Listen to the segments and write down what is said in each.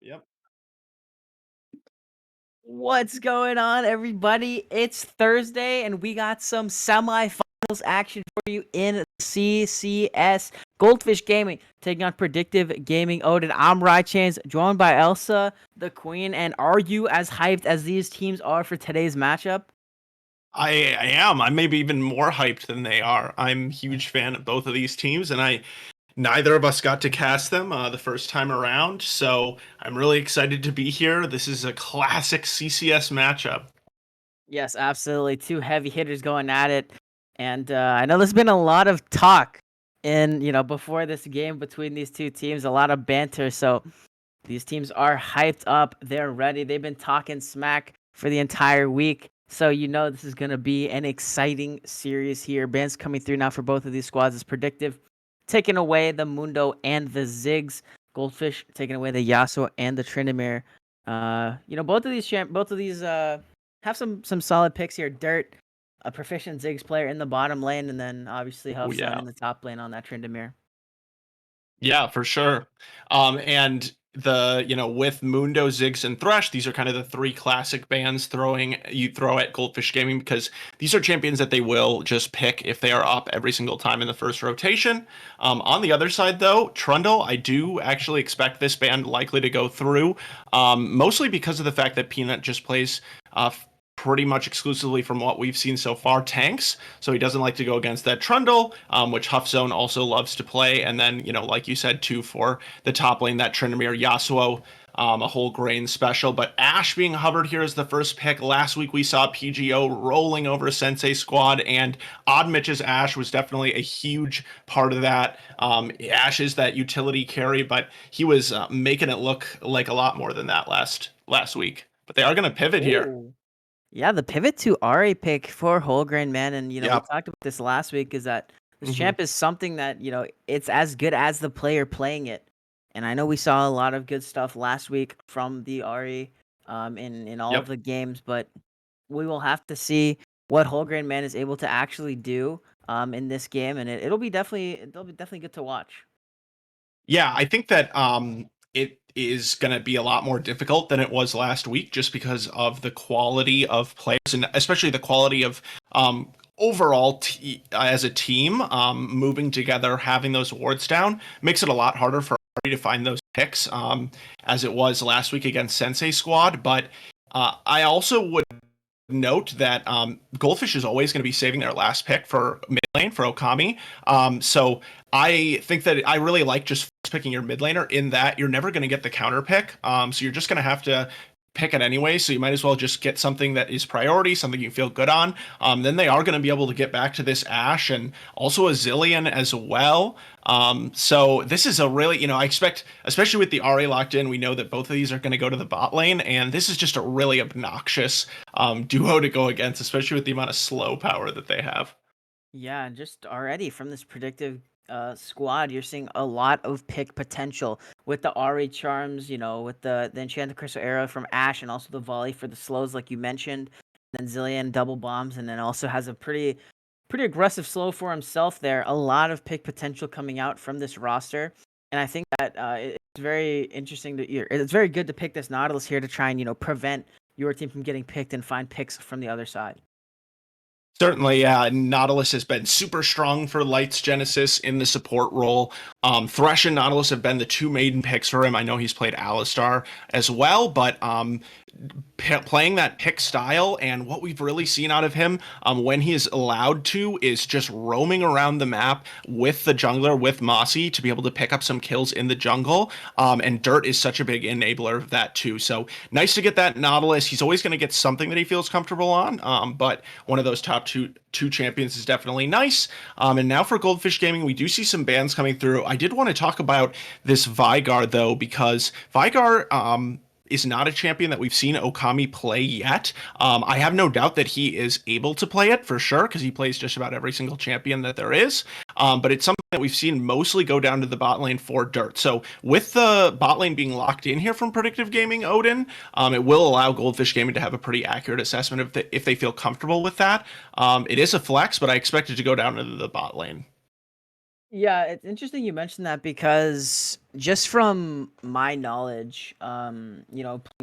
Yep. What's going on, everybody? It's Thursday, and we got some semifinals action for you in CCS. Goldfish Gaming taking on Predictive Gaming. Odin, I'm Rychans, joined by Elsa, the Queen. And are you as hyped as these teams are for today's matchup? I am. I'm maybe even more hyped than they are. I'm a huge fan of both of these teams, and I neither of us got to cast them the first time around, so I'm really excited to be here. This is a classic CCS matchup. Yes, absolutely. Two heavy hitters going at it. And I know there's been a lot of talk before this game between these two teams, a lot of banter. So these teams are hyped up. They're ready. They've been talking smack for the entire week. So this is going to be an exciting series here. Bans coming through now for both of these squads is Predictive, taking away the Mundo and the Ziggs. Goldfish taking away the Yasuo and the Tryndamere. Both of these have some solid picks here. Dirt, a proficient Ziggs player in the bottom lane, and then obviously Oh Huffsun yeah. in the top lane on that Tryndamere. Yeah, for sure. And with Mundo, Ziggs, and Thresh, these are kind of the three classic bands you throw at Goldfish Gaming because these are champions that they will just pick if they are up every single time in the first rotation. On the other side, though, Trundle, I do actually expect this band likely to go through, mostly because of the fact that Peanut just plays pretty much exclusively from what we've seen so far, tanks. So he doesn't like to go against that Trundle, which Huffzone also loves to play. And then, like you said, too, for the top lane, that Tryndamere Yasuo, a whole grain special. But Ashe being hovered here as the first pick. Last week we saw PGO rolling over Sensei Squad, and Odd Mitch's Ashe was definitely a huge part of that. Ashe is that utility carry, but he was making it look like a lot more than that last week. But they are going to pivot here. Oh. Yeah, the pivot to RA pick for Holgrain, man, and we Yeah. talked about this last week. Is that this Hmm. champ is something that it's as good as the player playing it, and I know we saw a lot of good stuff last week from the RE, in all of Yep. the games, but we will have to see what Holgrain man is able to actually do, in this game, and it'll be definitely good to watch. Yeah, I think that it is going to be a lot more difficult than it was last week just because of the quality of players and especially the quality of overall as a team moving together, having those awards down makes it a lot harder for everybody to find those picks as it was last week against Sensei Squad. But I also would note that Goldfish is always going to be saving their last pick for mid lane for Okami. So I think that I really like just picking your mid laner in that you're never going to get the counter pick. So you're just going to have to pick it anyway. So you might as well just get something that is priority, something you feel good on. Then they are going to be able to get back to this Ashe and also a Zillion as well. So this is a really, I expect, especially with the RA locked in, we know that both of these are going to go to the bot lane, and this is just a really obnoxious duo to go against, especially with the amount of slow power that they have. Yeah, and just already from this Predictive squad, you're seeing a lot of pick potential with the Ari charms, with the Enchanted Crystal Arrow from Ash, and also the volley for the slows, like you mentioned. And then Zillion double bombs, and then also has a pretty aggressive slow for himself there. A lot of pick potential coming out from this roster, and I think that it's very interesting it's very good to pick this Nautilus here to try and prevent your team from getting picked and find picks from the other side. Certainly, yeah. Nautilus has been super strong for Lights Genesis in the support role. Thresh and Nautilus have been the two maiden picks for him. I know he's played Alistar as well, but playing that pick style and what we've really seen out of him when he is allowed to is just roaming around the map with the jungler, with Mossy, to be able to pick up some kills in the jungle. And Dirt is such a big enabler of that too. So nice to get that Nautilus. He's always going to get something that he feels comfortable on, but one of those top two champions is definitely nice. And now for Goldfish Gaming, we do see some bans coming through. I did want to talk about this Veigar though, because Veigar is not a champion that we've seen Okami play yet. I have no doubt that he is able to play it for sure, because he plays just about every single champion that there is. But it's something that we've seen mostly go down to the bot lane for Dirt. So with the bot lane being locked in here from Predictive Gaming, Odin, it will allow Goldfish Gaming to have a pretty accurate assessment if they feel comfortable with that. It is a flex, but I expect it to go down into the bot lane. Yeah, it's interesting you mentioned that because just from my knowledge, playing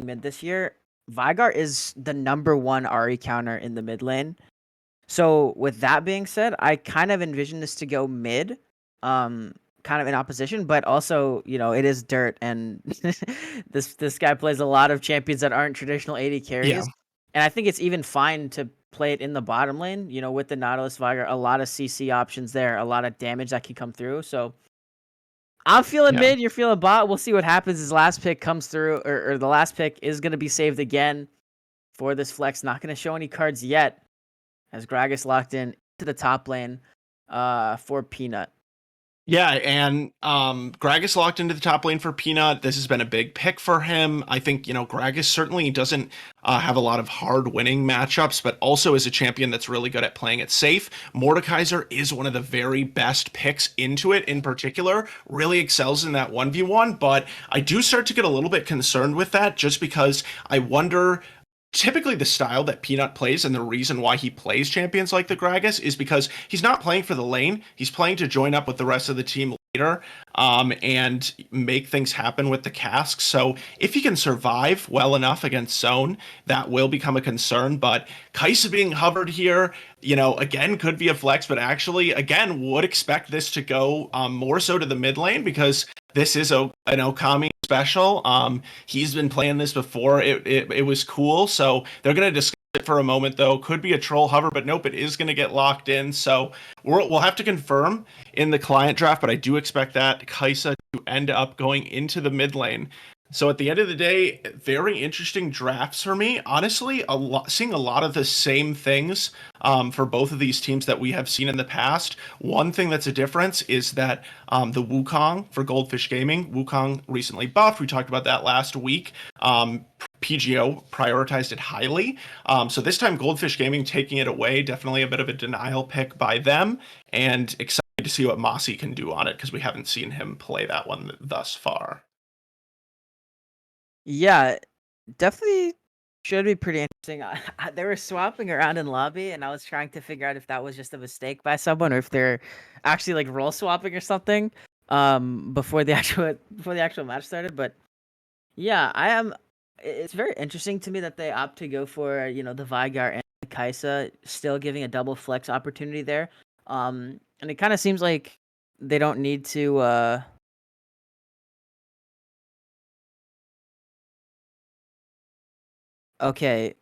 mid this year, Veigar is the number one Ari counter in the mid lane. So with that being said, I kind of envision this to go mid, kind of in opposition, but also, it is Dirt, and this guy plays a lot of champions that aren't traditional AD Yeah. carries. And I think it's even fine to play it in the bottom lane, with the Nautilus Veigar, a lot of CC options there, a lot of damage that can come through. So I'm feeling Yeah. mid, you're feeling bot. We'll see what happens. His last pick comes through, or the last pick is going to be saved again for this flex. Not going to show any cards yet, as Gragas locked in to the top lane for Peanut. Yeah, and Gragas locked into the top lane for Peanut. This has been a big pick for him. I think, Gragas certainly doesn't have a lot of hard winning matchups, but also is a champion that's really good at playing it safe. Mordekaiser is one of the very best picks into it in particular, really excels in that 1v1, but I do start to get a little bit concerned with that just because I wonder. Typically, the style that Peanut plays and the reason why he plays champions like the Gragas is because he's not playing for the lane. He's playing to join up with the rest of the team later and make things happen with the casks. So if he can survive well enough against Zone, that will become a concern. But Kai'Sa being hovered here, again, could be a flex, but actually, again, would expect this to go more so to the mid lane because this is an Okami special. He's been playing this before. It was cool. So they're going to discuss it for a moment, though. Could be a troll hover, but nope, it is going to get locked in. So we'll have to confirm in the client draft, but I do expect that Kai'Sa to end up going into the mid lane. So at the end of the day, very interesting drafts for me. Honestly, seeing a lot of the same things for both of these teams that we have seen in the past. One thing that's a difference is that the Wukong for Goldfish Gaming, Wukong recently buffed. We talked about that last week. PGO prioritized it highly. So this time Goldfish Gaming taking it away, definitely a bit of a denial pick by them, and excited to see what Mossy can do on it because we haven't seen him play that one thus far. Yeah, definitely should be pretty interesting. They were swapping around in lobby, and I was trying to figure out if that was just a mistake by someone or if they're actually like role swapping or something before the actual match started. But yeah, it's very interesting to me that they opt to go for the Veigar and the Kai'Sa, still giving a double flex opportunity there. And it kind of seems like they don't need to. Okay,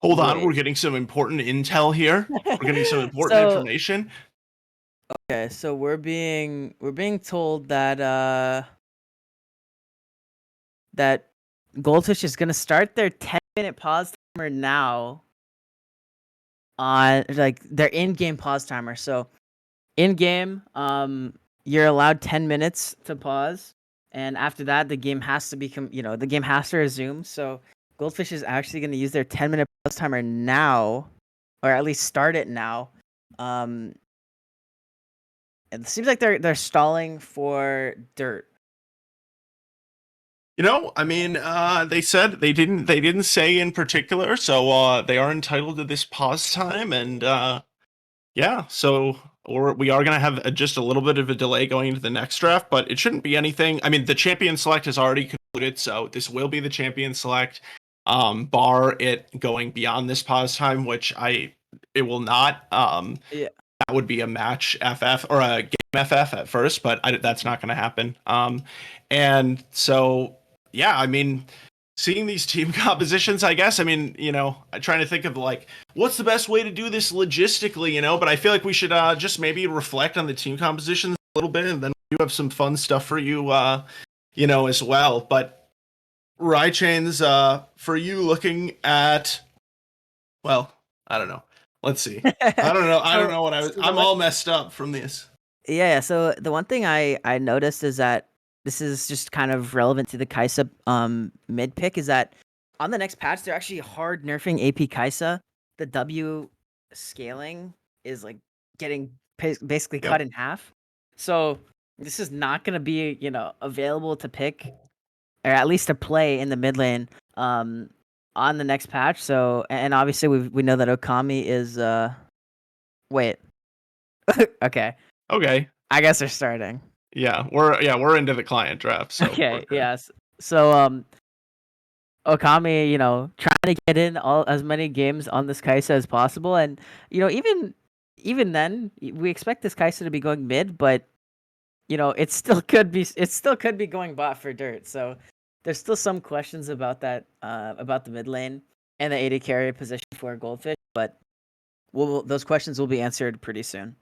Hold on, wait. we're getting some important intel here. We're getting some important So information. okay, so we're being told that that Goldfish is gonna start their 10-minute pause timer now on like their in-game pause timer. So in game, you're allowed 10 minutes to pause, and after that, the game has to the game has to resume. So Goldfish is actually gonna use their 10-minute pause timer now, or at least start it now. Um, it seems like they're stalling for dirt. I mean, they said they didn't say in particular, so they are entitled to this pause time, and yeah, so we are going to have just a little bit of a delay going into the next draft, but it shouldn't be anything. I mean, the champion select has already concluded, so this will be the champion select, bar it going beyond this pause time, which it will not. Yeah. That would be a match FF or a game FF at first, but that's not going to happen. And so, yeah, I mean, seeing these team compositions, I guess, I mean, I'm trying to think of like, what's the best way to do this logistically, but I feel like we should just maybe reflect on the team compositions a little bit, and then we do have some fun stuff for you, as well. But Rychains, for you looking at, well, I don't know. Let's see. I don't know. I don't know what I'm all messed up from this. Yeah, so the one thing I noticed is that this is just kind of relevant to the Kai'Sa mid pick is that on the next patch they're actually hard nerfing AP Kai'Sa. The W scaling is like getting basically cut in half. So this is not going to be, available to pick or at least to play in the mid lane on the next patch. So and obviously we know that Okami is wait. Okay. Okay. I guess they're starting. Yeah, we're into the client draft. So okay, yes. So Okami, trying to get in as many games on this Kai'Sa as possible, and even then, we expect this Kai'Sa to be going mid, but it still could be going bot for dirt. So there's still some questions about that, about the mid lane and the AD carry position for Goldfish, but those questions will be answered pretty soon.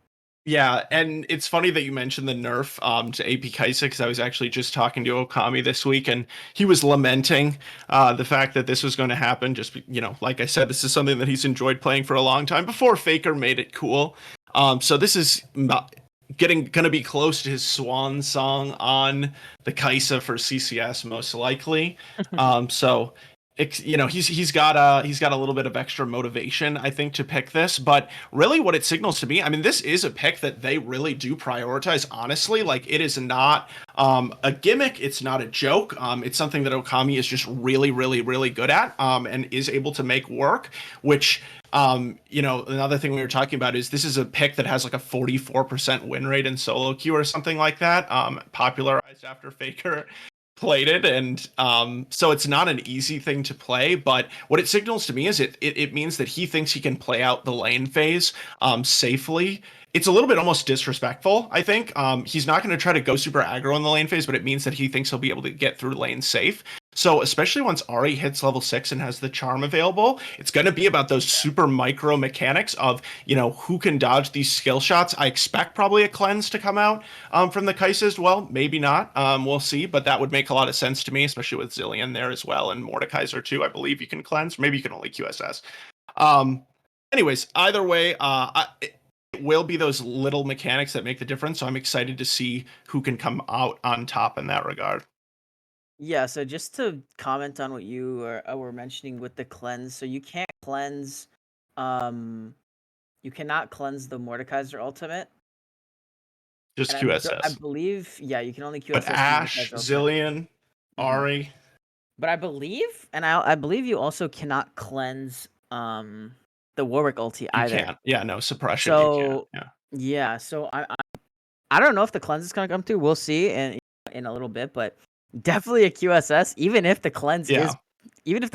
Yeah, and it's funny that you mentioned the nerf to AP Kai'Sa, because I was actually just talking to Okami this week, and he was lamenting the fact that this was going to happen. Just like I said, this is something that he's enjoyed playing for a long time before Faker made it cool. So this is going to be close to his swan song on the Kai'Sa for CCS, most likely. So he's got a little bit of extra motivation, I think, to pick this. But really what it signals to me, I mean, this is a pick that they really do prioritize, honestly. Like, it is not a gimmick, it's not a joke. It's something that Okami is just really, really, really good at, and is able to make work, which another thing we were talking about is this is a pick that has like a 44% win rate in solo queue or something like that, popularized after Faker played it. And so it's not an easy thing to play, but what it signals to me is it means that he thinks he can play out the lane phase safely. It's a little bit almost disrespectful, I think. He's not going to try to go super aggro in the lane phase, but it means that he thinks he'll be able to get through lane safe. So especially once Ahri hits level 6 and has the charm available, it's going to be about those super micro mechanics of, who can dodge these skill shots. I expect probably a cleanse to come out from the Kai'Sa as well. Maybe not. We'll see, but that would make a lot of sense to me, especially with Zillion there as well, and Mordekaiser too. I believe you can cleanse. Maybe you can only QSS. Anyways, either way, it will be those little mechanics that make the difference. So I'm excited to see who can come out on top in that regard. Yeah, so just to comment on what you were mentioning with the cleanse, so you can't cleanse, you cannot cleanse the Mordekaiser ultimate, Just and I QSS. believe, yeah, you can only But QSS the Ashe, Mordekaiser ultimate. Zillion, Ahri. But I believe, and I believe you also cannot cleanse the Warwick ulti You either. can't. Yeah, no, suppression, you can't. So Yeah. yeah, so I don't know if the cleanse is gonna come through. We'll see in a little bit, but definitely a QSS. Yeah. Even if the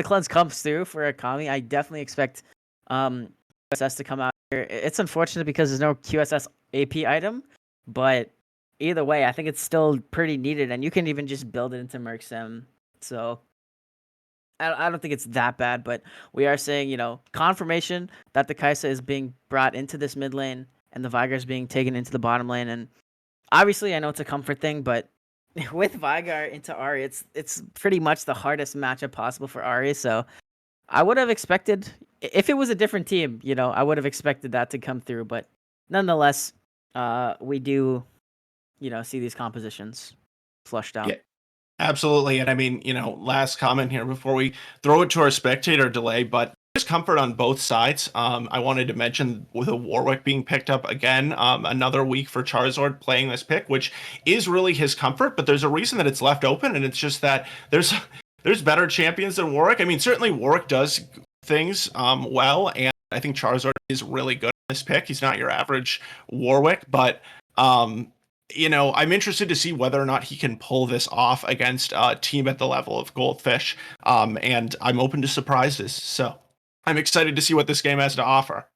cleanse comes through for Akami, I definitely expect QSS to come out here. It's unfortunate because there's no QSS AP item, but either way, I think it's still pretty needed, and you can even just build it into Merc Sim. So I don't think it's that bad, but we are saying, confirmation that the Kai'Sa is being brought into this mid lane and the Vigar is being taken into the bottom lane. And obviously, I know it's a comfort thing, but with Vigar into Ahri, it's pretty much the hardest matchup possible for Ahri. So I would have expected, if it was a different team, I would have expected that to come through. But nonetheless, we do, see these compositions flushed out. Yeah. Absolutely. And I mean, last comment here before we throw it to our spectator delay, but there's comfort on both sides. I wanted to mention with a Warwick being picked up again, another week for Charizard playing this pick, which is really his comfort, but there's a reason that it's left open, and it's just that there's better champions than Warwick. I mean, certainly Warwick does things well, and I think Charizard is really good on this pick. He's not your average Warwick, but I'm interested to see whether or not he can pull this off against a team at the level of Goldfish, and I'm open to surprises. So I'm excited to see what this game has to offer.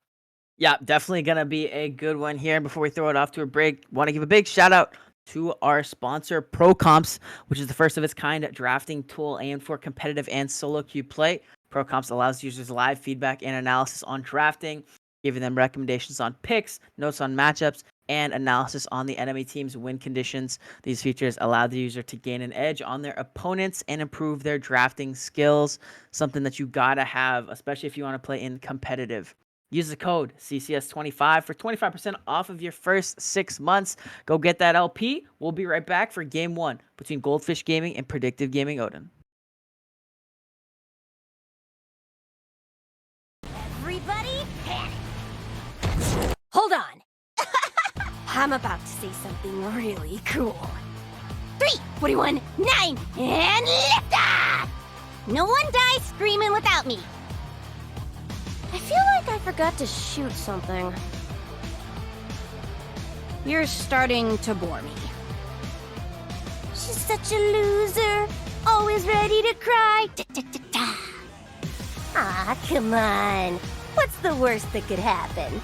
Yeah, definitely going to be a good one here. Before we throw it off to a break, want to give a big shout out to our sponsor, ProComps, which is the first of its kind drafting tool aimed for competitive and solo queue play. ProComps allows users live feedback and analysis on drafting, giving them recommendations on picks, notes on matchups, and analysis on the enemy team's win conditions. These features allow the user to gain an edge on their opponents and improve their drafting skills, something that you gotta have, especially if you want to play in competitive. Use the code CCS25 for 25% off of your first 6 months. Go get that LP. We'll be right back for Game 1 between Goldfish Gaming and Predictive Gaming Odin. Everybody panic! Hold on! I'm about to say something really cool. 3, 41, 9, and lift off! No one dies screaming without me. I feel like I forgot to shoot something. You're starting to bore me. She's such a loser, always ready to cry. Ah, come on. What's the worst that could happen?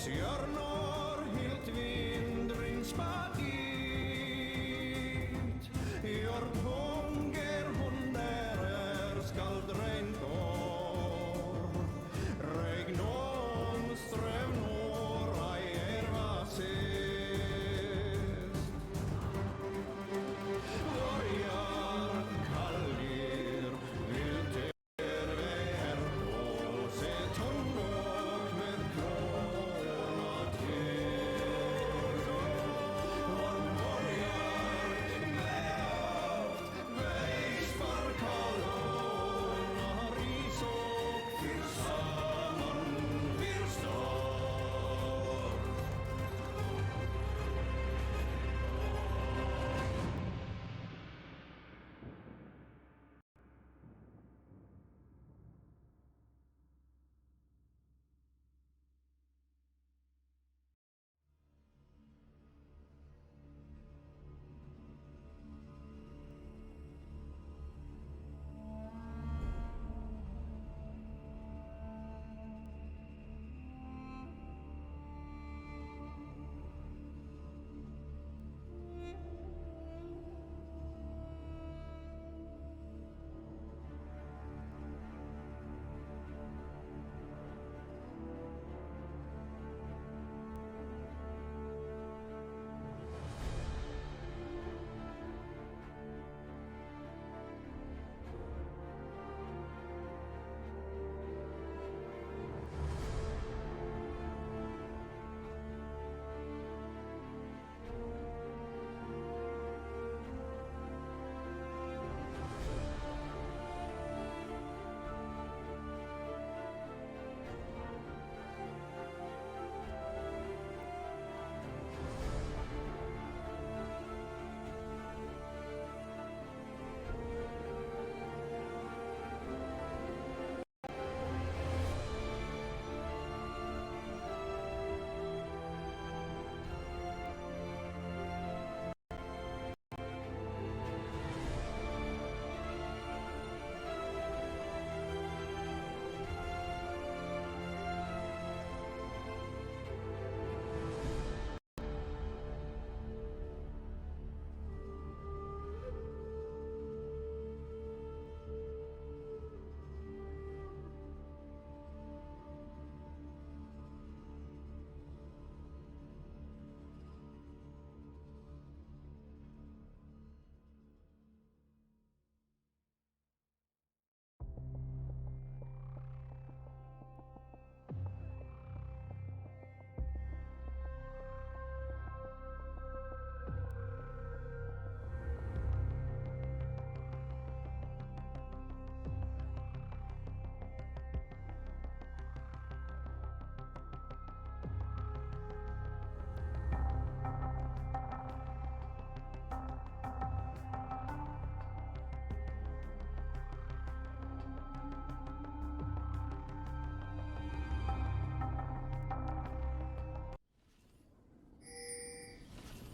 Stjärnor helt vindringsbart dit. Gör hunger hon där skall regn går. Regn om ström når ej var sist. Vargar kallir vilt er på se tunnor med klorna till. Var vargar vävt vägs för kolonna ris och tillsamman wir står.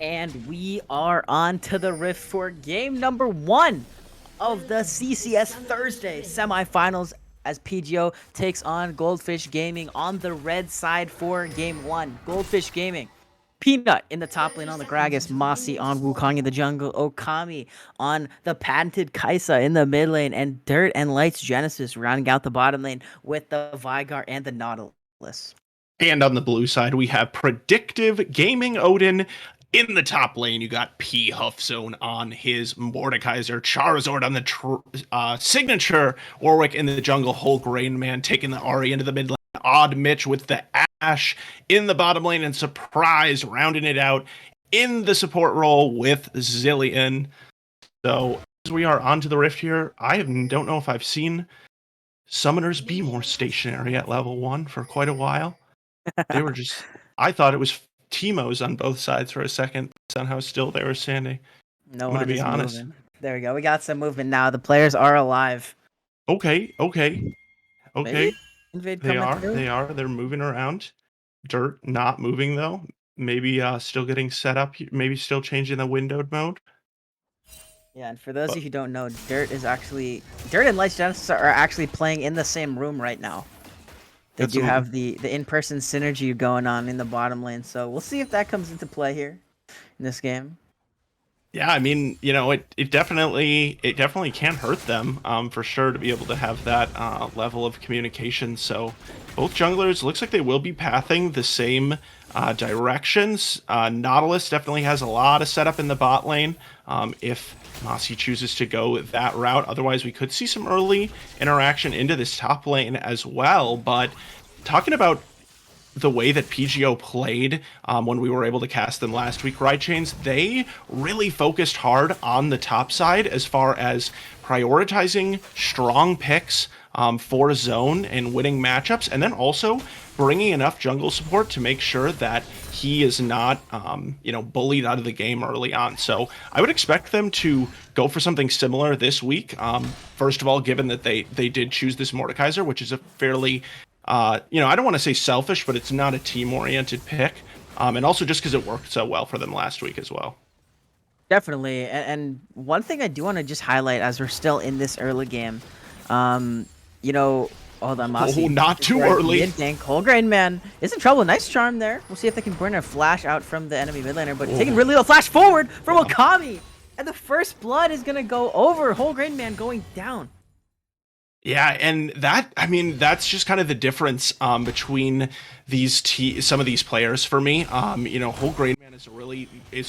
And we are on to the Rift for game number 1 of the CCS Thursday semifinals as PGO takes on Goldfish Gaming on the red side for game 1. Goldfish Gaming. Peanut in the top lane on the Gragas, Mossy on Wukong in the jungle, Okami on the patented Kaisa in the mid lane, and Dirt and Lights Genesis rounding out the bottom lane with the Vygar and the Nautilus. And on the blue side, we have Predictive Gaming Odin. In the top lane, you got P. Huffzone on his Mordekaiser, Charizard on the signature, Warwick in the jungle, Hulk Rain Man taking the Ahri into the mid lane, Odd Mitch with the Ashe in the bottom lane, and Surprise rounding it out in the support role with Zillion. So as we are onto the Rift here, I don't know if I've seen summoners be more stationary at level 1 for quite a while. They were just, I thought it was Teemos on both sides for a second. Somehow still they were standing. No I'm gonna one be is honest. moving. There we go. We got some movement now. The players are alive. Okay. Maybe invade They coming are. through. They're moving around. Dirt not moving though. Maybe still getting set up. Maybe still changing the windowed mode. Yeah, and for those of you who don't know, Dirt and Lights Genesis are actually playing in the same room right now. They That's do some- have the in-person synergy going on in the bottom lane, so we'll see if that comes into play here in this game. Yeah, I mean, it definitely can hurt them for sure to be able to have that level of communication. So both junglers looks like they will be pathing the same directions. Nautilus definitely has a lot of setup in the bot lane if Mossy chooses to go that route. Otherwise, we could see some early interaction into this top lane as well. But talking about the way that PGO played when we were able to cast them last week, Right Chains, they really focused hard on the top side as far as prioritizing strong picks for zone and winning matchups, and then also bringing enough jungle support to make sure that he is not, bullied out of the game early on. So I would expect them to go for something similar this week. First of all, given that they did choose this Mordekaiser, which is a fairly I don't want to say selfish, but it's not a team-oriented pick. And also just because it worked so well for them last week as well. Definitely. And one thing I do want to just highlight as we're still in this early game, hold on, Mossy. Oh, not too early. Mid-gank. Wholegrain Man is in trouble. Nice charm there. We'll see if they can burn a flash out from the enemy mid laner, but taking really little flash forward from Okami. And the first blood is going to go over. Wholegrain Man going down. Yeah, and that's just kind of the difference between some of these players for me. Whole Grain Man is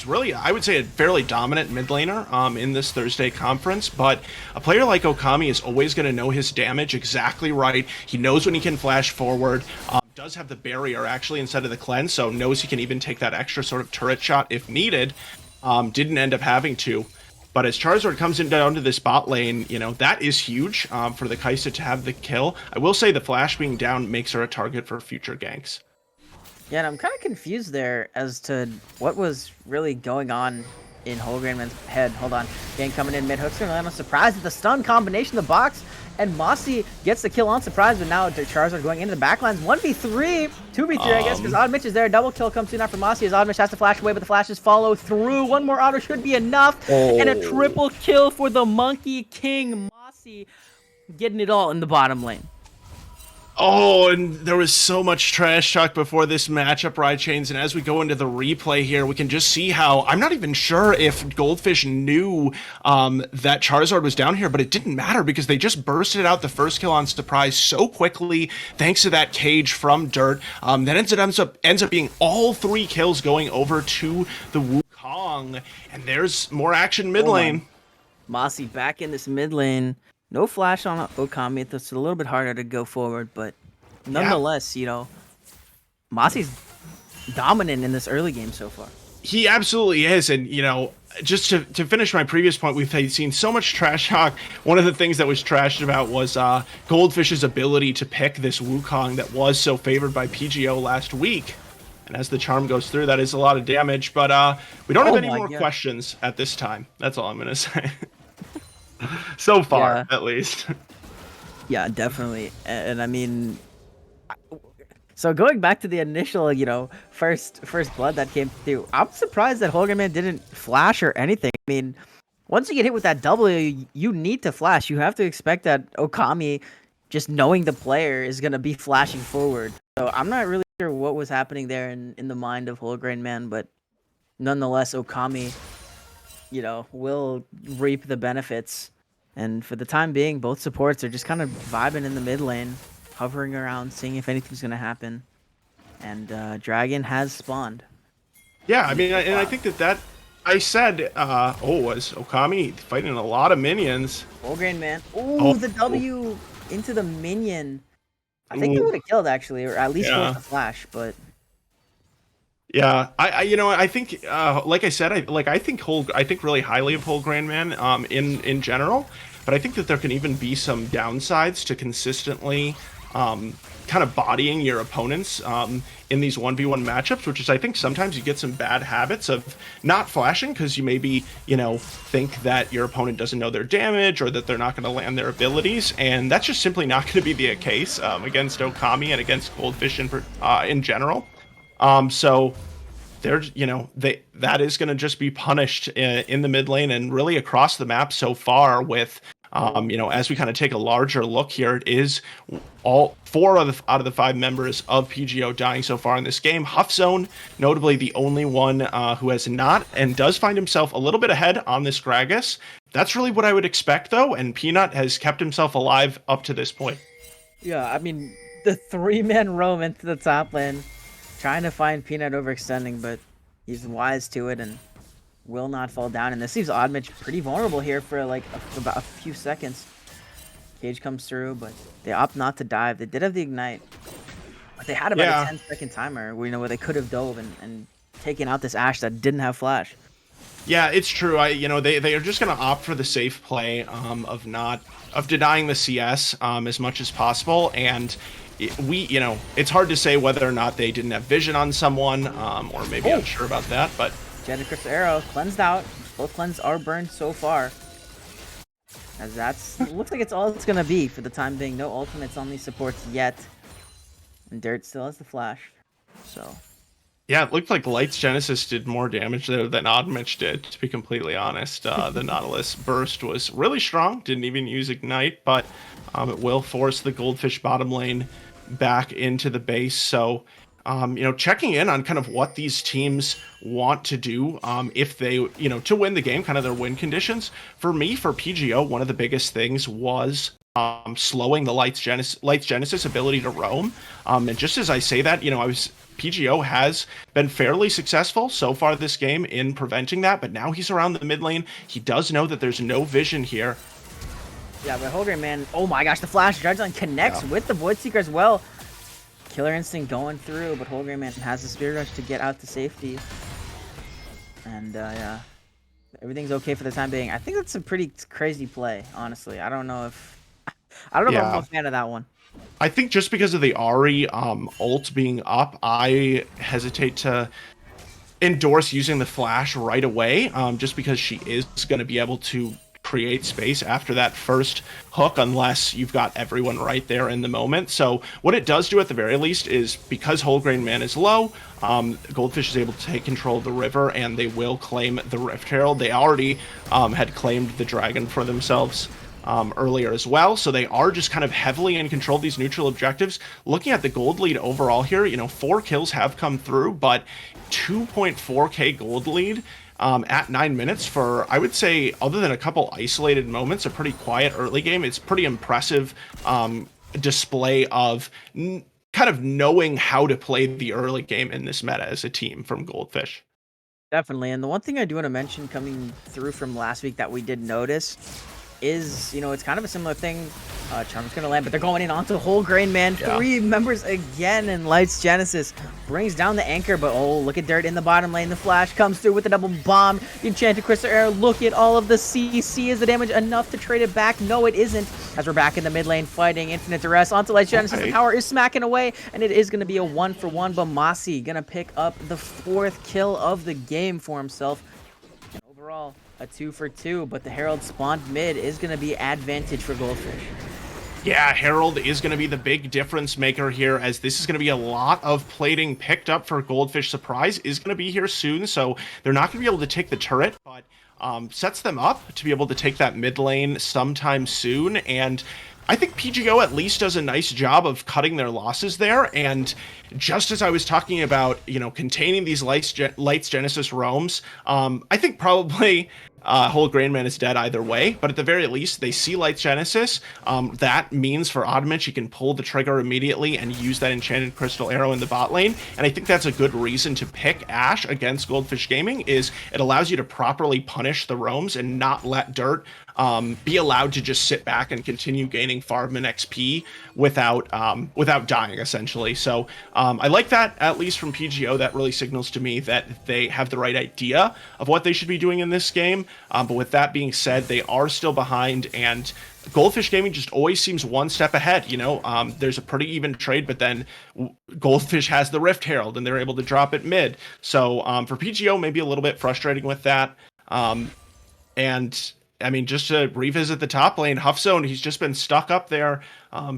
really I would say a fairly dominant mid laner in this Thursday conference, but a player like Okami is always going to know his damage exactly right. He knows when he can flash forward. Does have the barrier actually instead of the cleanse, so knows he can even take that extra sort of turret shot if needed. Didn't end up having to. But as Charizard comes down to this bot lane, that is huge for the Kai'Sa to have the kill. I will say the flash being down makes her a target for future ganks. Yeah, and I'm kind of confused there as to what was really going on in Wholegrain Man's head. Hold on. Gang coming in mid. Hook's going to land on surprise with the stun combination in the box. And Mossy gets the kill on surprise, but now Charizard going into the backlines. 1v3, 2v3, I guess, because Odd Mitch is there. Double kill comes soon after Mossy as Odd Mitch has to flash away, but the flashes follow through. One more auto should be enough. And a triple kill for the Monkey King. Mossy getting it all in the bottom lane. Oh, and there was so much trash talk before this matchup, Right Chains, and as we go into the replay here, we can just see how, I'm not even sure if Goldfish knew that Charizard was down here, but it didn't matter because they just bursted out the first kill on surprise so quickly, thanks to that cage from Dirt. That ends up being all 3 kills going over to the Wukong, and there's more action mid lane. Mossy back in this mid lane. No flash on Okami. It's a little bit harder to go forward, but nonetheless, Mossy's dominant in this early game so far. He absolutely is, and just to finish my previous point, we've seen so much trash talk. One of the things that was trashed about was Goldfish's ability to pick this Wukong that was so favored by PGO last week. And as the charm goes through, that is a lot of damage, but we don't have any more questions at this time. That's all I'm going to say. So far, at least. Yeah, definitely. And I mean, so going back to the initial, first blood that came through, I'm surprised that Wholegrain Man didn't flash or anything. I mean, once you get hit with that W, you need to flash. You have to expect that Okami, just knowing the player, is going to be flashing forward. So I'm not really sure what was happening there in the mind of Wholegrain Man, but nonetheless, Okami, will reap the benefits. And for the time being, both supports are just kind of vibing in the mid lane, hovering around, seeing if anything's going to happen. And Dragon has spawned. Yeah, I mean, and I think that I said, was Okami fighting a lot of minions. Wholegrain Man. Ooh, the W into the minion. I think they would have killed, actually, or at least forced the flash, but... Yeah, I think, like I said, I think really highly of Wholegrain Man in general, but I think that there can even be some downsides to consistently kind of bodying your opponents in these 1v1 matchups, which is, I think sometimes you get some bad habits of not flashing because you maybe, think that your opponent doesn't know their damage or that they're not going to land their abilities, and that's just simply not going to be the case against Okami and against Goldfish in general. So there's, that is going to just be punished in the mid lane and really across the map so far with As we kind of take a larger look here, it is all 4 out of the 5 members of PGO dying so far in this game. Huffzone, notably the only one who has not, and does find himself a little bit ahead on this Gragas. That's really what I would expect, though, and Peanut has kept himself alive up to this point. Yeah, I mean, the 3-man roam into the top lane, trying to find Peanut overextending, but he's wise to it and will not fall down. And this leaves Oddmitch pretty vulnerable here for like about a few seconds. Cage comes through, but they opt not to dive. They did have the ignite, but they had about a 10-second timer where they could have dove and taken out this Ashe that didn't have flash. Yeah, it's true. They are just going to opt for the safe play of denying the CS as much as possible, and it's hard to say whether or not they didn't have vision on someone, or maybe unsure about that, but Jet and Crystal Arrow cleansed out. Both cleanses are burned so far. As looks like it's all it's gonna be for the time being. No ultimates on these supports yet. And Dirt still has the flash. So yeah, it looked like Light's Genesis did more damage there than Oddmitch did, to be completely honest. The Nautilus burst was really strong, didn't even use Ignite, but it will force the Goldfish bottom lane back into the base. So checking in on kind of what these teams want to do if they, to win the game, kind of their win conditions. For me, for PGO, one of the biggest things was slowing the Light's Genesis ability to roam. And just as I say that, PGO has been fairly successful so far this game in preventing that, but now he's around the mid lane. He does know that there's no vision here. Yeah, but Holgren, man, oh my gosh, the flash Judgeline connects with the Void Seeker as well. Killer Instinct going through, but Holgren, man, has the Spirit Rush to get out to safety. And yeah, everything's okay for the time being. I think that's a pretty crazy play, honestly. I don't know if I'm a fan of that one. I think just because of the Ahri ult being up, I hesitate to endorse using the flash right away, just because she is going to be able to create space after that first hook unless you've got everyone right there in the moment. So what it does do at the very least is, because Holgrain Man is low, Goldfish is able to take control of the river, and they will claim the Rift Herald. They already had claimed the dragon for themselves earlier as well, so they are just kind of heavily in control of these neutral objectives. Looking at the gold lead overall here, 4 kills have come through, but 2.4k gold lead at 9 minutes for, I would say, other than a couple isolated moments, a pretty quiet early game. It's pretty impressive display of kind of knowing how to play the early game in this meta as a team from Goldfish. Definitely, and the one thing I do want to mention coming through from last week that we did notice is, it's kind of a similar thing. Charm's gonna land, but they're going in onto Holgrain, man. Yeah. 3 members again, and Light's Genesis brings down the anchor, but oh, look at Dirt in the bottom lane. The flash comes through with the double bomb. The Enchanted Crystal Arrow, look at all of the CC. Is the damage enough to trade it back? No, it isn't, as we're back in the mid lane fighting Infinite Duress onto Light's Genesis. The tower is smacking away, and it is gonna be a 1-for-1, but Mossy gonna pick up the 4th kill of the game for himself. And overall, a 2-for-2, but the Herald spawned mid is going to be advantage for Goldfish. Yeah, Herald is going to be the big difference maker here, as this is going to be a lot of plating picked up for Goldfish. Surprise is going to be here soon, so they're not going to be able to take the turret, but sets them up to be able to take that mid lane sometime soon. And I think PGO at least does a nice job of cutting their losses there. And just as I was talking about, containing these Light's Genesis roams, I think probably Holgrain Man is dead either way, but at the very least, they see Light's Genesis. That means for Oddmitch, he can pull the trigger immediately and use that Enchanted Crystal Arrow in the bot lane. And I think that's a good reason to pick Ashe against Goldfish Gaming, is it allows you to properly punish the roams and not let Dirt be allowed to just sit back and continue gaining farm and XP without dying, essentially. So I like that, at least from PGO. That really signals to me that they have the right idea of what they should be doing in this game. But with that being said, they are still behind, and Goldfish Gaming just always seems one step ahead. There's a pretty even trade, but then Goldfish has the Rift Herald, and they're able to drop it mid. So for PGO, maybe a little bit frustrating with that. And I mean, just to revisit the top lane, Huffzone, he's just been stuck up there.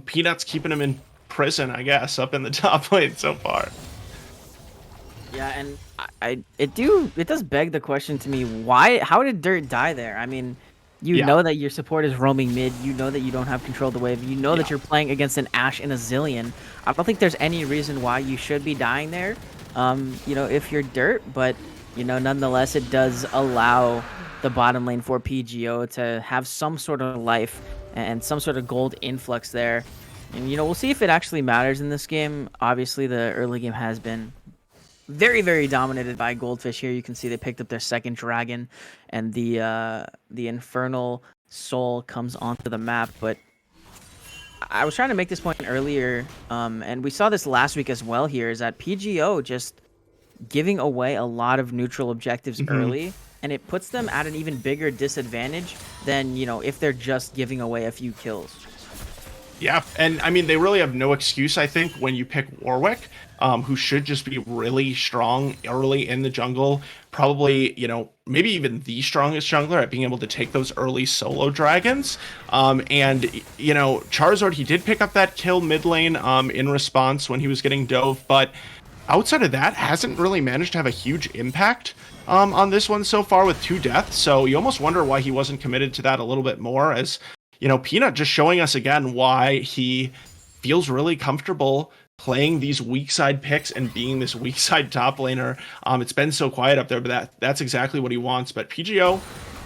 Peanut's keeping him in prison, I guess, up in the top lane so far. Yeah, and it does beg the question to me, how did Dirt die there? I mean, You Yeah. know that your support is roaming mid. You know that you don't have control of the wave. You know that you're playing against an Ashe and a Zillion. I don't think there's any reason why you should be dying there, you know, if you're dirt. But, you know, nonetheless, it does allow the bottom lane for PGO to have some sort of life and some sort of gold influx there. And, you know, we'll see if it actually matters in this game. Obviously, the early game has been very, very dominated by Goldfish here. You can see they picked up their second dragon, and the Infernal Soul comes onto the map. But I was trying to make this point earlier, and we saw this last week as well here, is that PGO just giving away a lot of neutral objectives early, and it puts them at an even bigger disadvantage than, you know, if they're just giving away a few kills. Yeah, and I mean, they really have no excuse, I think, when you pick Warwick, who should just be really strong early in the jungle. Probably, you know, maybe even the strongest jungler at being able to take those early solo dragons. And, you know, Charizard, he did pick up that kill mid lane in response when he was getting dove, but outside of that, hasn't really managed to have a huge impact on this one so far with 2 deaths. So you almost wonder why he wasn't committed to that a little bit more, as you know, Peanut just showing us again why he feels really comfortable playing these weak side picks and being this weak side top laner. It's been so quiet up there, but that's exactly what he wants. But PGO,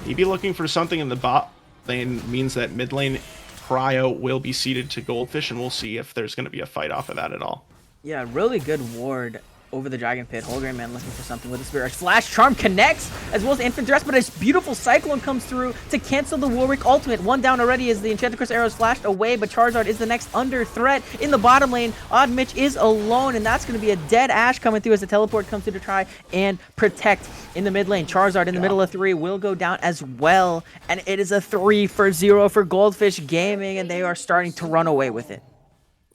he'd be looking for something in the bot lane, means that mid lane Cryo will be ceded to Goldfish, and we'll see if there's going to be a fight off of that at all. Yeah, really good ward over the Dragon Pit. Whole Grain Man looking for something with the Spirit Rush. Flash Charm connects, as well as Infant Dress, but a beautiful Cyclone comes through to cancel the Warwick ultimate. 1 down already as the Enchanted Crystal arrows flashed away, but Charizard is the next under threat in the bottom lane. Odd Mitch is alone, and that's going to be a dead Ashe coming through as the teleport comes through to try and protect in the mid lane. Charizard in the middle of 3 will go down as well, and it is a 3-for-0 for Goldfish Gaming, and they are starting to run away with it.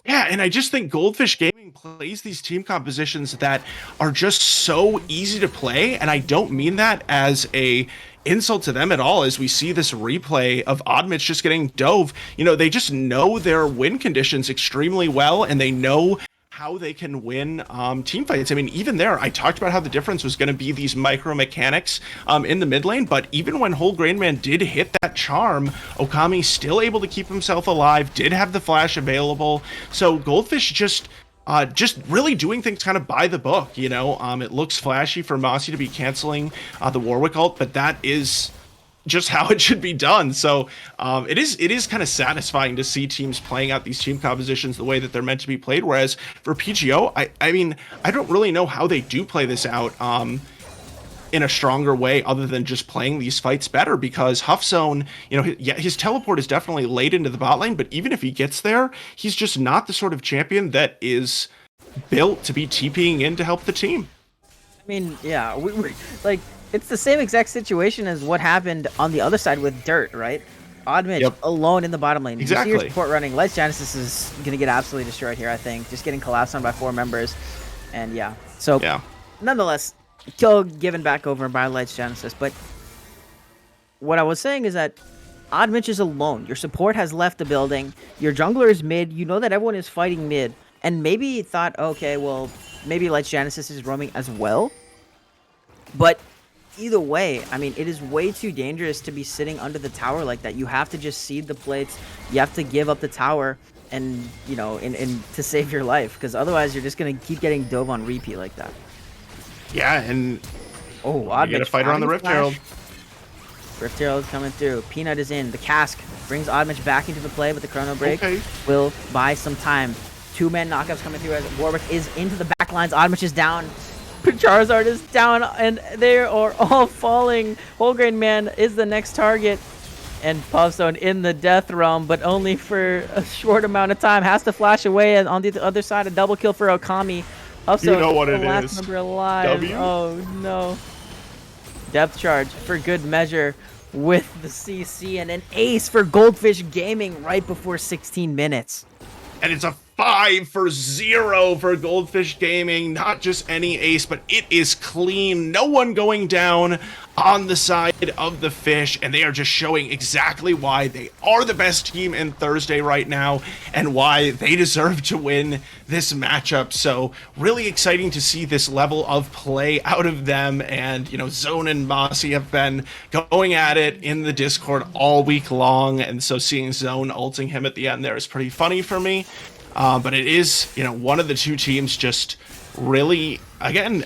Yeah, and I just think Goldfish Gaming plays these team compositions that are just so easy to play, and I don't mean that as a insult to them at all. As we see this replay of Oddmitch just getting dove, you know, they just know their win conditions extremely well, and they know how they can win team fights. I mean, even there, I talked about how the difference was going to be these micro mechanics in the mid lane, but even when Whole Grain Man did hit that charm, Okami still able to keep himself alive, did have the flash available. So Goldfish just really doing things kind of by the book, you know. It looks flashy for Mossy to be canceling the Warwick ult, but that is just how it should be done. So it is kind of satisfying to see teams playing out these team compositions the way that they're meant to be played. Whereas for PGO, I mean, I don't really know how they do play this out in a stronger way other than just playing these fights better, because Huffzone, you know, his teleport is definitely late into the bot lane, but even if he gets there, he's just not the sort of champion that is built to be TPing in to help the team. I mean, yeah, we like, it's the same exact situation as what happened on the other side with Dirt, right? Oddmitch alone in the bottom lane. Exactly. You see your support running. Lights Genesis is going to get absolutely destroyed here, I think. Just getting collapsed on by 4 members. And yeah. So, nonetheless, kill given back over by Lights Genesis. But what I was saying is that Oddmitch is alone. Your support has left the building. Your jungler is mid. You know that everyone is fighting mid. And maybe thought, okay, well, maybe Lights Genesis is roaming as well. But either way, I mean, it is way too dangerous to be sitting under the tower like that. You have to just cede the plates. You have to give up the tower, and you know, and to save your life, because otherwise you're just gonna keep getting dove on repeat like that. Yeah, and Odd you get a fighter on the Rift Herald. Rift Herald coming through. Peanut is in. The cask brings Oddmitch back into the play, but the Chrono Break will buy some time. 2-man knockouts coming through as Warwick is into the back lines. Oddmitch is down. Charizard is down, and they are all falling. Whole Grain Man is the next target, and Puffstone in the death realm, but only for a short amount of time. Has to flash away, and on the other side, a double kill for Okami. Puffstone, you know what it last is. member alive. W? Oh no! Depth charge for good measure with the CC, and an ace for Goldfish Gaming right before 16 minutes. And it's a 5 for 0 for Goldfish Gaming. Not just any ace, but it is clean. No one going down on the side of the fish, and they are just showing exactly why they are the best team in Thursday right now and why they deserve to win this matchup. So really exciting to see this level of play out of them. And, you know, Zone and Mossy have been going at it in the Discord all week long, and so seeing Zone ulting him at the end there is pretty funny for me. But it is, you know, one of the two teams just really, again,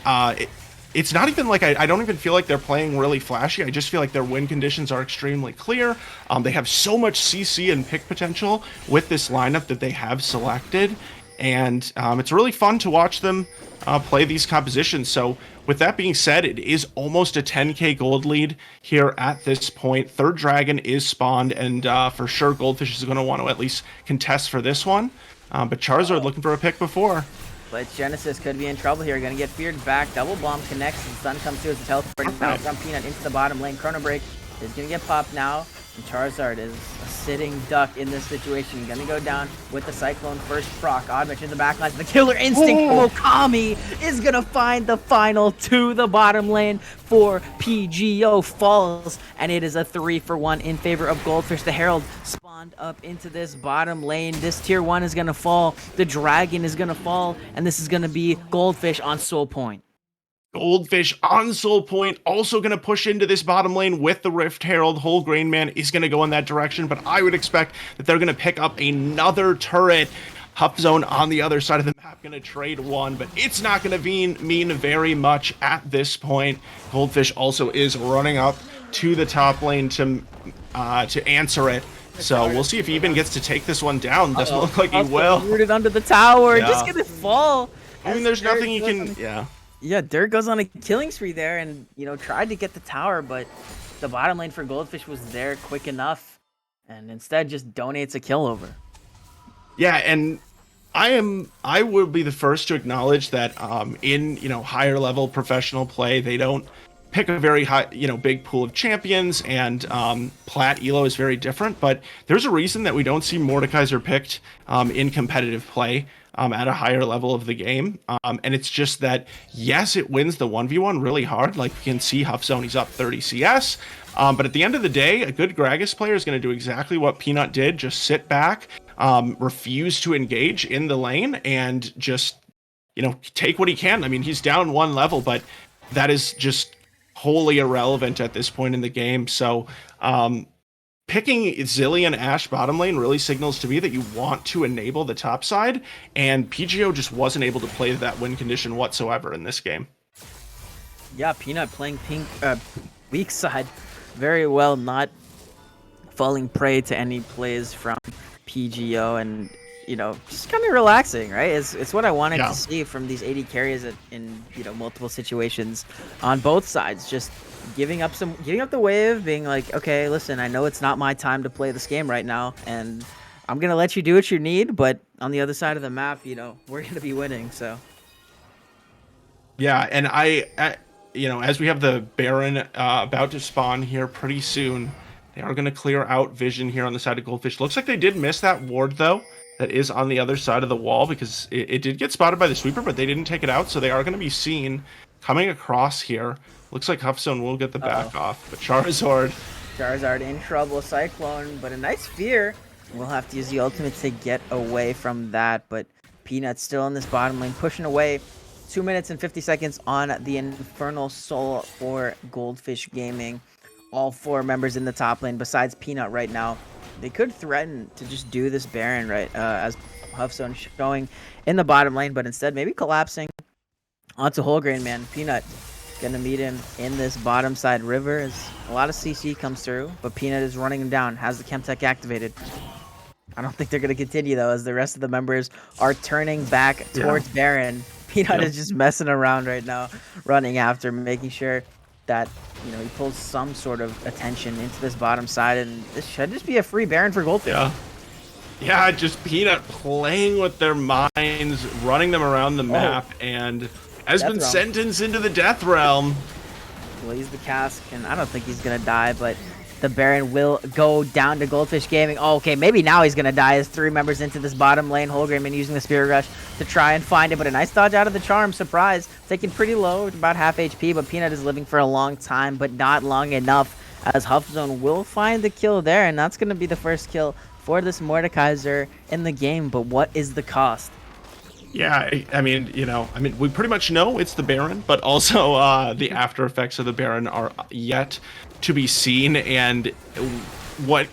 it's not even like I don't even feel like they're playing really flashy. I just feel like their win conditions are extremely clear. They have so much CC and pick potential with this lineup that they have selected. And it's really fun to watch them play these compositions. So with that being said, it is almost a 10k gold lead here at this point. Third dragon is spawned, and for sure Goldfish is going to want to at least contest for this one. But Charizard looking for a pick before. But Genesis could be in trouble here. Gonna get feared back. Double bomb connects. The sun comes through as a teleport. Now from Peanut into the bottom lane. Chrono Break is gonna get popped now. And Charizard is a sitting duck in this situation. Gonna go down with the Cyclone first proc. Oddmich in the backline. The Killer Instinct from Okami is gonna find the final to the bottom lane for PGO falls. And it is a 3-for-1 in favor of Goldfish. The Herald spawned up into this bottom lane. This tier 1 is gonna fall. The Dragon is gonna fall. And this is gonna be Goldfish on Soul Point. Goldfish on Soul Point, also going to push into this bottom lane with the Rift Herald. Whole Grain Man is going to go in that direction, but I would expect that they're going to pick up another turret. Huff Zone on the other side of the map going to trade one, but it's not going to mean very much at this point. Goldfish also is running up to the top lane to answer it. So we'll see if he even gets to take this one down. Doesn't look like he will. Rooted under the tower, just gonna fall. I mean, there's nothing you can, Yeah, Dirk goes on a killing spree there and, you know, tried to get the tower, but the bottom lane for Goldfish was there quick enough and instead just donates a kill over. Yeah, and I would be the first to acknowledge that in, you know, higher level professional play, they don't pick a very high, you know, big pool of champions, and Plat Elo is very different, but there's a reason that we don't see Mordekaiser picked in competitive play. At a higher level of the game. And it's just that, yes, it wins the 1v1 really hard. Like we can see Huff Zone, he's up 30 CS. But at the end of the day, a good Gragas player is going to do exactly what Peanut did. Just sit back, refuse to engage in the lane, and just, you know, take what he can. I mean, he's down one level, but that is just wholly irrelevant at this point in the game. So, picking Zillion Ash bottom lane really signals to me that you want to enable the top side, and PGO just wasn't able to play that win condition whatsoever in this game. Yeah, Peanut playing weak side very well, not falling prey to any plays from PGO, and, you know, just kind of relaxing, right? It's what I wanted to see from these AD carries in, you know, multiple situations on both sides. Just giving up the wave, being like, okay, listen, I know it's not my time to play this game right now, and I'm gonna let you do what you need, but on the other side of the map, you know, we're gonna be winning. So yeah, and I you know, as we have the Baron about to spawn here pretty soon, they are gonna clear out vision here on the side of Goldfish. Looks like they did miss that ward though, that is on the other side of the wall, because it did get spotted by the sweeper, but they didn't take it out, so they are going to be seen coming across here. Looks like Huffzone will get the back off, but Charizard in trouble. Cyclone, but a nice fear. We'll have to use the ultimate to get away from that, but Peanut's still in this bottom lane, pushing away. 2 minutes and 50 seconds on the Infernal Soul for Goldfish Gaming. All 4 members in the top lane besides Peanut right now. They could threaten to just do this Baron, right, as Huffzone showing in the bottom lane, but instead maybe collapsing onto Whole Grain Man. Peanut gonna meet him in this bottom side river as a lot of CC comes through, but Peanut is running him down, has the Chemtech activated. I don't think they're gonna continue though, as the rest of the members are turning back towards Baron. Peanut is just messing around right now, running after, making sure that, you know, he pulls some sort of attention into this bottom side, and this should just be a free Baron for Goldfish. Yeah, just Peanut playing with their minds, running them around the map, and has been sentenced into the Death Realm. Well, he's the cask, and I don't think he's gonna die, but The Baron will go down to Goldfish Gaming. Oh, okay, maybe now he's going to die as 3 members into this bottom lane. Holgrimman using the Spirit Rush to try and find it, but a nice dodge out of the Charm. Surprise. Taken pretty low, about half HP, but Peanut is living for a long time, but not long enough, as Huffzone will find the kill there, and that's going to be the first kill for this Mordekaiser in the game. But what is the cost? Yeah, I mean, we pretty much know it's the Baron, but also the after effects of the Baron are yet to be seen. And one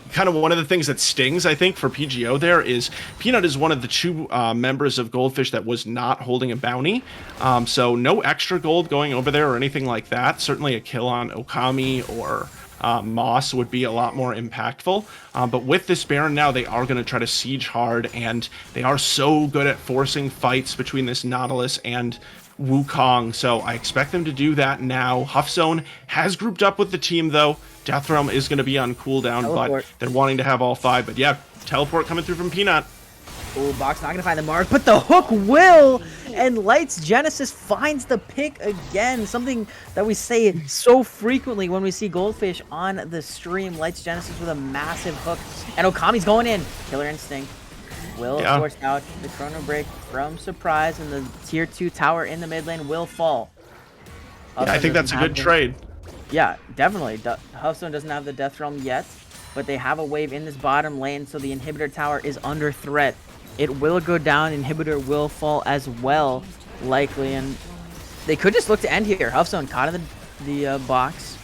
of the things that stings, I think, for PGO there is Peanut is one of the 2 members of Goldfish that was not holding a bounty. So no extra gold going over there or anything like that. Certainly a kill on Okami or Moss would be a lot more impactful. But with this Baron now, they are going to try to siege hard, and they are so good at forcing fights between this Nautilus and Wukong. So I expect them to do that now. Huffzone has grouped up with the team, though. Death Realm is going to be on cooldown, Teleport. but they're wanting to have all 5. But yeah, teleport coming through from Peanut. Ooh, Box not going to find the mark, but the hook will! And Lights Genesis finds the pick again. Something that we say so frequently when we see Goldfish on the stream. Lights Genesis with a massive hook. And Okami's going in. Killer Instinct will force out the Chrono Break from Surprise, and the tier 2 tower in the mid lane will fall. Yeah, I think that's a good trade. Yeah, definitely. Huffzone doesn't have the Death Realm yet, but they have a wave in this bottom lane, so the Inhibitor tower is under threat. It will go down. Inhibitor will fall as well, likely, and they could just look to end here. Huffzone caught in the box.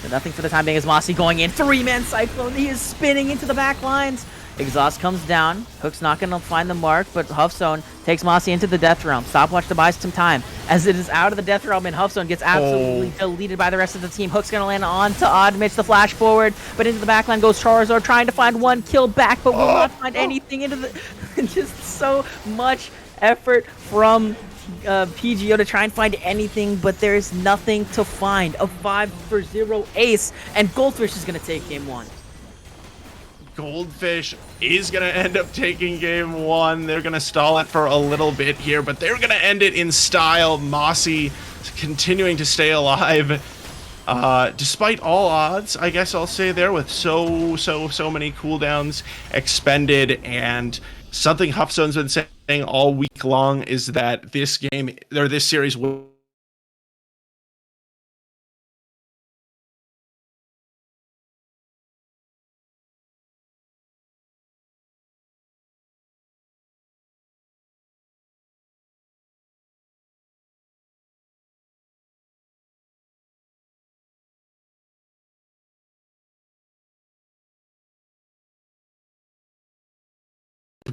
But nothing for the time being as Mossy going in. 3-man Cyclone. He is spinning into the back lines. Exhaust comes down. Hook's not going to find the mark, but Huffzone takes Mossy into the Death Realm. Stopwatch to buy some time, as it is out of the Death Realm, and Huffzone gets absolutely deleted by the rest of the team. Hook's going to land on to Oddmitch, the flash forward, but into the backline goes Charizard, trying to find 1 kill back, but will not find anything into the... Just so much effort from PGO to try and find anything, but there's nothing to find. A 5-for-0 ace, and Goldfish is going to take game 1. Goldfish is going to end up taking game 1. They're going to stall it for a little bit here, but they're going to end it in style. Mossy continuing to stay alive despite all odds, I guess I'll say there, with so many cooldowns expended. And something Huffzone's been saying all week long is that this game, or this series, will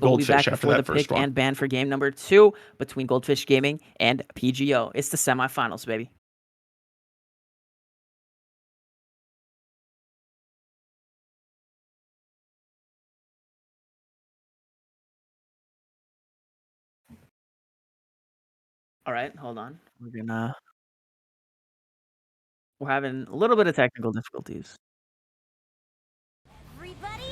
We'll be back Goldfish after before the that first pick one. and ban for game number 2 between Goldfish Gaming and PGO. It's the semifinals, baby. All right, hold on. We're having a little bit of technical difficulties. Everybody,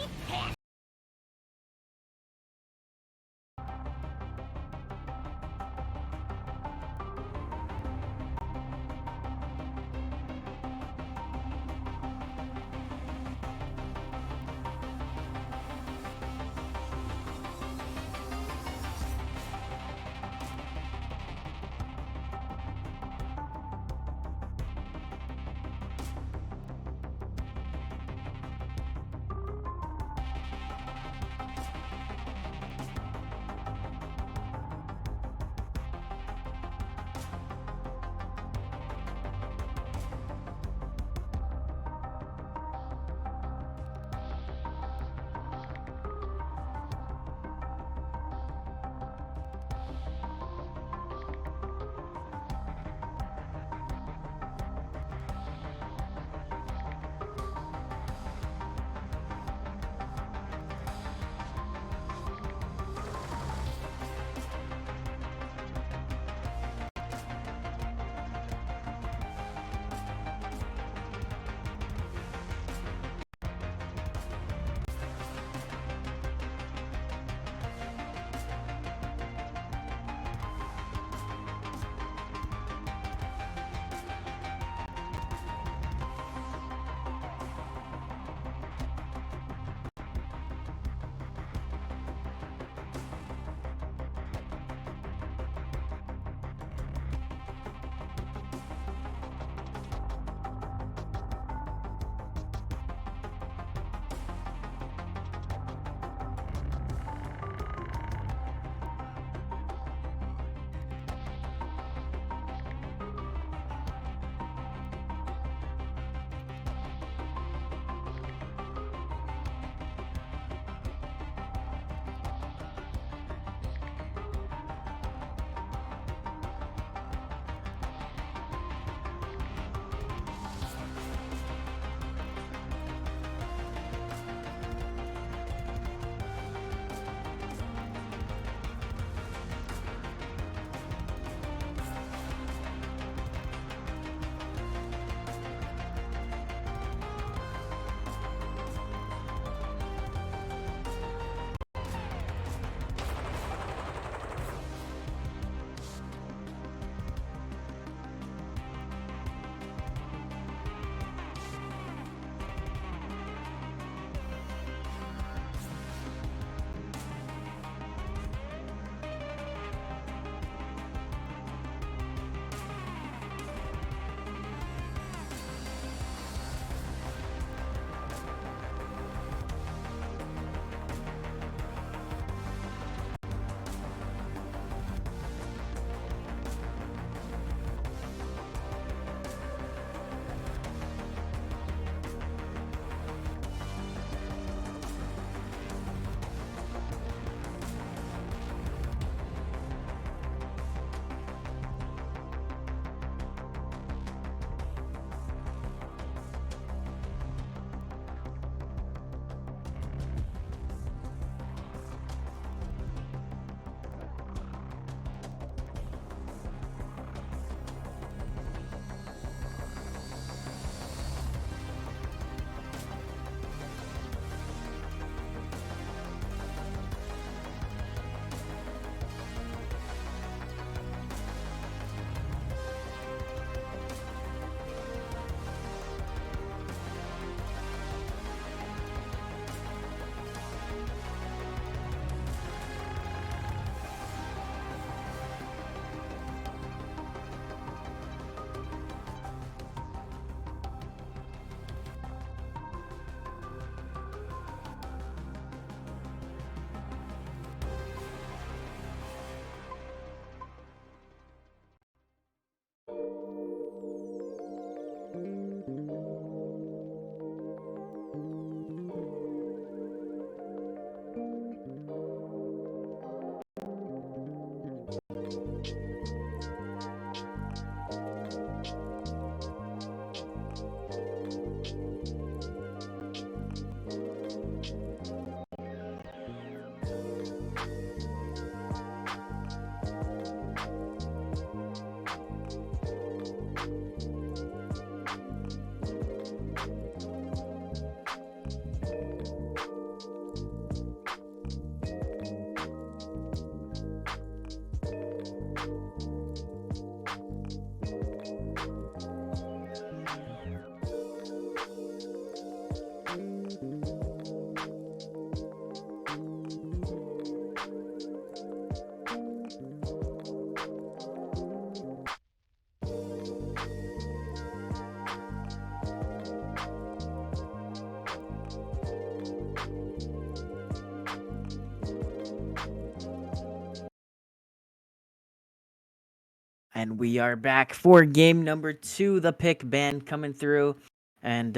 And we are back for game number 2, the pick band coming through. And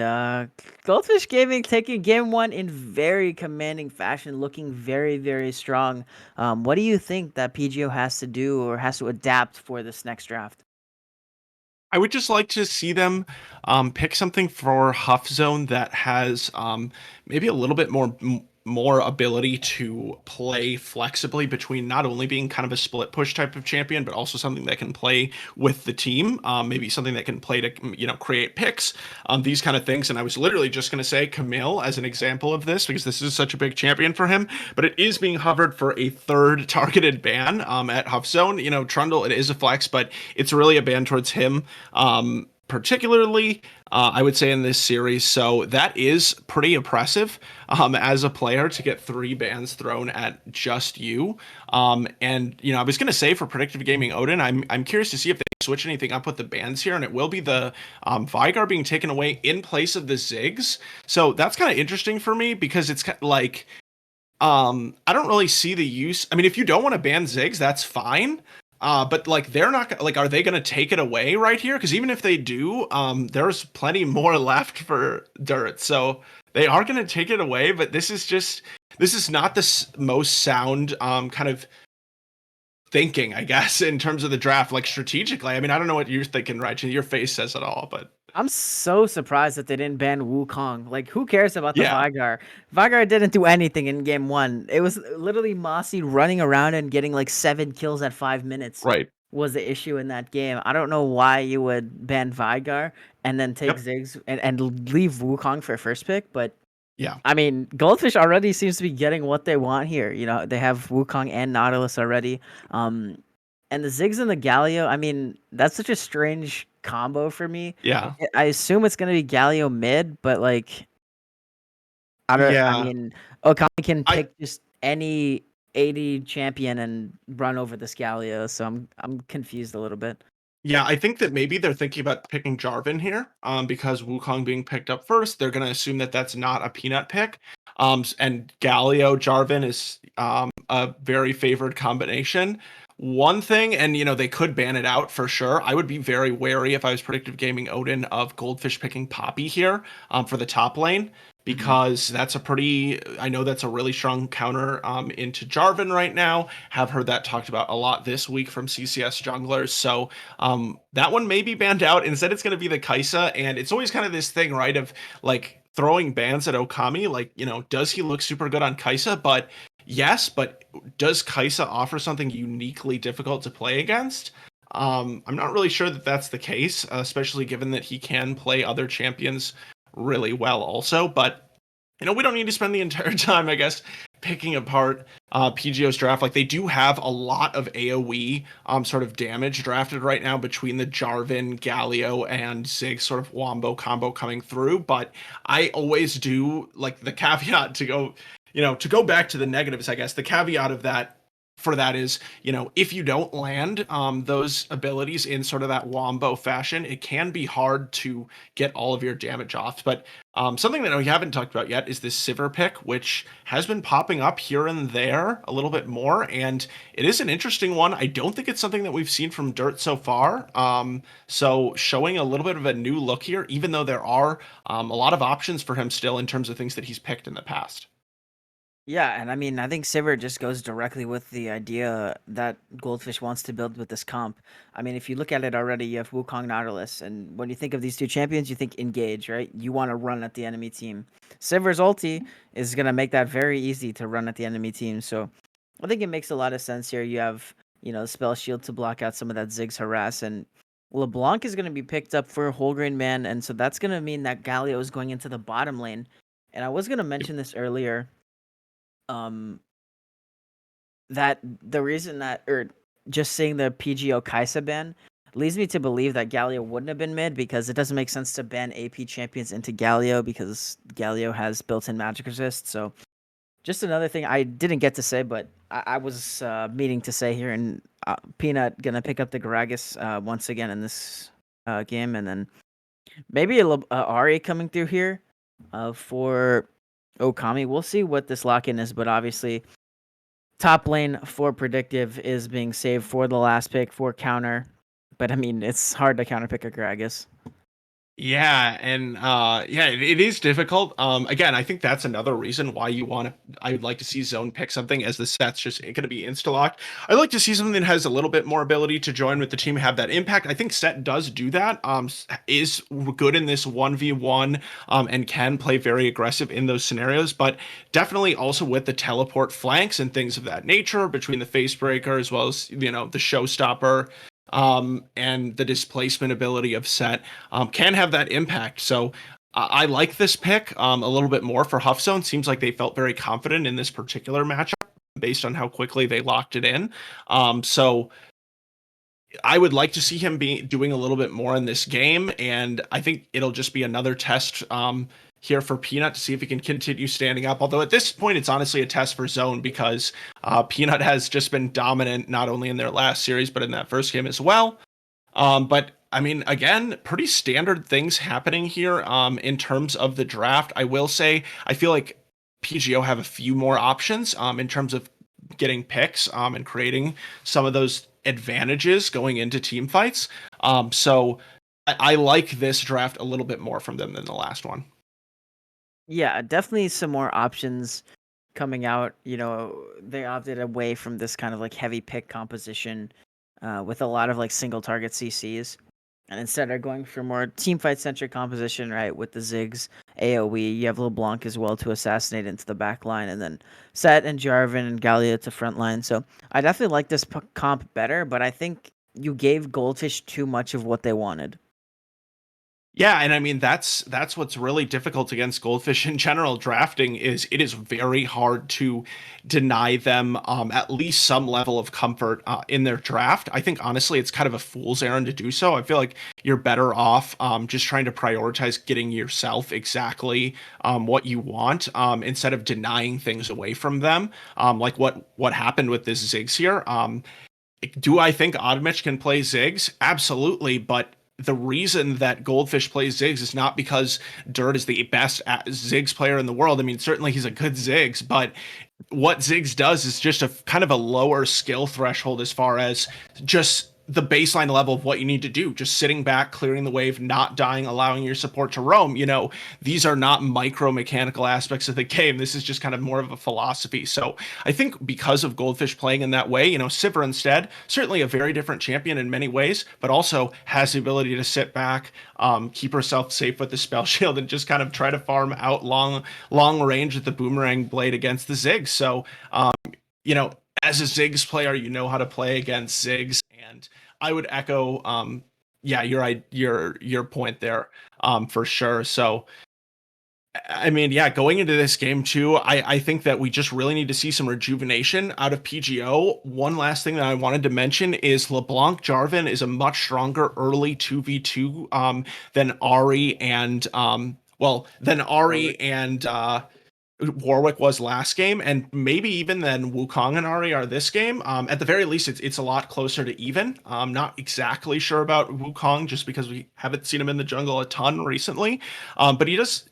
Goldfish Gaming taking game 1 in very commanding fashion, looking very, very strong. What do you think that PGO has to do or has to adapt for this next draft? I would just like to see them pick something for Huff Zone that has maybe a little bit more ability to play flexibly between not only being kind of a split push type of champion, but also something that can play with the team. Maybe something that can play to create picks, these kind of things. And I was literally just going to say Camille as an example of this because this is such a big champion for him. But it is being hovered for a third targeted ban at Huff Zone. Trundle, it is a flex, but it's really a ban towards him. Particularly, I would say in this series. So that is pretty impressive as a player to get 3 bans thrown at just you. And I was gonna say for Predictive Gaming Odin, I'm curious to see if they switch anything up with the bans here, and it will be the Vigar being taken away in place of the Ziggs. So that's kind of interesting for me because it's kind of like I don't really see the use. I mean, if you don't want to ban Ziggs, that's fine. But like they're not like, are they going to take it away right here? Because even if they do, there's plenty more left for Dirt, so they are going to take it away. But this is not the most sound kind of thinking, I guess, in terms of the draft, like strategically. I mean, I don't know what you're thinking, right? Your face says it all, but I'm so surprised that they didn't ban Wukong. Like, who cares about the yeah, Vigar? Vigar didn't do anything in game 1. It was literally Mossy running around and getting like 7 kills at 5 minutes right. was the issue in that game. I don't know why you would ban Vigar and then take Yep. Ziggs and leave Wukong for first pick, but Yeah. I mean, Goldfish already seems to be getting what they want here. They have Wukong and Nautilus already. And the Ziggs and the Galio, I mean, that's such a strange combo for me. Yeah. I assume it's gonna be Galio mid, but like I Yeah. mean, Okami can I pick just any 80 champion and run over this Galio, so I'm confused a little bit. Yeah, I think that maybe they're thinking about picking Jarvan here, because Wukong being picked up first, they're going to assume that that's not a peanut pick. And Galio Jarvan is a very favored combination. One thing, and they could ban it out for sure. I would be very wary if I was Predictive Gaming Odin of Goldfish picking Poppy here for the top lane because I know that's a really strong counter into Jarvan right now. Have heard that talked about a lot this week from CCS junglers. So that one may be banned out. Instead, it's going to be the Kaisa, and it's always kind of this thing, right? Of like throwing bans at Okami. Like, does he look super good on Kaisa? But yes, but does Kaisa offer something uniquely difficult to play against? I'm not really sure that that's the case, especially given that he can play other champions really well also. But we don't need to spend the entire time, I guess, picking apart PGO's draft. Like they do have a lot of AoE sort of damage drafted right now between the Jarvan, Galio, and Ziggs sort of wombo combo coming through. But I always do like the caveat to go, to go back to the negatives, I guess. The caveat of that for that is, if you don't land those abilities in sort of that wombo fashion, it can be hard to get all of your damage off. But something that we haven't talked about yet is this Sivir pick, which has been popping up here and there a little bit more, and it is an interesting one. I don't think it's something that we've seen from Dirt so far. So showing a little bit of a new look here, even though there are a lot of options for him still in terms of things that he's picked in the past. Yeah, and I mean, I think Sivir just goes directly with the idea that Goldfish wants to build with this comp. I mean, if you look at it already, you have Wukong Nautilus, and when you think of these two champions, you think engage, right? You want to run at the enemy team. Sivir's ulti is going to make that very easy to run at the enemy team, so I think it makes a lot of sense here. You have, Spell Shield to block out some of that Ziggs harass, and LeBlanc is going to be picked up for Wholegrain Man, and so that's going to mean that Galio is going into the bottom lane. And I was going to mention this earlier, um that the reason that, or just seeing the PGO Kaisa ban leads me to believe that Galio wouldn't have been mid, because it doesn't make sense to ban AP champions into Galio because Galio has built-in magic resist. So just another thing I didn't get to say, but I was meaning to say here, and Peanut gonna pick up the Gragas once again in this game, and then maybe a Ari coming through here for Okami. We'll see what this lock-in is, but obviously top lane for Predictive is being saved for the last pick for counter. but I mean, it's hard to counterpick a Gragas. Yeah, and yeah, it is difficult. Again, I think that's another reason why I would like to see Zone pick something, as the set's just going to be insta-locked. I'd like to see something that has a little bit more ability to join with the team, have that impact. I think Set does do that. Is good in this 1v1, and can play very aggressive in those scenarios, but definitely also with the teleport flanks and things of that nature between the face breaker as well as, the showstopper, and the displacement ability of Set, can have that impact. So I like this pick a little bit more for Huff Zone. Seems like they felt very confident in this particular matchup based on how quickly they locked it in. So I would like to see him be doing a little bit more in this game, and I think it'll just be another test here for Peanut to see if he can continue standing up. Although at this point, it's honestly a test for Zone, because Peanut has just been dominant not only in their last series but in that first game as well. But I mean, again, pretty standard things happening here in terms of the draft. I will say, I feel like PGO have a few more options in terms of getting picks and creating some of those advantages going into team fights. So I like this draft a little bit more from them than the last one. Yeah, definitely some more options coming out. They opted away from this kind of like heavy pick composition with a lot of like single target CCs, and instead are going for more team fight centric composition, right? With the Ziggs, AoE, you have LeBlanc as well to assassinate into the back line, and then Set and Jarvan and Gallia to front line. So I definitely like this comp better, but I think you gave Goldfish too much of what they wanted. Yeah, and I mean that's what's really difficult against Goldfish in general. Drafting is it is very hard to deny them at least some level of comfort in their draft. I think honestly it's kind of a fool's errand to do so. I feel like you're better off just trying to prioritize getting yourself exactly what you want, instead of denying things away from them. Like what happened with this Ziggs here. Do I think Oddmitch can play Ziggs? Absolutely, but the reason that Goldfish plays Ziggs is not because Dirt is the best Ziggs player in the world. I mean, certainly he's a good Ziggs, but what Ziggs does is just a kind of a lower skill threshold as far as just the baseline level of what you need to do. Just sitting back, clearing the wave, not dying, allowing your support to roam. These are not micro mechanical aspects of the game. This is just kind of more of a philosophy. So I think because of Goldfish playing in that way, Sivir instead, certainly a very different champion in many ways, but also has the ability to sit back, keep herself safe with the spell shield, and just kind of try to farm out long range with the boomerang blade against the Ziggs. So, as a Ziggs player, you know how to play against Ziggs, and I would echo, yeah, your point there, for sure. So, I mean, yeah, going into this game too, I think that we just really need to see some rejuvenation out of PGO. One last thing that I wanted to mention is LeBlanc Jarvan is a much stronger early 2v2 than Ari and Warwick was last game, and maybe even then Wukong and Ari are this game. At the very least, it's a lot closer to even. I'm not exactly sure about Wukong just because we haven't seen him in the jungle a ton recently. But he does,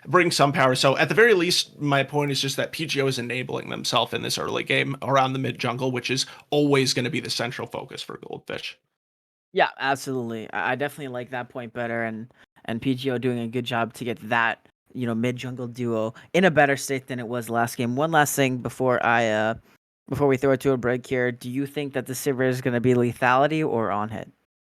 bring some power. So at the very least, my point is just that PGO is enabling themselves in this early game around the mid jungle, which is always going to be the central focus for Goldfish. Yeah, absolutely. I definitely like that point better, and PGO doing a good job to get that mid jungle duo in a better state than it was last game. One last thing before we throw it to a break here, do you think that the Sivir is going to be lethality or on hit?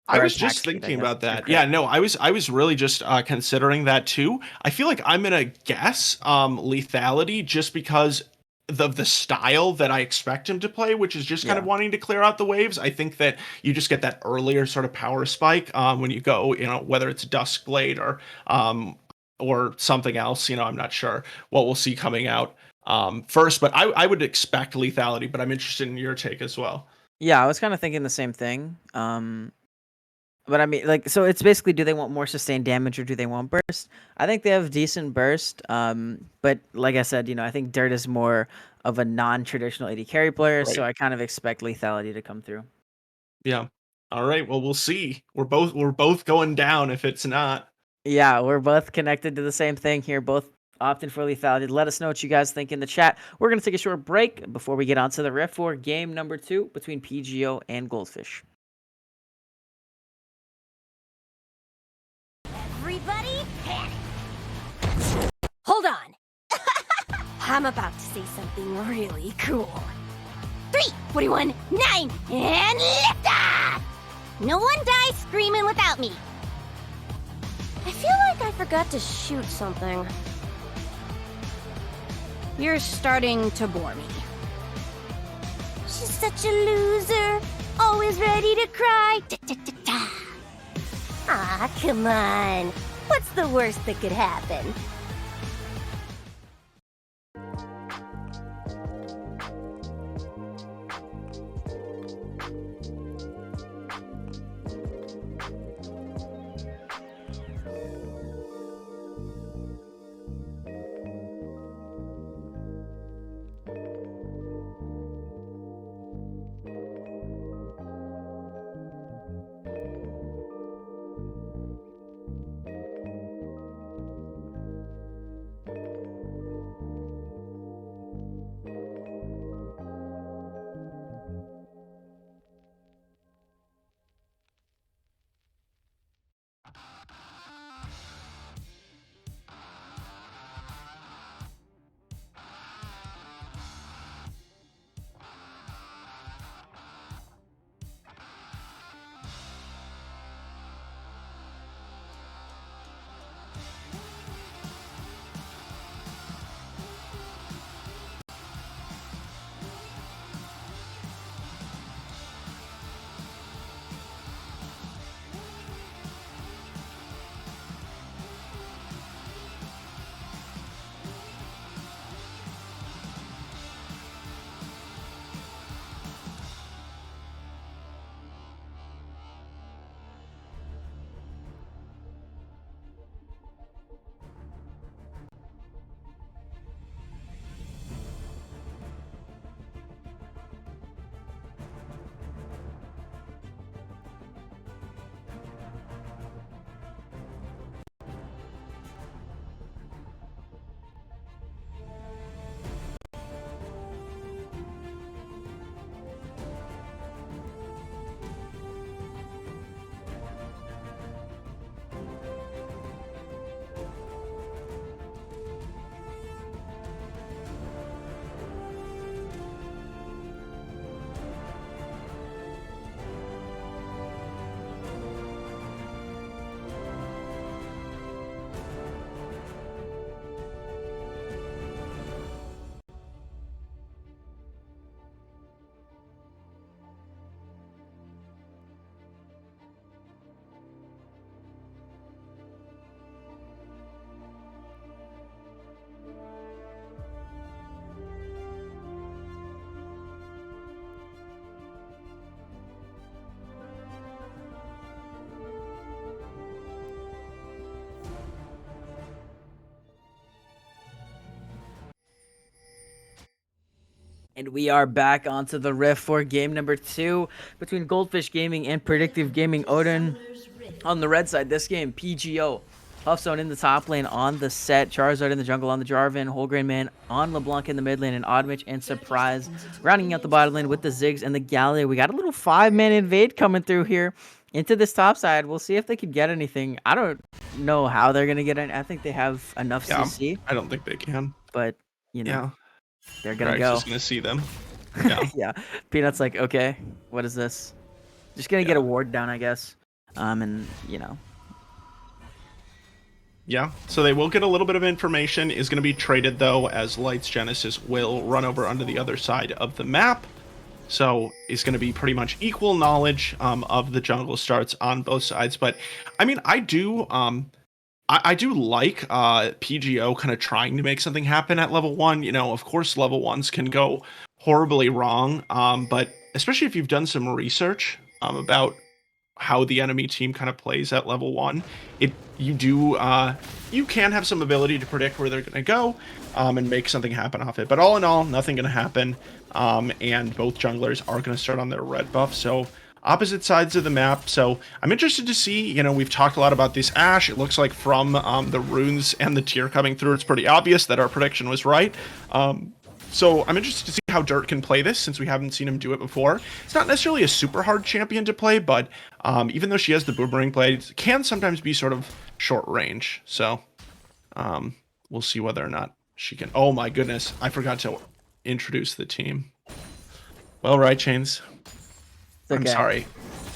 I Or was attack just speed, I thinking guess. about that. Okay. Yeah, no, I was really just considering that too. I feel like I'm gonna guess lethality just because of the style that I expect him to play, which is just kind of Yeah. wanting to clear out the waves. I think that you just get that earlier sort of power spike when you go, whether it's Duskblade or something else. I'm not sure what we'll see coming out first, but I would expect lethality. But I'm interested in your take as well. Yeah, I was kind of thinking the same thing. But I mean, like, so it's basically, do they want more sustained damage or do they want burst? I think they have decent burst. But like I said, I think Dirt is more of a non-traditional AD carry player, so Right. I kind of expect lethality to come through. Yeah. All right. Well, we'll see. We're both going down if it's not. Yeah, we're both connected to the same thing here, both opting for lethality. Let us know what you guys think in the chat. We're going to take a short break before we get on to the riff for game number 2 between PGO and Goldfish. Everybody, panic! Hold on! I'm about to say something really cool. 3, 41, 9, and lift off! No one dies screaming without me. I feel like I forgot to shoot something. You're starting to bore me. She's such a loser, always ready to cry. Da-da-da-da. Aw, come on. What's the worst that could happen? And we are back onto the riff for game number 2 between Goldfish Gaming and Predictive Gaming. Odin on the red side. This game, PGO. Puffzone in the top lane on the set. Charizard in the jungle on the Jarvan. Wholegrain Man on LeBlanc in the mid lane. And Oddmitch and Surprise rounding out the bottom lane with the Ziggs and the Gallia. We got a little 5-man invade coming through here into this top side. We'll see if they can get anything. I don't know how they're going to get it. I think they have enough CC. I don't think they can. But, you know. Yeah. They're gonna Greg's go. just gonna see them. Yeah. Yeah. Peanut's like, okay, what is this? Just gonna get a ward down, I guess. And you know. Yeah. So they will get a little bit of information. Is going to be traded though, as Light's Genesis will run over onto the other side of the map. So it's going to be pretty much equal knowledge of the jungle starts on both sides. But I mean, I do like PGO kind of trying to make something happen at level 1. You know, of course, level 1s can go horribly wrong, but especially if you've done some research about how the enemy team kind of plays at level 1, you can have some ability to predict where they're going to go and make something happen off it. But all in all, nothing going to happen, and both junglers are going to start on their red buff. So opposite sides of the map. So I'm interested to see, you know, we've talked a lot about this Ashe. It looks like from the runes and the tier coming through, it's pretty obvious that our prediction was right. So I'm interested to see how Dirt can play this, since we haven't seen him do it before. It's not necessarily a super hard champion to play, but even though she has the boomerang blade, it can sometimes be sort of short range. So we'll see whether or not she can. Oh my goodness, I forgot to introduce the team. Well, right, Chains. It's okay. I'm sorry.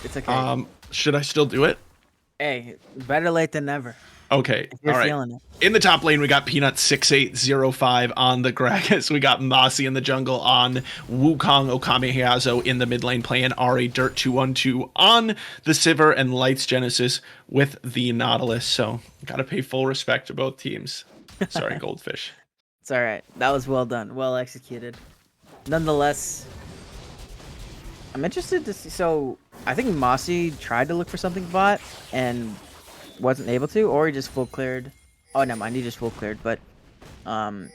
It's okay. Should I still do it? Hey, better late than never. Okay. If you're all right. feeling it. In the top lane, we got Peanut 6805 on the Gragas. We got Mossy in the jungle on Wukong. Okami Hayazo in the mid lane playing Ari. Dirt 212 on the Sivir, and Lights Genesis with the Nautilus. So gotta pay full respect to both teams. Sorry, Goldfish. It's all right. That was well done. Well executed. Nonetheless, I'm interested to see. So I think Mossy tried to look for something bot and wasn't able to, or he just full cleared. Oh, never mind. He just full cleared. But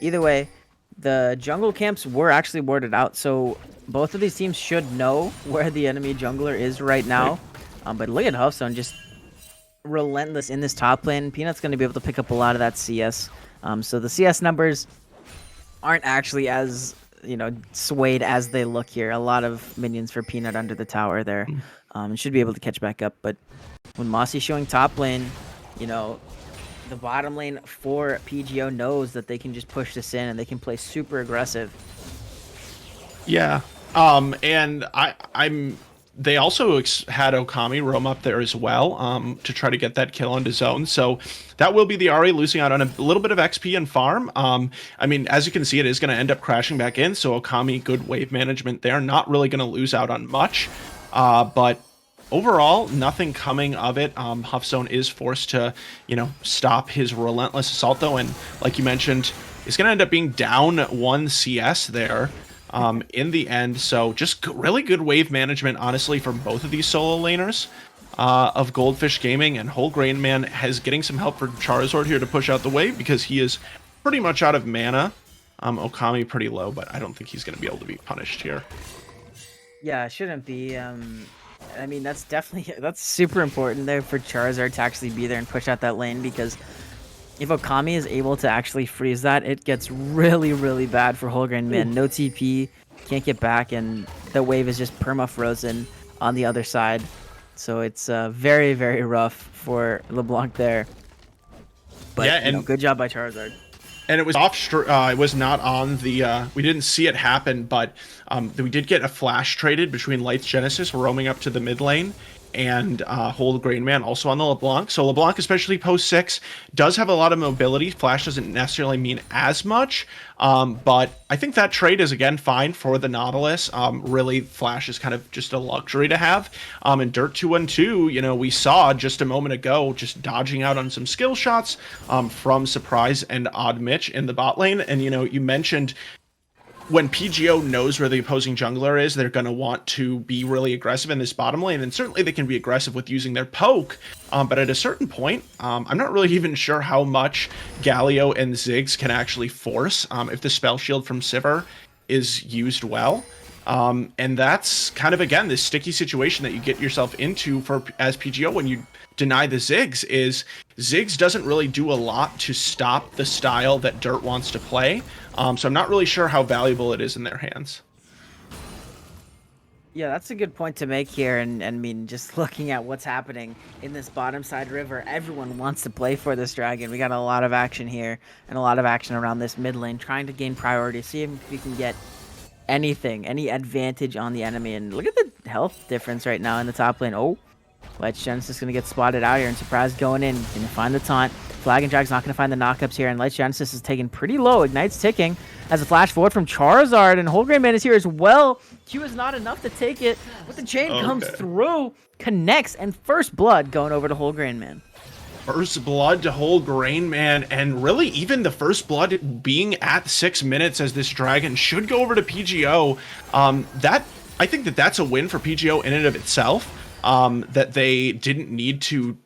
either way, the jungle camps were actually warded out. So both of these teams should know where the enemy jungler is right now. But look at Hearthstone, just relentless in this top lane. Peanut's going to be able to pick up a lot of that CS. So the CS numbers aren't actually as, swayed as they look here. A lot of minions for Peanut under the tower there. Should be able to catch back up. But when Mossy's showing top lane, the bottom lane for PGO knows that they can just push this in and they can play super aggressive. Yeah. And they also had Okami roam up there as well, to try to get that kill onto zone. So that will be the Ari losing out on a little bit of XP and farm. I mean, as you can see, it is going to end up crashing back in. So Okami, good wave management there. Not really going to lose out on much. But overall, nothing coming of it. Hearthstone is forced to, stop his relentless assault, though. And like you mentioned, it's going to end up being down 1 CS there in the end. So just really good wave management, honestly, from both of these solo laners of Goldfish Gaming. And Whole Grain Man has getting some help for Charizard here to push out the wave because he is pretty much out of mana. Okami pretty low, but I don't think he's going to be able to be punished here. Yeah, it shouldn't be. I mean, that's super important there for Charizard to actually be there and push out that lane, because if Okami is able to actually freeze that, it gets really, really bad for Whole Grain Man. No TP, can't get back, and the wave is just perma-frozen on the other side. So it's very, very rough for LeBlanc there. But, yeah, and good job by Charizard. And it was it was not on the, we didn't see it happen, but we did get a flash traded between Lights Genesis roaming up to the mid lane and Whole Grain Man also on the LeBlanc. So LeBlanc, especially post 6, does have a lot of mobility. Flash doesn't necessarily mean as much, but I think that trade is, again, fine for the Nautilus. Really, Flash is kind of just a luxury to have. And Dirt 212, we saw just a moment ago, just dodging out on some skill shots from Surprise and Odd Mitch in the bot lane. And, you mentioned when PGO knows where the opposing jungler is, they're going to want to be really aggressive in this bottom lane, and certainly they can be aggressive with using their poke, but at a certain point, I'm not really even sure how much Galio and Ziggs can actually force if the spell shield from Sivir is used well. And that's kind of, again, this sticky situation that you get yourself into as PGO when you deny the Ziggs. Is Ziggs doesn't really do a lot to stop the style that Dirt wants to play. So I'm not really sure how valuable it is in their hands. Yeah, that's a good point to make here. And I mean, just looking at what's happening in this bottom side river, everyone wants to play for this dragon. We got a lot of action here and a lot of action around this mid lane, trying to gain priority, see if we can get any advantage on the enemy. And look at the health difference right now in the top lane. Oh, Lights Genesis going to get spotted out here, and Surprise going in. Going to find the taunt. Flag and Drag's not going to find the knockups here, and Lights Genesis is taken pretty low. Ignite's ticking as a flash forward from Charizard, and Whole Grain Man is here as well. Q is not enough to take it, but the chain comes through, connects, and first blood going over to Whole Grain Man. First blood to Whole Grain Man, and really even the first blood being at 6 minutes as this dragon should go over to PGO. I think that's a win for PGO in and of itself. That they didn't need to,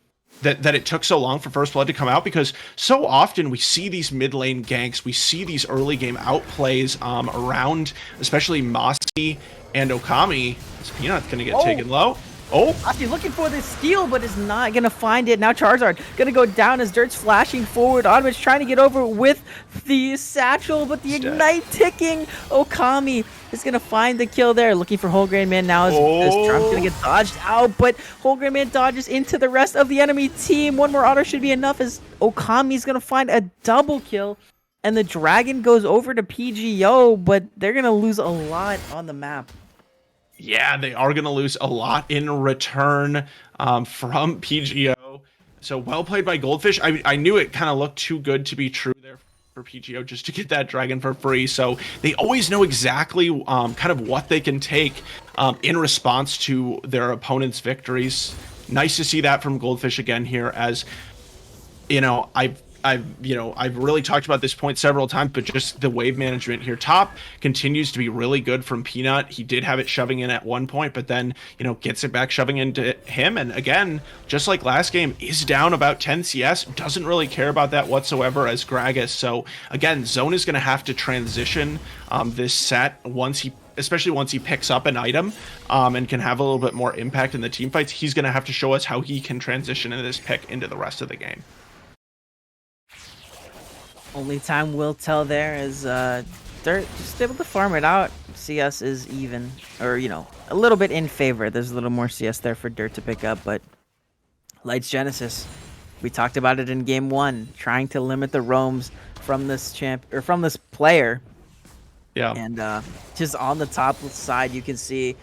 that it took so long for first blood to come out, because so often we see these mid lane ganks, we see these early game outplays around, especially Mossy and Okami. Is Peanut gonna get taken low? Oh, Actually looking for the steal, but is not gonna find it. Now Charizard gonna go down as Dirt's flashing forward. Odin's trying to get over with the satchel, but the He's dead. ignite ticking. Okami is gonna find the kill there. Looking for Whole Grain Man now as Trump's gonna get dodged out, but Whole Grain Man dodges into the rest of the enemy team. One more auto should be enough as Okami's gonna find a double kill. And the dragon goes over to PGO, but they're gonna lose a lot on the map. yeah, they are going to lose a lot in return from PGO. So well played by Goldfish. I knew it kind of looked too good to be true there for PGO just to get that dragon for free. So they always know exactly kind of what they can take in response to their opponent's victories. Nice to see that from Goldfish again here, as you know, I've really talked about this point several times, but just the wave management here top continues to be really good from Peanut. He did have it shoving in at one point, but then, gets it back shoving into him. And again, just like last game, is down about 10 CS, doesn't really care about that whatsoever as Gragas. So again, Zone is going to have to transition this set especially once he picks up an item and can have a little bit more impact in the team fights. He's going to have to show us how he can transition in this pick into the rest of the game. Only time will tell there is Dirt just able to farm it out. CS is even, or a little bit in favor. There's a little more CS there for Dirt to pick up, but Lights Genesis, we talked about it in game 1, trying to limit the roams from this from this player. Yeah. And just on the top side, you can see,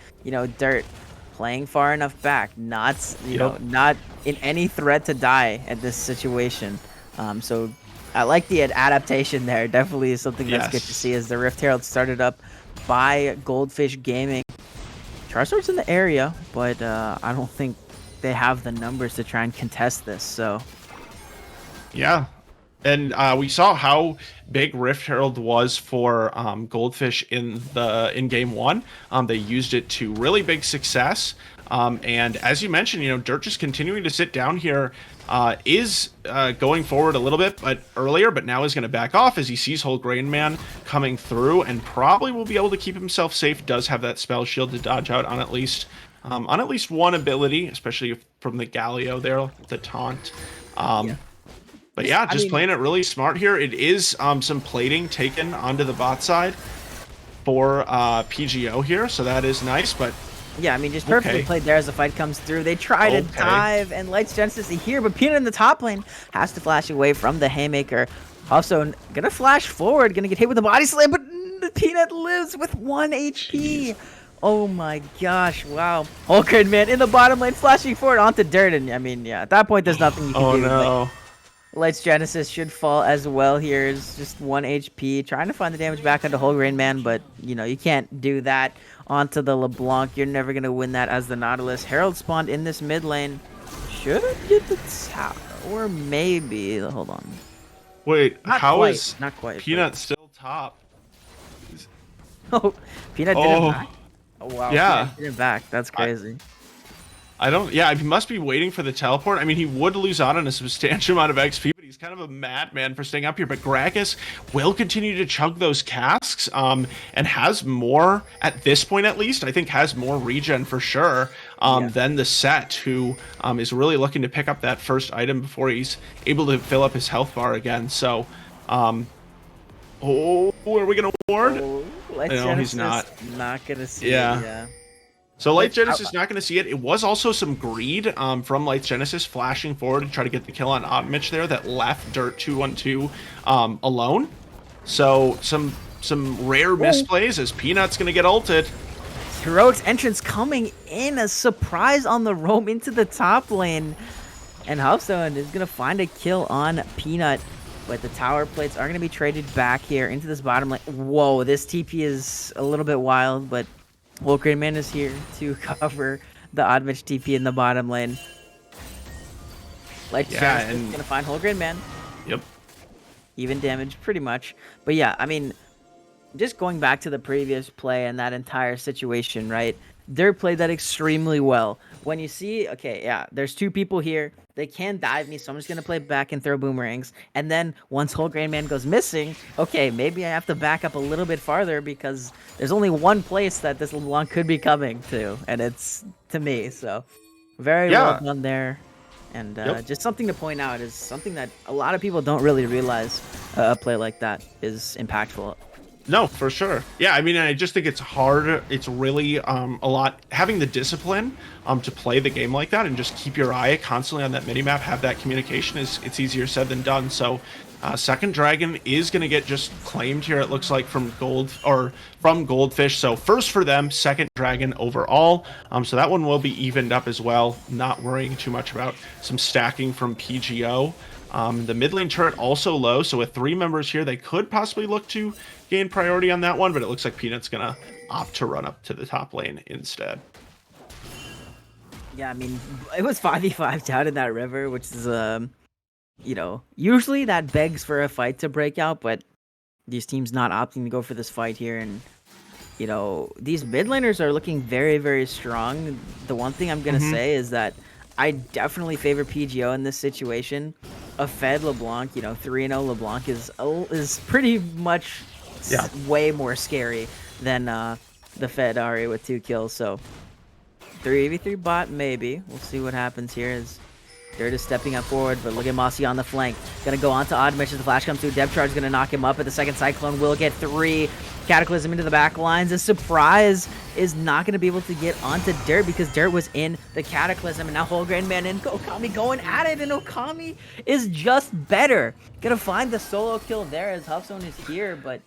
Dirt playing far enough back, not not in any threat to die at this situation. So I like the adaptation there. Definitely is something that's good to see as the Rift Herald started up by Goldfish Gaming. Charizard's in the area, but I don't think they have the numbers to try and contest this. So yeah. And we saw how big Rift Herald was for Goldfish in game 1. They used it to really big success. And as you mentioned, Dirt just continuing to sit down here is going forward a little bit earlier, but now is going to back off as he sees Whole Grain Man coming through and probably will be able to keep himself safe. Does have that spell shield to dodge out on at least one ability, especially from the Galio there, the taunt. But yeah, just playing it really smart here. It is some plating taken onto the bot side for PGO here, so that is nice. But yeah, just perfectly played there as the fight comes through. They try to dive, and Lights Genesis here, but Peanut in the top lane has to flash away from the Haymaker. Also, gonna flash forward, gonna get hit with the body slam, but the Peanut lives with 1 HP. Oh my gosh, wow. Whole Grain Man in the bottom lane, flashing forward onto Dirt, and at that point, there's nothing you can do. No. Lights Genesis should fall as well here. It's just 1 HP. Trying to find the damage back onto Whole Grain Man, but, you can't do that onto the LeBlanc. You're never going to win that as the Nautilus. Herald spawned in this mid lane. Should get the tower, or maybe. Hold on. Wait, not quite. Peanut still top? Oh, Peanut did it back? Oh, wow. Yeah. Peanut did it back. That's crazy. He must be waiting for the teleport. He would lose out on a substantial amount of XP, but he's kind of a madman for staying up here. But Gragas will continue to chug those casks, and has more, at this point at least, I think has more regen for sure, than the Set, who is really looking to pick up that first item before he's able to fill up his health bar again. So, are we going to ward? No, he's not. Not going to see it, yeah. So Lights Genesis not going to see it. It was also some greed from Lights Genesis flashing forward to try to get the kill on Otmich there that left Dirt 212 alone. So some rare misplays as Peanut's going to get ulted. Heroic's entrance coming in, a surprise on the roam into the top lane. And Hearthstone is going to find a kill on Peanut. But the tower plates are going to be traded back here into this bottom lane. Whoa, this TP is a little bit wild, but Whole Grain Man is here to cover the Oddmich TP in the bottom lane. Lights Genesis is gonna find Whole Grain Man. Yep. Even damage, pretty much. But yeah, just going back to the previous play and that entire situation, right? Dirt played that extremely well. When you see, okay, yeah, there's two people here. They can dive me, so I'm just gonna play back and throw boomerangs. And then once Whole Grain Man goes missing, okay, maybe I have to back up a little bit farther because there's only one place that this LeBlanc could be coming to, and it's to me. So very well done there. And just something to point out is something that a lot of people don't really realize a play like that is impactful. No, for sure. Yeah, I mean, I just think it's hard. It's really a lot having the discipline to play the game like that and just keep your eye constantly on that minimap, have that communication it's easier said than done. So second dragon is going to get just claimed here, it looks like, from Goldfish. So first for them, second dragon overall. So that one will be evened up as well. Not worrying too much about some stacking from PGO. The mid lane turret also low, so with 3 members here, they could possibly look to gain priority on that one, but it looks like Peanut's gonna opt to run up to the top lane instead. Yeah, I mean, it was 5v5 down in that river, which is, you know, usually that begs for a fight to break out, but these teams not opting to go for this fight here, and, you know, these mid laners are looking very, very strong. The one thing I'm gonna say is that I definitely favor PGO in this situation. A fed LeBlanc, you know, 3-0 LeBlanc is pretty much way more scary than the fed Ahri with 2 kills. So 3v3 bot, maybe. We'll see what happens here as Dirt is stepping up forward, but look at Mossy on the flank. Gonna go on to Odin as the flash comes through. Depth Charge gonna knock him up, but the second Cyclone will get 3. Cataclysm into the back lines. A surprise is not gonna be able to get onto Dirt because Dirt was in the Cataclysm, and now Whole Grain Man and Okami going at it, and Okami is just better. Gonna find the solo kill there as Huffzone is here, but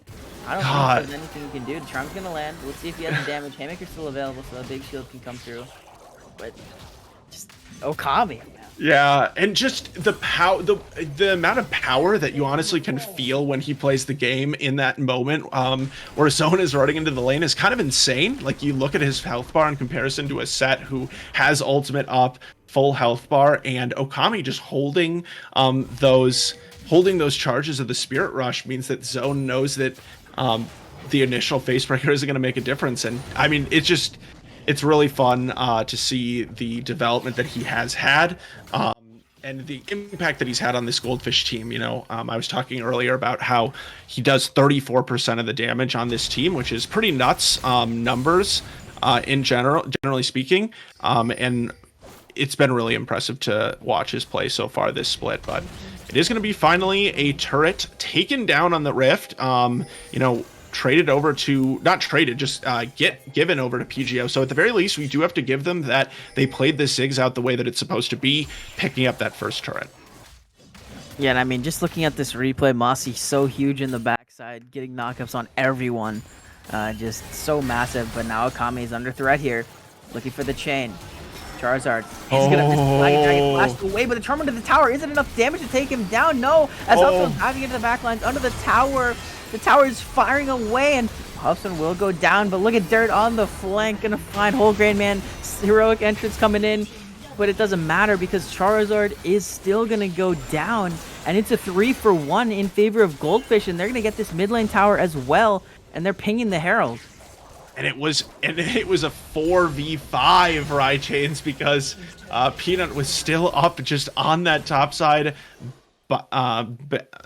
I don't think there's anything he can do. The Charm's gonna land. Let's see if he has the damage. Haymaker's still available, so a big shield can come through. But just Okami. Yeah, and just the the amount of power that you honestly can feel when he plays the game in that moment, where Zone is running into the lane, is kind of insane. Like, you look at his health bar in comparison to a Set who has ultimate up, full health bar, and Okami just holding those charges of the Spirit Rush means that Zone knows that the initial Facebreaker isn't going to make a difference. And I mean, it's really fun to see the development that he has had and the impact that he's had on this Goldfish team. You know, I was talking earlier about how he does 34% of the damage on this team, which is pretty nuts numbers generally speaking. And it's been really impressive to watch his play so far this split. But it is going to be finally a turret taken down on the Rift. You know, traded over to, not traded, just given over to PGO. So at the very least, we do have to give them that they played the Ziggs out the way that it's supposed to be, picking up that first turret. Yeah, and I mean, just looking at this replay, Mossy so huge in the backside, getting knockups on everyone. Just so massive, but now Okami is under threat here, looking for the chain. Charizard, he's gonna flash away, but the charm under the tower isn't enough damage to take him down. No, as Huffzone diving into the backlines under the tower. The tower is firing away, and Huffzone will go down, but look at Dirt on the flank, gonna find Whole Grain Man. Heroic entrance coming in, but it doesn't matter because Charizard is still gonna go down, and it's a 3-for-1 in favor of Goldfish, and they're gonna get this mid lane tower as well, and they're pinging the Herald. And it was a 4v5, Rychains, because Peanut was still up just on that top side,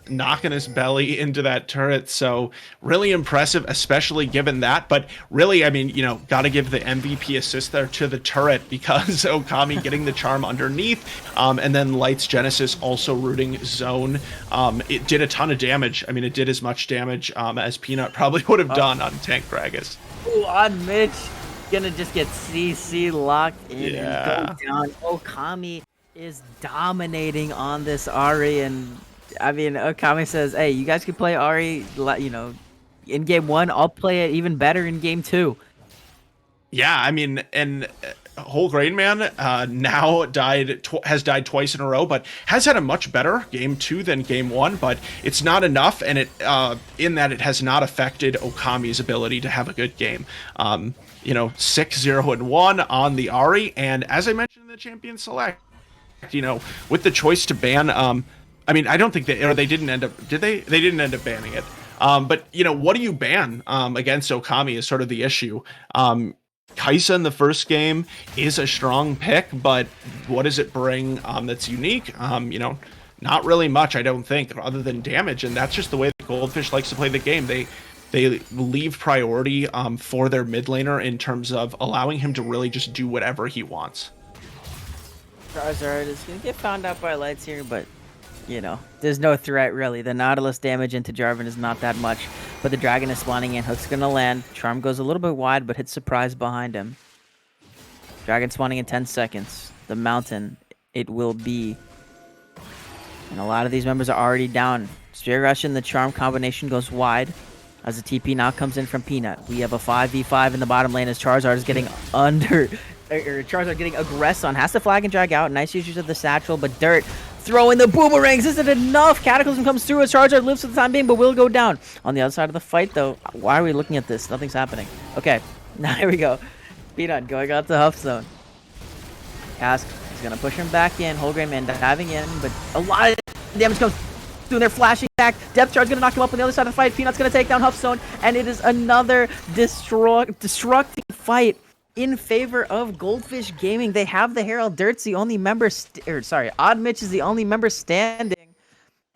knocking his belly into that turret. So really impressive, especially given that. But really, I mean, you know, got to give the MVP assist there to the turret, because Okami getting the charm underneath, and then Light's Genesis also rooting Zone. It did a ton of damage. I mean, it did as much damage as Peanut probably would have done on Tank Gragas. Ooh, on Mitch, gonna just get CC locked in and go down. Okami is dominating on this Ahri, and I mean, Okami says, hey, you guys can play Ahri, you know, in game 1, I'll play it even better in game 2. Yeah, I mean, and Whole Grain Man now has died twice in a row, but has had a much better game 2 than game 1, but it's not enough, and it in that it has not affected Okami's ability to have a good game. You know, 6-0-1 on the Ahri, and as I mentioned in the Champion Select, you know, with the choice to ban, I mean, I don't think they didn't end up, did they? They didn't end up banning it. But, you know, what do you ban against Okami is sort of the issue. Kaisa in the first game is a strong pick, but what does it bring that's unique? Not really much, I don't think, other than damage, and that's just the way that Goldfish likes to play the game. They leave priority for their mid laner in terms of allowing him to really just do whatever he wants. Charizard is gonna get found out by lights here, but there's no threat really. The Nautilus damage into Jarvan is not that much, but the dragon is spawning in. Hook's gonna land. Charm goes a little bit wide, but hits surprise behind him. Dragon spawning in 10 seconds. The mountain, it will be. And a lot of these members are already down. Spirit Rush and the Charm combination goes wide as the TP now comes in from Peanut. We have a 5v5 in the bottom lane as Charizard is getting Charizard getting aggressed on. Has to flag and drag out. Nice usage of the satchel, but Dirt throwing the boomerangs isn't enough. Cataclysm comes through as Charizard lives for the time being, but will go down. On the other side of the fight, though, why are we looking at this? Nothing's happening. Okay, now here we go. Peanut going out to Huff Zone. Cask is going to push him back in. Holgrain Man diving in, but a lot of damage comes through. They're flashing back. Depth Charge going to knock him up on the other side of the fight. Peanut's going to take down Huff Zone, and it is another destructive fight in favor of Goldfish Gaming. They have the Herald. Dirt's the only member, Odd Mitch is the only member standing,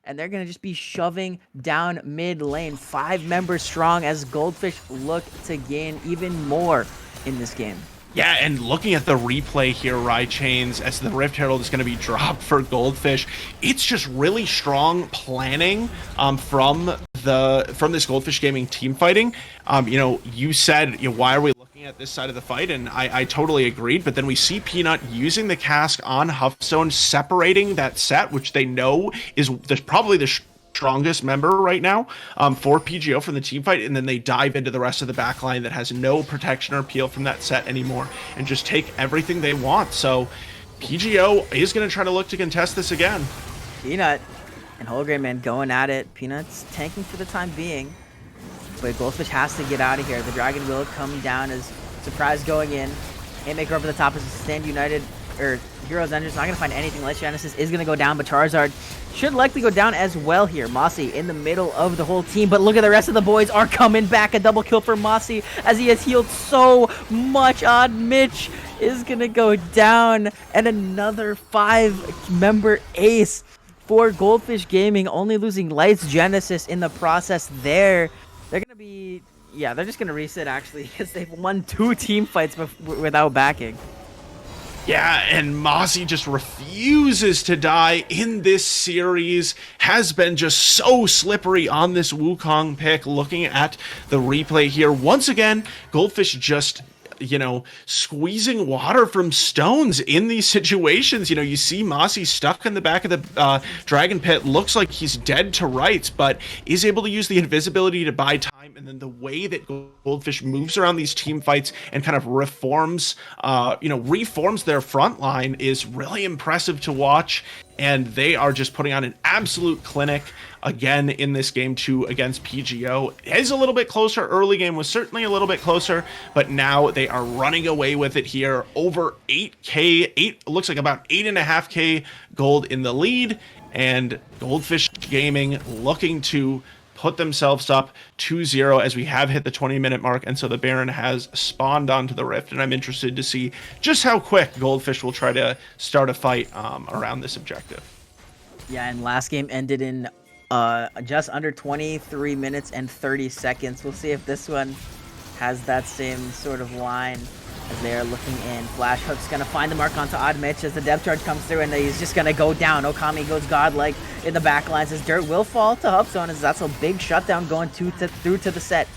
and they're going to just be shoving down mid lane. 5 members strong as Goldfish look to gain even more in this game. Yeah, and looking at the replay here, Chains, as the Rift Herald is going to be dropped for Goldfish, it's just really strong planning from this Goldfish Gaming team fighting. You said, why are we looking at this side of the fight? And I totally agreed, but then we see Peanut using the cask on Huff Zone, separating that set, which they know is probably the strongest member right now for PGO from the team fight, and then they dive into the rest of the backline that has no protection or peel from that set anymore and just take everything they want. So PGO is going to try to look to contest this again. Peanut and Holgrain Man going at it. Peanut's tanking for the time being, but Goldfish has to get out of here. The dragon will come down as surprise going in. Haymaker over the top as Stand United, or Heroes Ender's not going to find anything. Light Genesis is going to go down, but Charizard should likely go down as well here. Mossy in the middle of the whole team, but look at the rest of the boys are coming back. A double kill for Mossy as he has healed so much. Odd Mitch is going to go down, and another 5-member ace for Goldfish Gaming, only losing Lights Genesis in the process there. They're going to be, they're just going to reset actually because they've won 2 team fights without backing. Yeah, and Mossy just refuses to die in this series. Has been just so slippery on this Wukong pick. Looking at the replay here, once again, Goldfish just squeezing water from stones in these situations. You see Mossy stuck in the back of the dragon pit, looks like he's dead to rights, but is able to use the invisibility to buy time. And then the way that Goldfish moves around these team fights and kind of reforms their front line is really impressive to watch. And they are just putting on an absolute clinic again in this game 2 against PGO. It is a little bit closer. Early game was certainly a little bit closer, but now they are running away with it here. Over 8K, looks like about 8.5K gold in the lead, and Goldfish Gaming looking to put themselves up 2-0 as we have hit the 20-minute mark, and so the Baron has spawned onto the Rift, and I'm interested to see just how quick Goldfish will try to start a fight around this objective. Yeah, and last game ended in just under 23 minutes and 30 seconds. We'll see if this one has that same sort of line as they are looking in. Flash Hook's going to find the mark onto Odd Mitch as the depth charge comes through, and he's just going to go down. Okami goes godlike in the back lines as Dirt will fall to Huff Zone as that's a big shutdown going through to the set.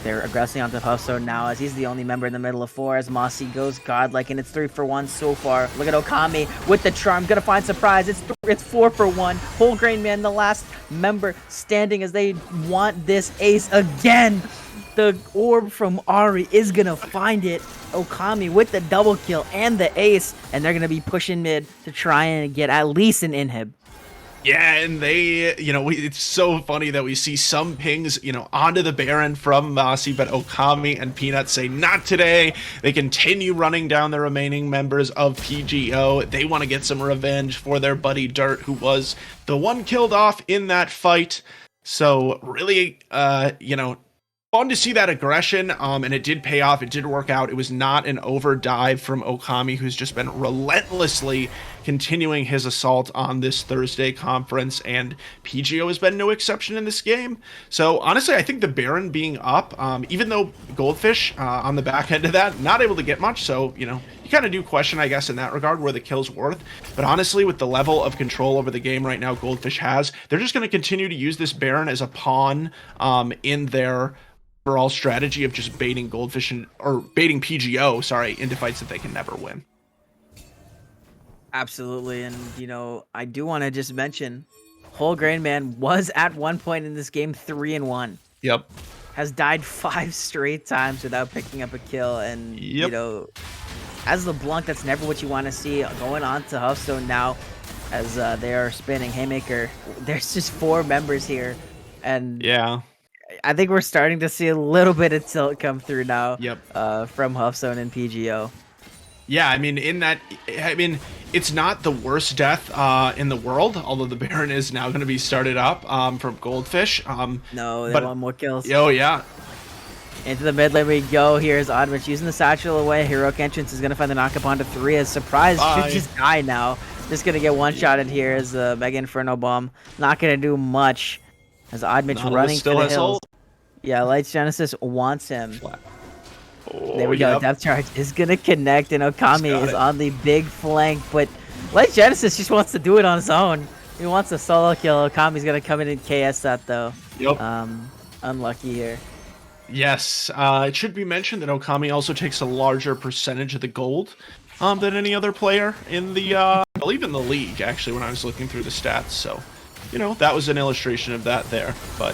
They're aggressing onto Huff Zone now as he's the only member in the middle of 4 as Mossy goes godlike, and it's 3 for 1 so far. Look at Okami with the charm, gonna find surprise. It's 4 for 1. Holgrain Man, the last member standing as they want this ace again. The orb from Ari is gonna find it. Okami with the double kill and the ace, and they're gonna be pushing mid to try and get at least an inhib. Yeah, and they, it's so funny that we see some pings, onto the Baron from Mossy, but Okami and Peanut say not today. They continue running down the remaining members of PGO. They want to get some revenge for their buddy Dirt, who was the one killed off in that fight. So really, Fun to see that aggression, and it did pay off. It did work out. It was not an overdive from Okami, who's just been relentlessly continuing his assault on this Thursday conference, and PGO has been no exception in this game. So honestly, I think the Baron being up, even though Goldfish on the back end of that, not able to get much, so, you know, you kind of do question, I guess, in that regard, where the kill's worth. But honestly, with the level of control over the game right now Goldfish has, they're just going to continue to use this Baron as a pawn in their overall strategy of just baiting Goldfish or baiting PGO, sorry, into fights that they can never win. Absolutely, and you know, I do want to just mention, Whole Grain Man was at one point in this game 3-1. Yep. Has died 5 straight times without picking up a kill, and you know, as LeBlanc, that's never what you want to see. Going on to Hearthstone now, as they are spinning Haymaker. There's just 4 members here, and yeah, I think we're starting to see a little bit of tilt come through now. Yep. From Hearthstone and PGO. Yeah, I mean, it's not the worst death in the world, although the Baron is now going to be started up from Goldfish. No, they but, want more kills. Oh, yeah. Into the mid lane we go. Here's Odin using the satchel away. Heroic Entrance is going to find the knock-up onto 3 as Surprise should just die now. Just going to get one-shotted here as the Mega Inferno Bomb. Not going to do much as Odmich running to the hills. Yeah, Lights Genesis wants him. Oh, there we go. Depth charge is going to connect, and Okami is on the big flank. But Lights Genesis just wants to do it on his own. He wants a solo kill. Okami's going to come in and KS that, though. Yep. Unlucky here. Yes. It should be mentioned that Okami also takes a larger percentage of the gold than any other player in the, I believe in the league, actually, when I was looking through the stats. So, you know, that was an illustration of that there. But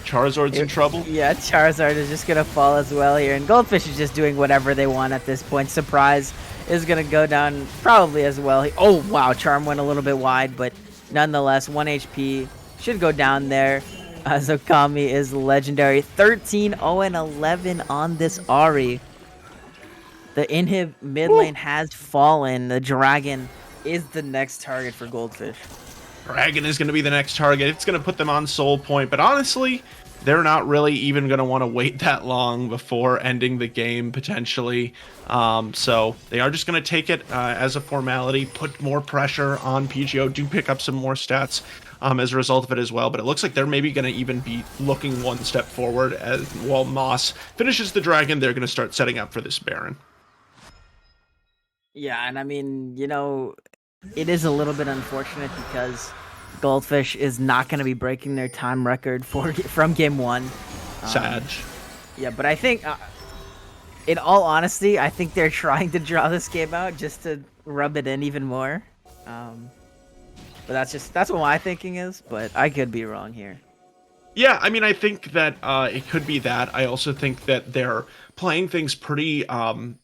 Charizard's in trouble. Yeah, Charizard is just going to fall as well here. And Goldfish is just doing whatever they want at this point. Surprise is going to go down probably as well. Oh, wow. Charm went a little bit wide, but nonetheless, 1 HP should go down there. As Okami is legendary. 13-0-11 on this Ahri. The inhib mid lane has fallen. The dragon is the next target for Goldfish. Dragon is going to be the next target. It's going to put them on soul point, but honestly, they're not really even going to want to wait that long before ending the game, potentially. So they are just going to take it as a formality, put more pressure on PGO, do pick up some more stats as a result of it as well. But it looks like they're maybe going to even be looking one step forward as while Moss finishes the dragon, they're going to start setting up for this Baron. Yeah, and I mean, you know, it is a little bit unfortunate because Goldfish is not going to be breaking their time record from game 1. Sad. Yeah, but I think, in all honesty, I think they're trying to draw this game out just to rub it in even more. But that's what my thinking is, but I could be wrong here. Yeah, I mean, I think that it could be that. I also think that they're playing things pretty,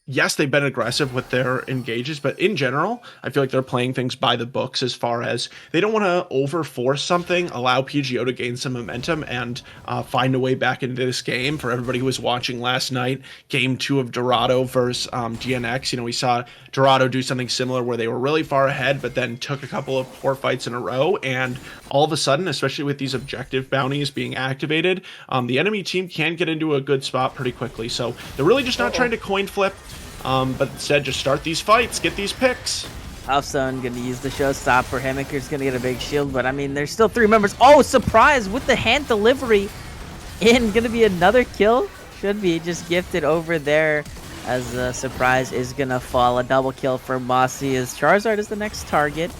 yes, they've been aggressive with their engages, but in general, I feel like they're playing things by the books as far as they don't want to overforce something, allow PGO to gain some momentum and find a way back into this game. For everybody who was watching last night, game 2 of Dorado versus GNX, you know, we saw Dorado do something similar where they were really far ahead, but then took a couple of poor fights in a row, and all of a sudden, especially with these objective bounties being activated, the enemy team can get into a good spot pretty quickly. So they're really just not trying to coin flip, but instead just start these fights, get these picks. Hearthstone going to use the showstopper. Haymaker's going to get a big shield, but I mean, there's still 3 members. Oh, surprise with the hand delivery. And going to be another kill. Should be just gifted over there as the surprise is going to fall. A double kill for Mossy as Charizard is the next target.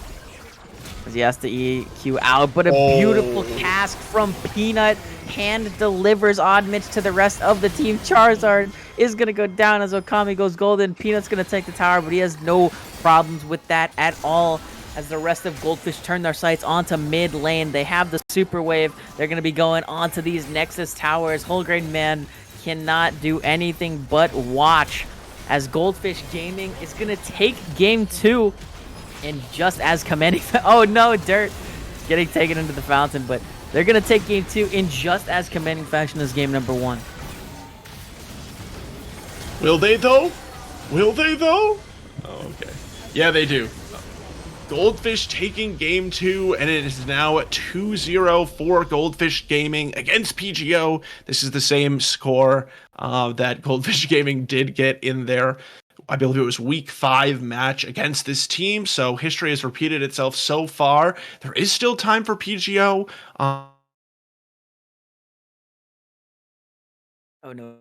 As he has to EQ out, but a beautiful cast from Peanut. Hand delivers Oddmitch to the rest of the team. Charizard is going to go down as Okami goes golden. Peanut's going to take the tower, but he has no problems with that at all as the rest of Goldfish turn their sights onto mid lane. They have the super wave. They're going to be going onto these Nexus towers. Whole Grain Man cannot do anything but watch as Goldfish Gaming is going to take game 2. And just as commanding... Oh, no, Dirt getting taken into the fountain. But they're going to take game 2 in just as commanding fashion as game number 1. Will they, though? Will they, though? Oh, okay. Yeah, they do. Goldfish taking game 2, and it is now 2-0 for Goldfish Gaming against PGO. This is the same score that Goldfish Gaming did get in their, I believe it was week 5 match against this team. So history has repeated itself so far. There is still time for PGO. Oh no.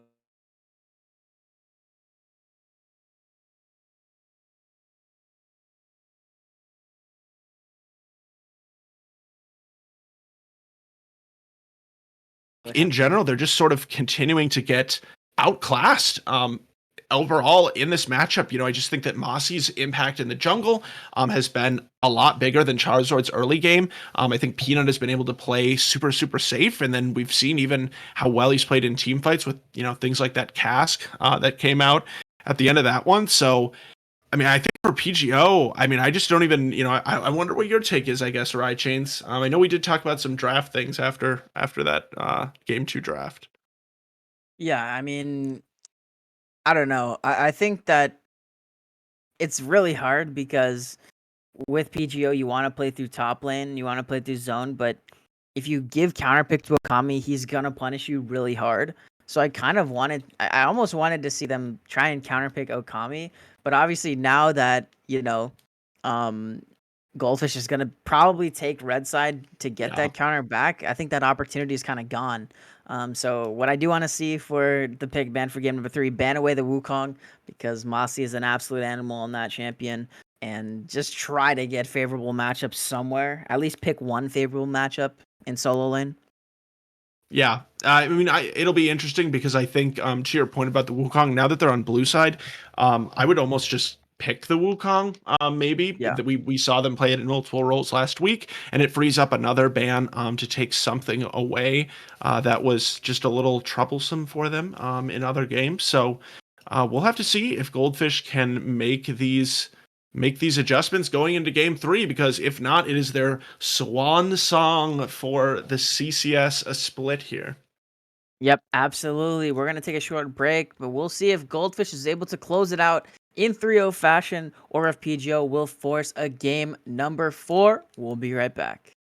In general, they're just sort of continuing to get outclassed. Overall in this matchup, I just think that Mossy's impact in the jungle has been a lot bigger than Charizard's early game. I think Peanut has been able to play super, super safe, and then we've seen even how well he's played in team fights with things like that cask that came out at the end of that one. So, I mean, I think for PGO, I mean, I just don't even, I wonder what your take is, I guess, Rye Chains. I know we did talk about some draft things after that game 2 draft. Yeah, I mean, I don't know. I think that it's really hard because with PGO, you want to play through top lane, you want to play through zone, but if you give counterpick to Okami, he's gonna punish you really hard. So I almost wanted to see them try and counterpick Okami, but obviously now that um, Goldfish is gonna probably take red side to get Yeah. that counter back, I think that opportunity is kind of gone. So what I do want to see for the pick ban for game number 3, ban away the Wukong because Mossy is an absolute animal on that champion. And just try to get favorable matchups somewhere. At least pick one favorable matchup in solo lane. Yeah, I mean, it'll be interesting because I think, to your point about the Wukong, now that they're on blue side, I would almost just pick the Wukong. Maybe Yeah. we saw them play it in multiple roles last week, and it frees up another ban to take something away that was just a little troublesome for them in other games. So we'll have to see if Goldfish can make these adjustments going into game 3, because if not, it is their swan song for the CCS split here. Yep, absolutely. We're going to take a short break, but we'll see if Goldfish is able to close it out in 3-0 fashion or if PGO will force a game number 4. We'll be right back.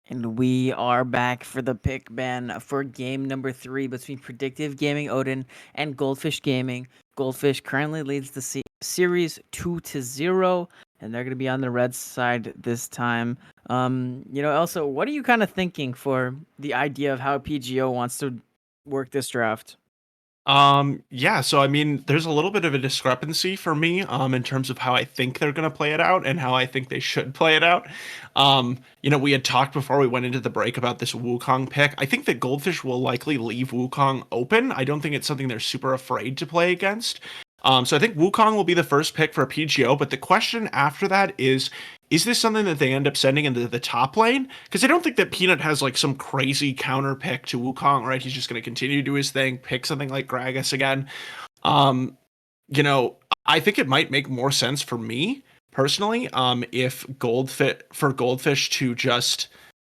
And we are back for the pick ban for game number 3 between Predictive Gaming Odin and Goldfish Gaming. Goldfish currently leads the series 2-0, and they're going to be on the red side this time. Also, what are you kind of thinking for the idea of how PGO wants to work this draft? Yeah, so I mean, there's a little bit of a discrepancy for me, in terms of how I think they're gonna play it out and how I think they should play it out. We had talked before we went into the break about this Wukong pick. I think that Goldfish will likely leave Wukong open. I don't think it's something they're super afraid to play against. So I think Wukong will be the first pick for PGO, but the question after that is this something that they end up sending into the top lane? Because I don't think that Peanut has like some crazy counter pick to Wukong, right? He's just going to continue to do his thing, pick something like Gragas again. Um, you know, I think it might make more sense for me personally, if Goldfish to just,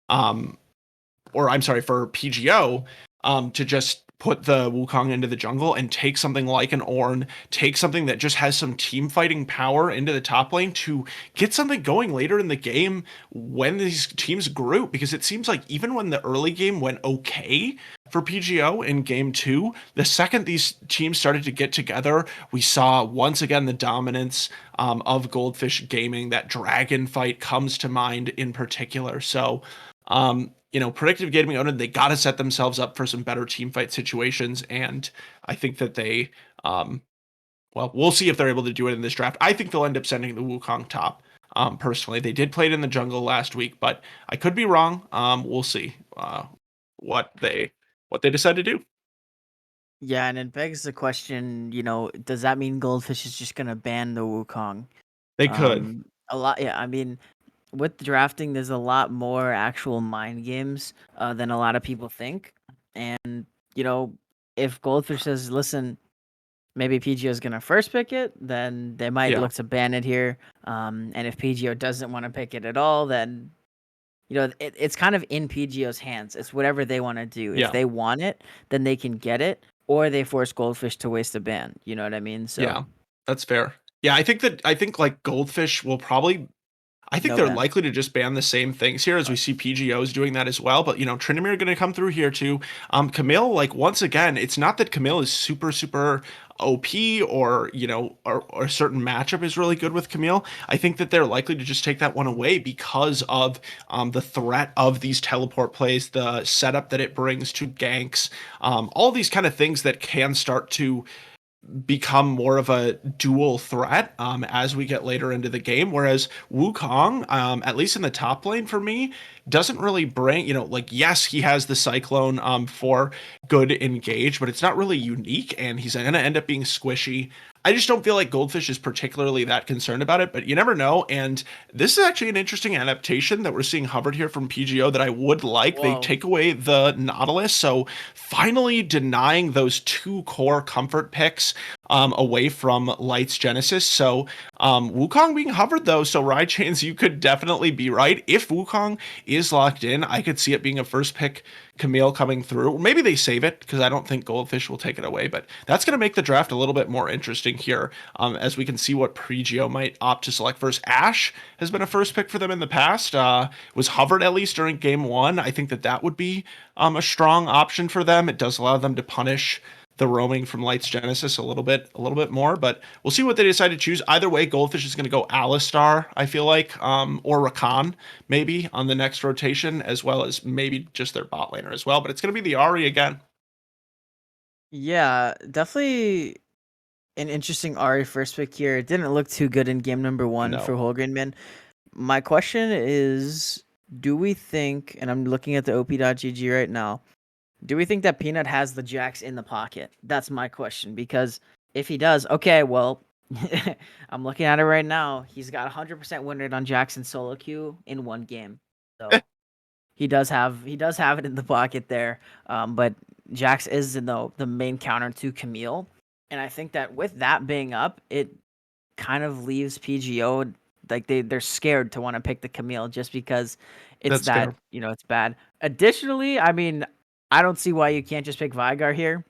or I'm sorry, for PGO, to just put the Wukong into the jungle and take something like an Ornn, take something that just has some team fighting power into the top lane to get something going later in the game when these teams group. Because it seems like even when the early game went okay for PGO in game 2, the second these teams started to get together, we saw once again the dominance of Goldfish Gaming. That dragon fight comes to mind in particular. So, Predictive Gaming Odin, they got to set themselves up for some better team fight situations, and I think that they, we'll see if they're able to do it in this draft. I think they'll end up sending the Wukong top. Personally, they did play it in the jungle last week, but I could be wrong. We'll see what they decide to do. Yeah, and it begs the question, does that mean Goldfish is just going to ban the Wukong? They could. A lot, yeah. I mean, with drafting, there's a lot more actual mind games than a lot of people think. And if Goldfish says, "Listen, maybe PGO is gonna first pick it," then they might Yeah. look to ban it here. And if PGO doesn't want to pick it at all, then it's kind of in PGO's hands. It's whatever they want to do. Yeah. If they want it, then they can get it, or they force Goldfish to waste a ban. You know what I mean? So Yeah. That's fair. Yeah, I think like Goldfish will probably, I think no they're ban. likely to just ban the same things here, as we see PGOs doing that as well. But Tryndamere going to come through here too. Camille, like, once again, it's not that Camille is super OP, or or a certain matchup is really good with Camille. I think that they're likely to just take that one away because of the threat of these teleport plays, the setup that it brings to ganks, all these kind of things that can start to become more of a dual threat as we get later into the game. Whereas Wukong, at least in the top lane for me, doesn't really bring, like, yes, he has the Cyclone for good engage, but it's not really unique, and he's going to end up being squishy. I just don't feel like Goldfish is particularly that concerned about it, but you never know. And this is actually an interesting adaptation that we're seeing hovered here from PGO that I would like. They Whoa. take away the Nautilus, so finally denying those two core comfort picks away from Light's Genesis. So Wukong being hovered though, so Rychains, you could definitely be right. If Wukong is locked in, I could see it being a first pick Camille coming through. Maybe they save it because I don't think Goldfish will take it away, but that's going to make the draft a little bit more interesting here, as we can see what Pregio might opt to select first. Ashe has been a first pick for them in the past, was hovered at least during game 1. I think that would be a strong option for them. It does allow them to punish the roaming from Light's Genesis a little bit more, but we'll see what they decide to choose. Either way, Goldfish is going to go Alistar, I feel like, or Rakan maybe on the next rotation, as well as maybe just their bot laner as well. But it's going to be the Ari again. Yeah, definitely an interesting Ari first pick here. It didn't look too good in game number 1 for No. Holgren Man. My question is, do we think, and I'm looking at the op.gg right now, do we think that Peanut has the Jax in the pocket? That's my question, because if he does, okay, well, I'm looking at it right now. He's got 100% win rate on Jax in solo queue in 1 game. So he does have it in the pocket there. But Jax is the main counter to Camille. And I think that with that being up, it kind of leaves PGO like they're scared to want to pick the Camille just because it's That's fair. it's bad. Additionally, I mean, I don't see why you can't just pick Vigar here.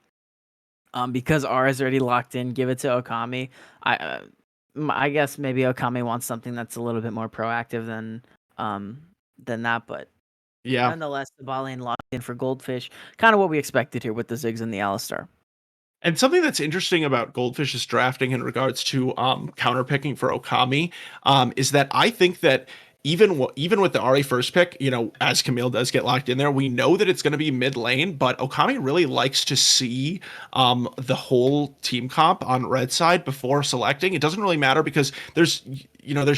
Because R is already locked in, give it to Okami. I guess maybe Okami wants something that's a little bit more proactive than that, but Yeah. Nonetheless, the bot lane locked in for Goldfish. Kind of what we expected here with the Ziggs and the Alistar. And something that's interesting about Goldfish's drafting in regards to counterpicking for Okami is that I think that even with the Ari first pick, as Camille does get locked in there, we know that it's going to be mid lane, but Okami really likes to see the whole team comp on red side before selecting. It doesn't really matter because there's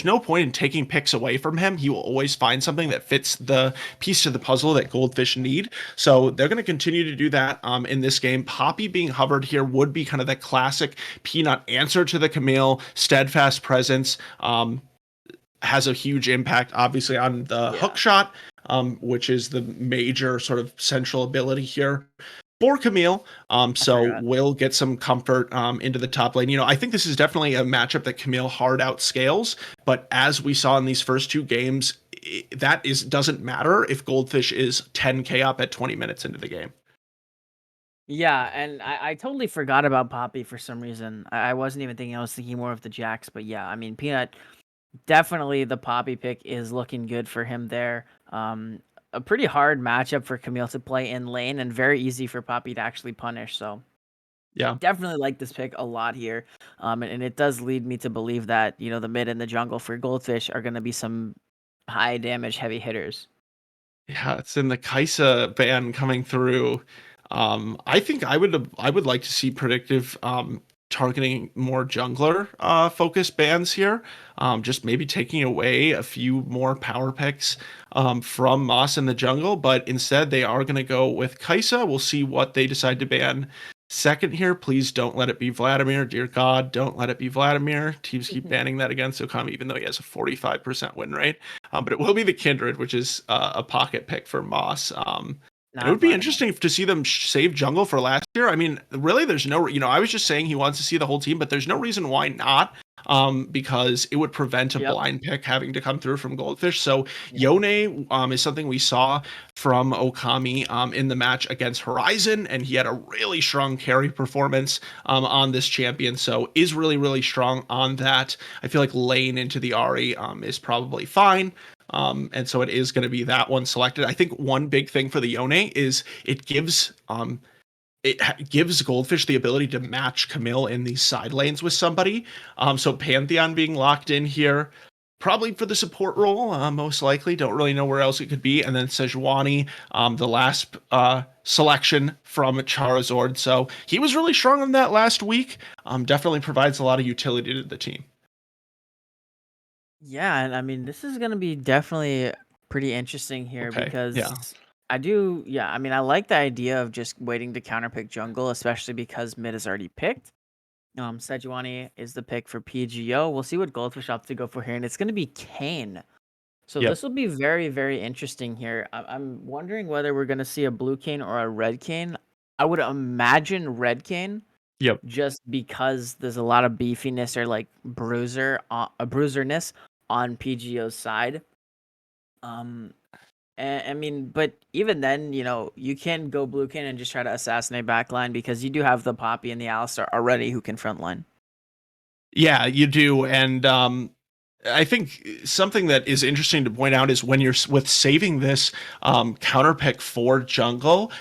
no point in taking picks away from him. He will always find something that fits the piece to the puzzle that Goldfish need. So they're going to continue to do that in this game. Poppy being hovered here would be kind of that classic Peanut answer to the Camille, steadfast presence. Has a huge impact, obviously, on the hook shot, which is the major sort of central ability here for Camille. So forgot. will get some comfort into the top lane. I think this is definitely a matchup that Camille hard outscales, but as we saw in these first two games, doesn't matter if Goldfish is 10k up at 20 minutes into the game. Yeah, and I totally forgot about Poppy for some reason. I wasn't even thinking. I was thinking more of the Jax, but yeah, I mean, Peanut, definitely the Poppy pick is looking good for him there. A pretty hard matchup for Camille to play in lane and very easy for Poppy to actually punish. So Yeah. definitely like this pick a lot here. And it does lead me to believe that, the mid and the jungle for Goldfish are going to be some high damage heavy hitters. Yeah, it's in the Kaisa ban coming through. I think I would like to see Predictive targeting more jungler focused bans here. Just maybe taking away a few more power picks from Moss in the jungle, but instead they are going to go with Kaisa. We'll see what they decide to ban second here. Please don't let it be Vladimir. Dear God, don't let it be Vladimir. Teams keep banning that against Okami, even though he has a 45% win rate. But it will be the Kindred, which is a pocket pick for Moss. And it Not would be Vladimir. interesting to see them save jungle for last year. I mean, really, there's no, I was just saying he wants to see the whole team, but there's no reason why not. Because it would prevent a Yep. blind pick having to come through from Goldfish. So Yep. Yone is something we saw from Okami in the match against Horizon, and he had a really strong carry performance on this champion. So is really, really strong on that. I feel like lane into the Ari is probably fine. And so it is going to be that one selected. I think one big thing for the Yone is it gives Goldfish the ability to match Camille in these side lanes with somebody. So Pantheon being locked in here, probably for the support role, most likely. Don't really know where else it could be. And then Sejuani, the last selection from Charizard. So he was really strong on that last week. Definitely provides a lot of utility to the team. Yeah, and I mean, this is going to be definitely pretty interesting here Okay, because yeah. I mean, I like the idea of just waiting to counterpick jungle, especially because mid is already picked. Sejuani is the pick for PGO. We'll see what Goldfish opts to go for here, and it's going to be Kane. So Yep. this will be very, very interesting here. I'm wondering whether we're going to see a blue Kane or a red Kane. I would imagine red Kane Yep. just because there's a lot of beefiness or like bruiserness on PGO's side. I mean, but even then, you can go blue Kane and just try to assassinate backline because you do have the Poppy and the Alistar already who can frontline. Yeah, you do. And I think something that is interesting to point out is when you're with saving this counter pick for jungle,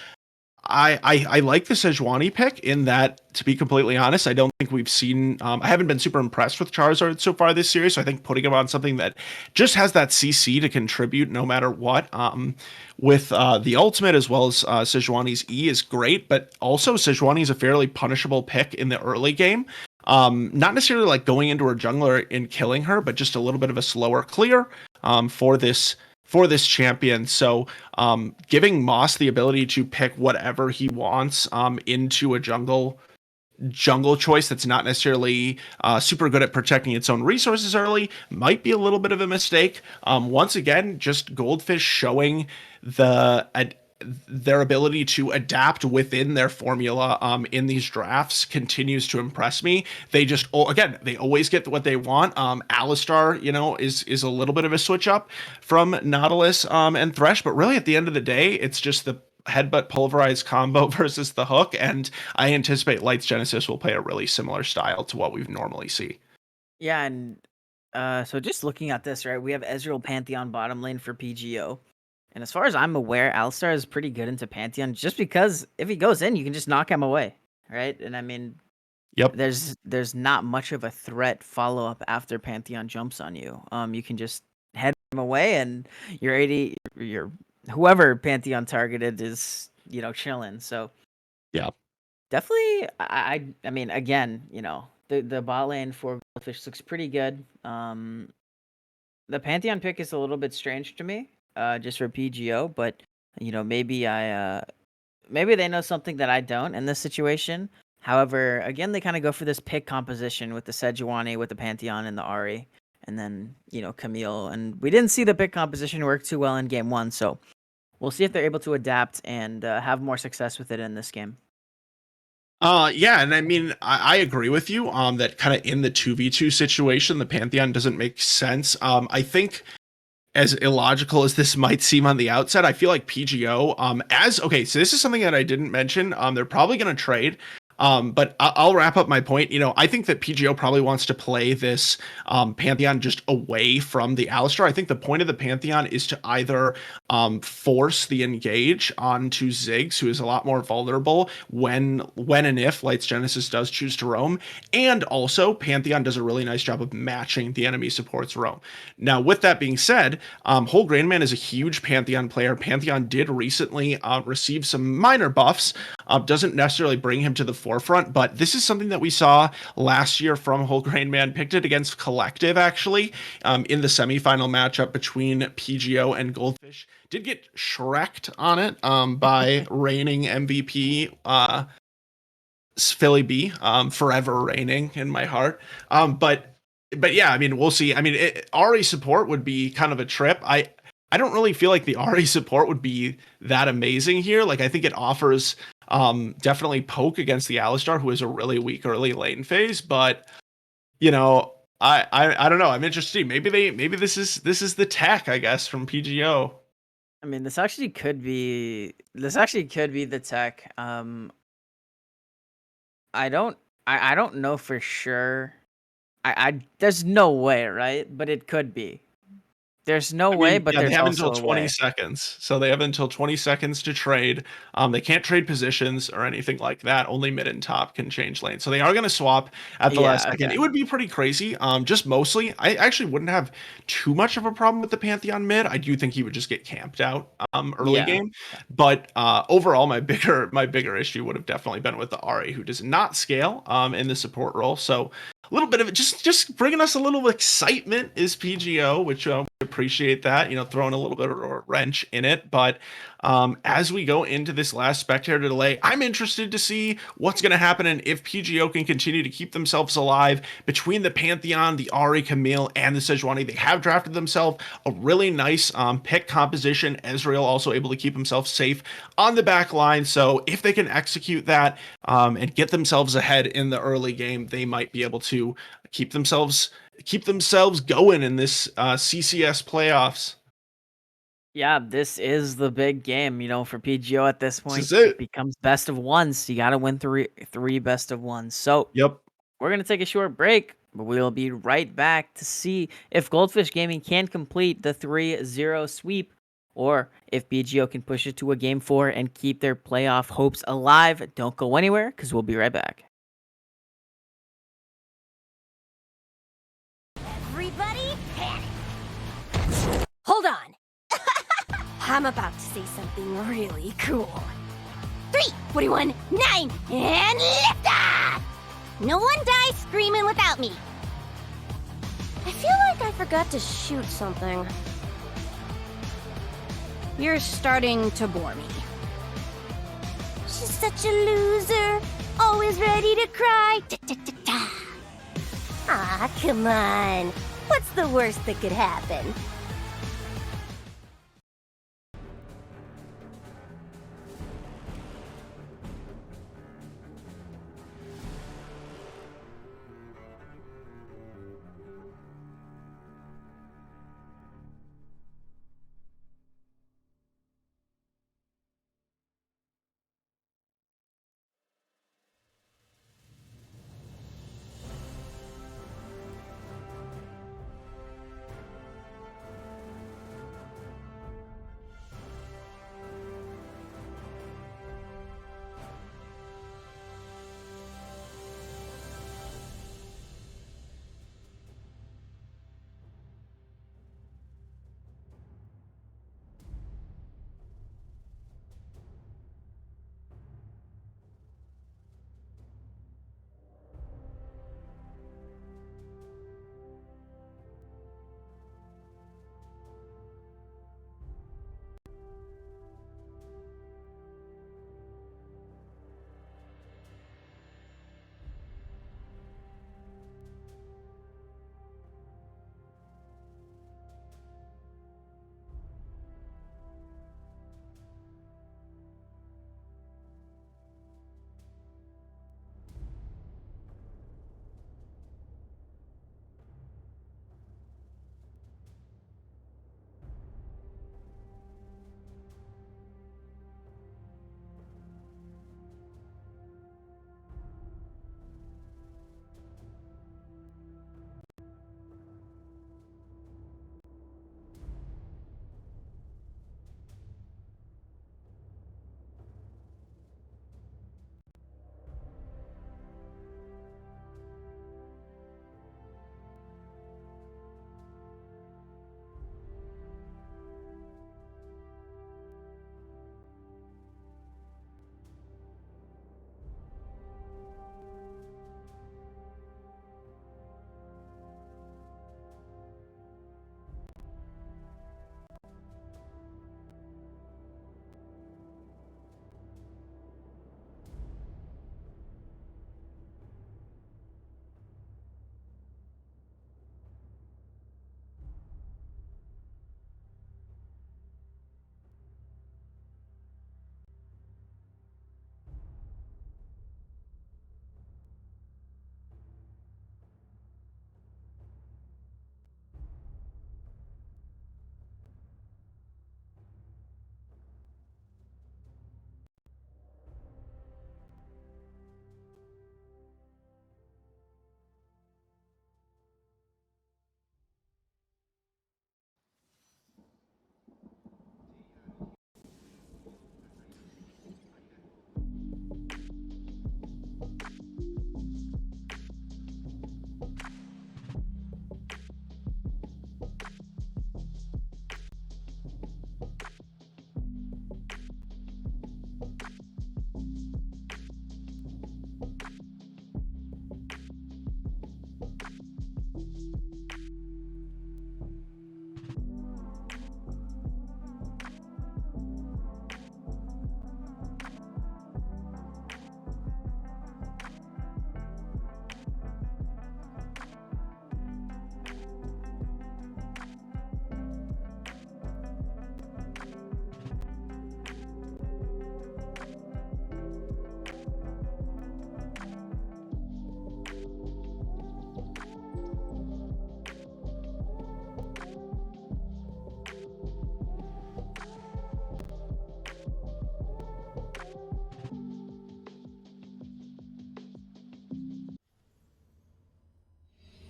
I like the Sejuani pick in that, to be completely honest, I don't think we've seen, I haven't been super impressed with Charizard so far this series. So I think putting him on something that just has that CC to contribute no matter what, with the ultimate as well as Sejuani's E is great, but also Sejuani is a fairly punishable pick in the early game. Not necessarily like going into her jungler and killing her, but just a little bit of a slower clear for this champion. So giving Moss the ability to pick whatever he wants into a jungle choice that's not necessarily super good at protecting its own resources early might be a little bit of a mistake. Once again, just Goldfish showing their ability to adapt within their formula in these drafts continues to impress me. They just they always get what they want. Alistar, is a little bit of a switch up from Nautilus and Thresh, but really at the end of the day, it's just the headbutt pulverized combo versus the hook, and I anticipate Lights Genesis will play a really similar style to what we normally see. Yeah, and so just looking at this, right, we have Ezreal Pantheon bottom lane for PGO. And as far as I'm aware, Alistar is pretty good into Pantheon just because if he goes in, you can just knock him away, right? And I mean, Yep. there's not much of a threat follow up after Pantheon jumps on you. You can just head him away, and your 80, your whoever Pantheon targeted is chilling. So Yeah. definitely, I mean, again, the bot lane for Goldfish looks pretty good. The Pantheon pick is a little bit strange to me, just for PGO, but maybe they know something that I don't in this situation. However, again, they kind of go for this pick composition with the Sejuani, with the Pantheon, and the Ahri, and then Camille. And we didn't see the pick composition work too well in game one, so we'll see if they're able to adapt and have more success with it in this game. Yeah, and I mean, I agree with you that kind of in the 2v2 situation, the Pantheon doesn't make sense. I think as illogical as this might seem on the outset, I feel like PGO, okay, so this is something that I didn't mention. They're probably going to trade. But I'll wrap up my point. I think that PGO probably wants to play this Pantheon just away from the Alistar. I think the point of the Pantheon is to either force the engage onto Ziggs, who is a lot more vulnerable when and if Lights Genesis does choose to roam, and also Pantheon does a really nice job of matching the enemy support's roam. Now, with that being said, Whole Grain Man is a huge Pantheon player. Pantheon did recently receive some minor buffs. Doesn't necessarily bring him to the forefront, but this is something that we saw last year from Whole Grain Man. Picked it against Collective, actually, in the semifinal matchup between PGO and Goldfish. Did get Shrek'd on it by reigning MVP Philly B, forever reigning in my heart. But yeah, I mean, we'll see. I mean, Ahri support would be kind of a trip. I don't really feel like the Ahri support would be that amazing here. Like, I think it offers definitely poke against the Alistar, who is a really weak early lane phase. But I don't know. I'm interested. Maybe this is the tech, I guess, from PGO. I mean, this actually could be the tech. I don't know for sure. I there's no way, right? But it could be. There's no way, but yeah, they there's have also until a 20 way. seconds. So they have until 20 seconds to trade. They can't trade positions or anything like that. Only mid and top can change lanes. So they are going to swap at the last Yeah, second. okay. It would be pretty crazy. Just mostly, I actually wouldn't have too much of a problem with the Pantheon mid. I do think he would just get camped out early Yeah. game. But overall, my bigger issue would have definitely been with the Ahri, who does not scale in the support role. So a little bit of it, just bringing us a little excitement is PGO, which we appreciate that, throwing a little bit of a wrench in it. But as we go into this last spectator delay, I'm interested to see what's going to happen and if PGO can continue to keep themselves alive between the Pantheon, the Ahri, Camille, and the Sejuani. They have drafted themselves a really nice pick composition. Ezreal also able to keep himself safe on the back line. So if they can execute that and get themselves ahead in the early game, they might be able to keep themselves going in this CCS playoffs. Yeah, this is the big game, for PGO at this This point. is it. It becomes best of ones. You got to win three best of ones. So Yep. we're going to take a short break, but we'll be right back to see if Goldfish Gaming can complete the 3-0 sweep or if PGO can push it to a game 4 and keep their playoff hopes alive. Don't go anywhere because we'll be right back. Everybody panic! Hold on! I'm about to say something really cool. 3, 41, 9, and lift off! No one dies screaming without me. I feel like I forgot to shoot something. You're starting to bore me. She's such a loser, always ready to cry. Da-da-da-da. Aw, come on. What's the worst that could happen?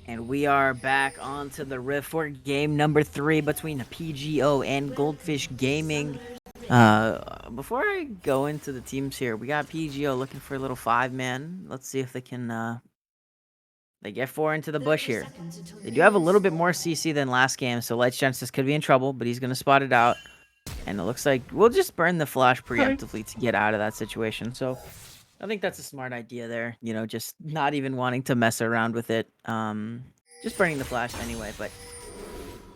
And we are back onto the Rift for game number 3 between PGO and Goldfish Gaming. Before I go into the teams here, we got PGO looking for a little 5-man. Let's see if they can they get 4 into the bush here. They do have a little bit more CC than last game, so Lights Genesis could be in trouble, but he's gonna spot it out. And it looks like we'll just burn the flash preemptively to get out of that situation. So I think that's a smart idea there. You know, just not even wanting to mess around with it. Just burning the flash anyway. But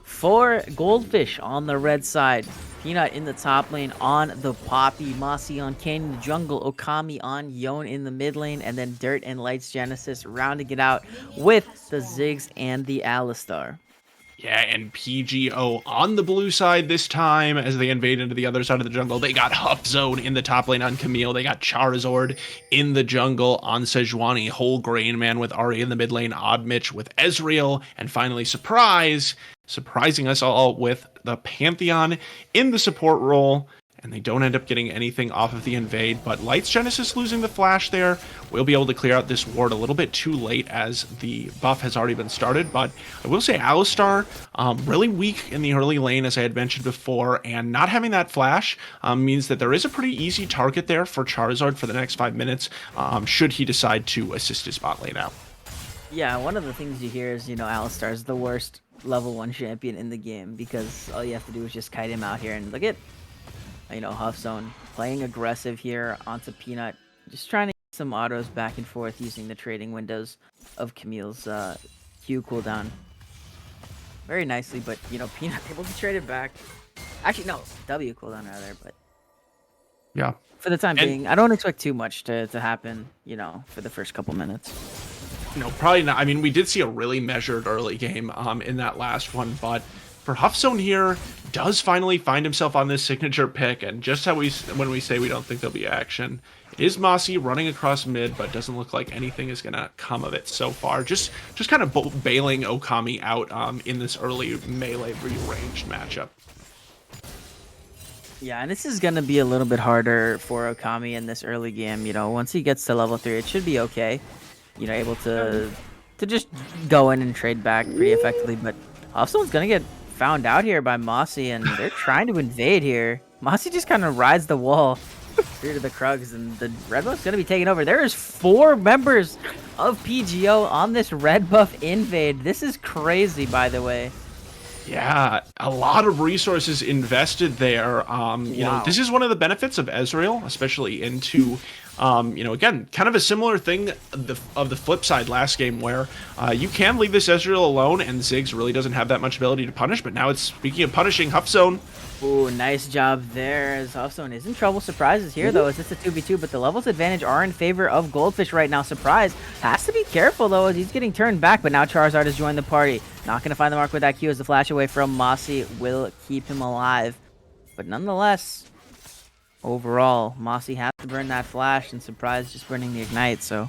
for Goldfish on the red side, Peanut in the top lane on the Poppy, Mossy on Kane in the jungle, Okami on Yon in the mid lane, and then Dirt and Lights Genesis rounding it out with the Ziggs and the Alistar. Yeah, and PGO on the blue side this time as they invade into the other side of the jungle. They got Huff Zone in the top lane on Camille. They got Charizard in the jungle on Sejuani. Whole Grain Man with Ari in the mid lane. Odd Mitch with Ezreal. And finally, surprising us all with the Pantheon in the support role. And they don't end up getting anything off of the invade, but Lights Genesis losing the flash there. We'll be able to clear out this ward a little bit too late as the buff has already been started, but I will say Alistar, really weak in the early lane, as I had mentioned before, and not having that flash means that there is a pretty easy target there for Charizard for the next 5 minutes, should he decide to assist his bot lane out. Yeah, one of the things you hear is, Alistar is the worst level 1 champion in the game because all you have to do is just kite him out here and look at Huff Zone playing aggressive here onto Peanut, just trying to get some autos back and forth using the trading windows of Camille's Q cooldown very nicely, but Peanut able to trade it back. Actually, no, W cooldown rather, but yeah, for the time being, I don't expect too much to happen, for the first couple minutes. No, probably not. I mean, we did see a really measured early game in that last one, but for Huff Zone here, does finally find himself on this signature pick, and just how when we say we don't think there'll be action, it is Mossy running across mid, but doesn't look like anything is gonna come of it so far. Just kind of bailing Okami out in this early melee rearranged matchup. Yeah, and this is gonna be a little bit harder for Okami in this early game. Once he gets to level 3, it should be okay. Able to just go in and trade back pretty effectively, but Huff Zone's gonna get found out here by Mossy, and they're trying to invade here. Mossy just kind of rides the wall through to the Krugs, and the red buff's going to be taken over. There is 4 members of PGO on this red buff invade. This is crazy, by the way. Yeah, a lot of resources invested there. You know, this is one of the benefits of Ezreal, especially into, again, kind of a similar thing of the flip side last game where you can leave this Ezreal alone and Ziggs really doesn't have that much ability to punish, but now it's, speaking of punishing, Huff Zone. Ooh, nice job there as Huff Zone is in trouble. Surprises here, though, as it's a 2v2, but the levels advantage are in favor of Goldfish right now. Surprise has to be careful, though, as he's getting turned back, but now Charizard has joined the party. Not going to find the mark with that Q as the flash away from Mossy will keep him alive. But nonetheless, overall, Mossy has to burn that flash, and Surprise just burning the Ignite. So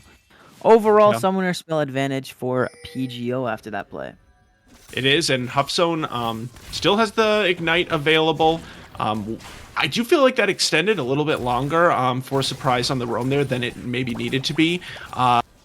overall, summoner spell advantage for PGO after that play. It is, and Huff Zone still has the Ignite available. I do feel like that extended a little bit longer for Surprise on the roam there than it maybe needed to be.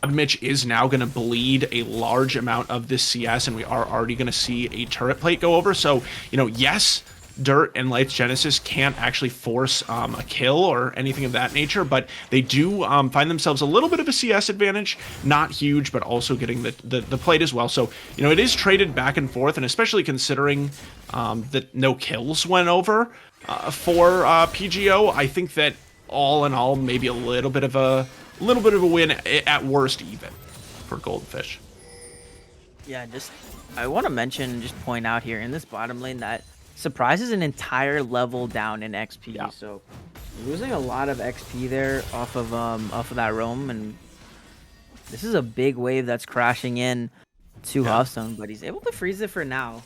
Mitch is now going to bleed a large amount of this CS, and we are already going to see a turret plate go over. So, yes, Dirt and Lights Genesis can't actually force a kill or anything of that nature, but they do find themselves a little bit of a CS advantage. Not huge, but also getting the plate as well. So, it is traded back and forth, and especially considering that no kills went over for PGO, I think that all in all, maybe a little bit of a win, at worst even, for Goldfish. Yeah, I want to mention, just point out here in this bottom lane that Surprise is an entire level down in XP, so losing a lot of XP there off of that roam, and this is a big wave that's crashing in to Huff Zone, but he's able to freeze it for now,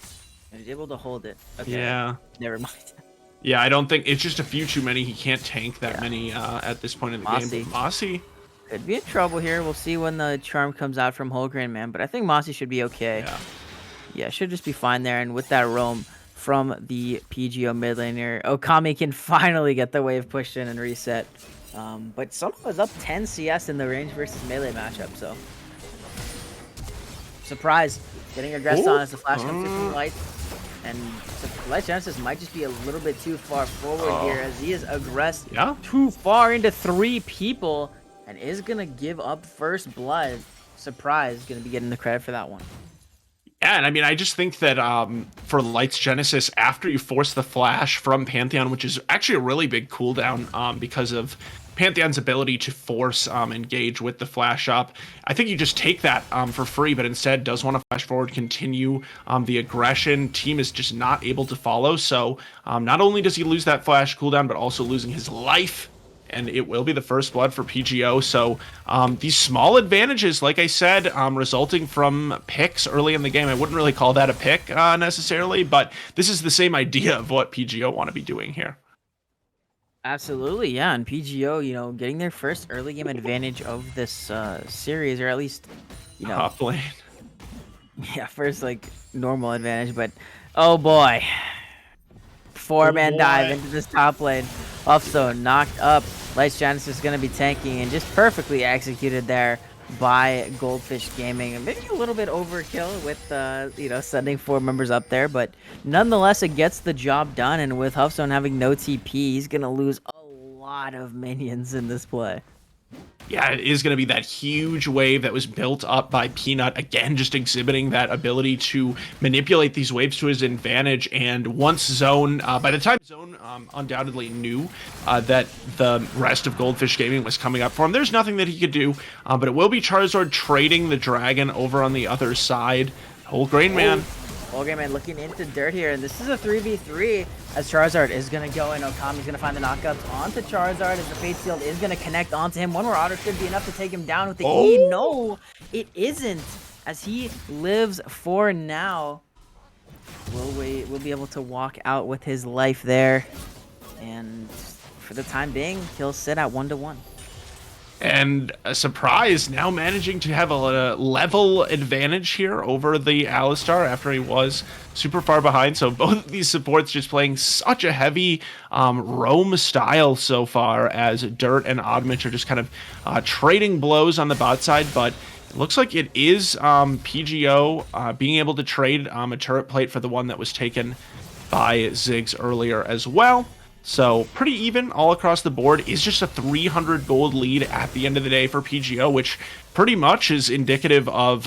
and he's able to hold it. Okay, yeah, never mind. Yeah, I don't think it's just a few too many. He can't tank that many at this point in the game. But Mossy could be in trouble here. We'll see when the charm comes out from Whole Grain Man, but I think Mossy should be okay. Yeah, should just be fine there, and with that roam from the PGO mid laner, Okami can finally get the wave pushed in and reset. But someone was up 10 CS in the range versus melee matchup, so Surprise! Getting aggressed on as the flash comes through from Light. And Light Genesis might just be a little bit too far forward here as he is aggressed too far into 3 people and is going to give up first blood. Surprise, going to be getting the credit for that one. Yeah, and I mean, I just think that for Light's Genesis, after you force the flash from Pantheon, which is actually a really big cooldown because of Pantheon's ability to force engage with the flash up, I think you just take that for free, but instead does want to flash forward, continue the aggression. Team is just not able to follow, so not only does he lose that flash cooldown, but also losing his life. And it will be the first blood for PGO. So these small advantages, like I said, resulting from picks early in the game. I wouldn't really call that a pick necessarily, but this is the same idea of what PGO want to be doing here. Absolutely, yeah. And PGO, you know, getting their first early game advantage of this series, or at least, you know, Top lane. Yeah, first like normal advantage. But oh boy, 4-man dive into this top lane. Offzone knocked up. Light Genesis is going to be tanking and just perfectly executed there by Goldfish Gaming. And maybe a little bit overkill with, you know, sending 4 members up there. But nonetheless, it gets the job done. And with Huffstone having no TP, he's going to lose a lot of minions in this play. Yeah, it is going to be that huge wave that was built up by Peanut, again, just exhibiting that ability to manipulate these waves to his advantage. And once Zone, by the time Zone undoubtedly knew that the rest of Goldfish Gaming was coming up for him, there's nothing that he could do. But it will be Charizard trading the Dragon over on the other side. Whole Grain Man. Whole Grain Man looking into dirt here, and this is a 3v3 as Charizard is going to go in. Okami's going to find the knockups onto Charizard as the Fate Shield is going to connect onto him. One more auto should be enough to take him down with the E. No, it isn't, as he lives for now. Will be able to walk out with his life there, and for the time being, he'll sit at 1-1. And a surprise, now managing to have a level advantage here over the Alistar after he was super far behind. So both of these supports just playing such a heavy roam style so far, as Dirt and Oddmitch are just kind of trading blows on the bot side. But it looks like it is PGO being able to trade a turret plate for the one that was taken by Ziggs earlier as well. So pretty even all across the board. Is just a 300 gold lead at the end of the day for PGO, which pretty much is indicative of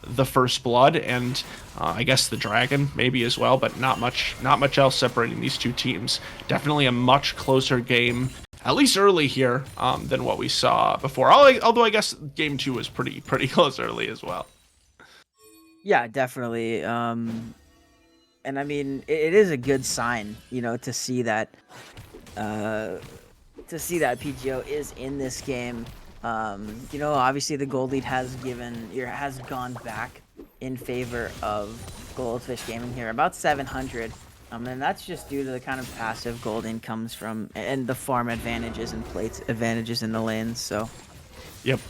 the first blood and I guess the Dragon maybe as well, but not much else separating these two teams. Definitely a much closer game, at least early here, than what we saw before. Although I guess game 2 was pretty close early as well. Yeah, definitely. And I mean, it is a good sign, you know, to see that PGO is in this game. You know, obviously the gold lead has gone back in favor of Goldfish Gaming here, about 700. And that's just due to the kind of passive gold incomes from and the farm advantages and plates advantages in the lanes. So, yep.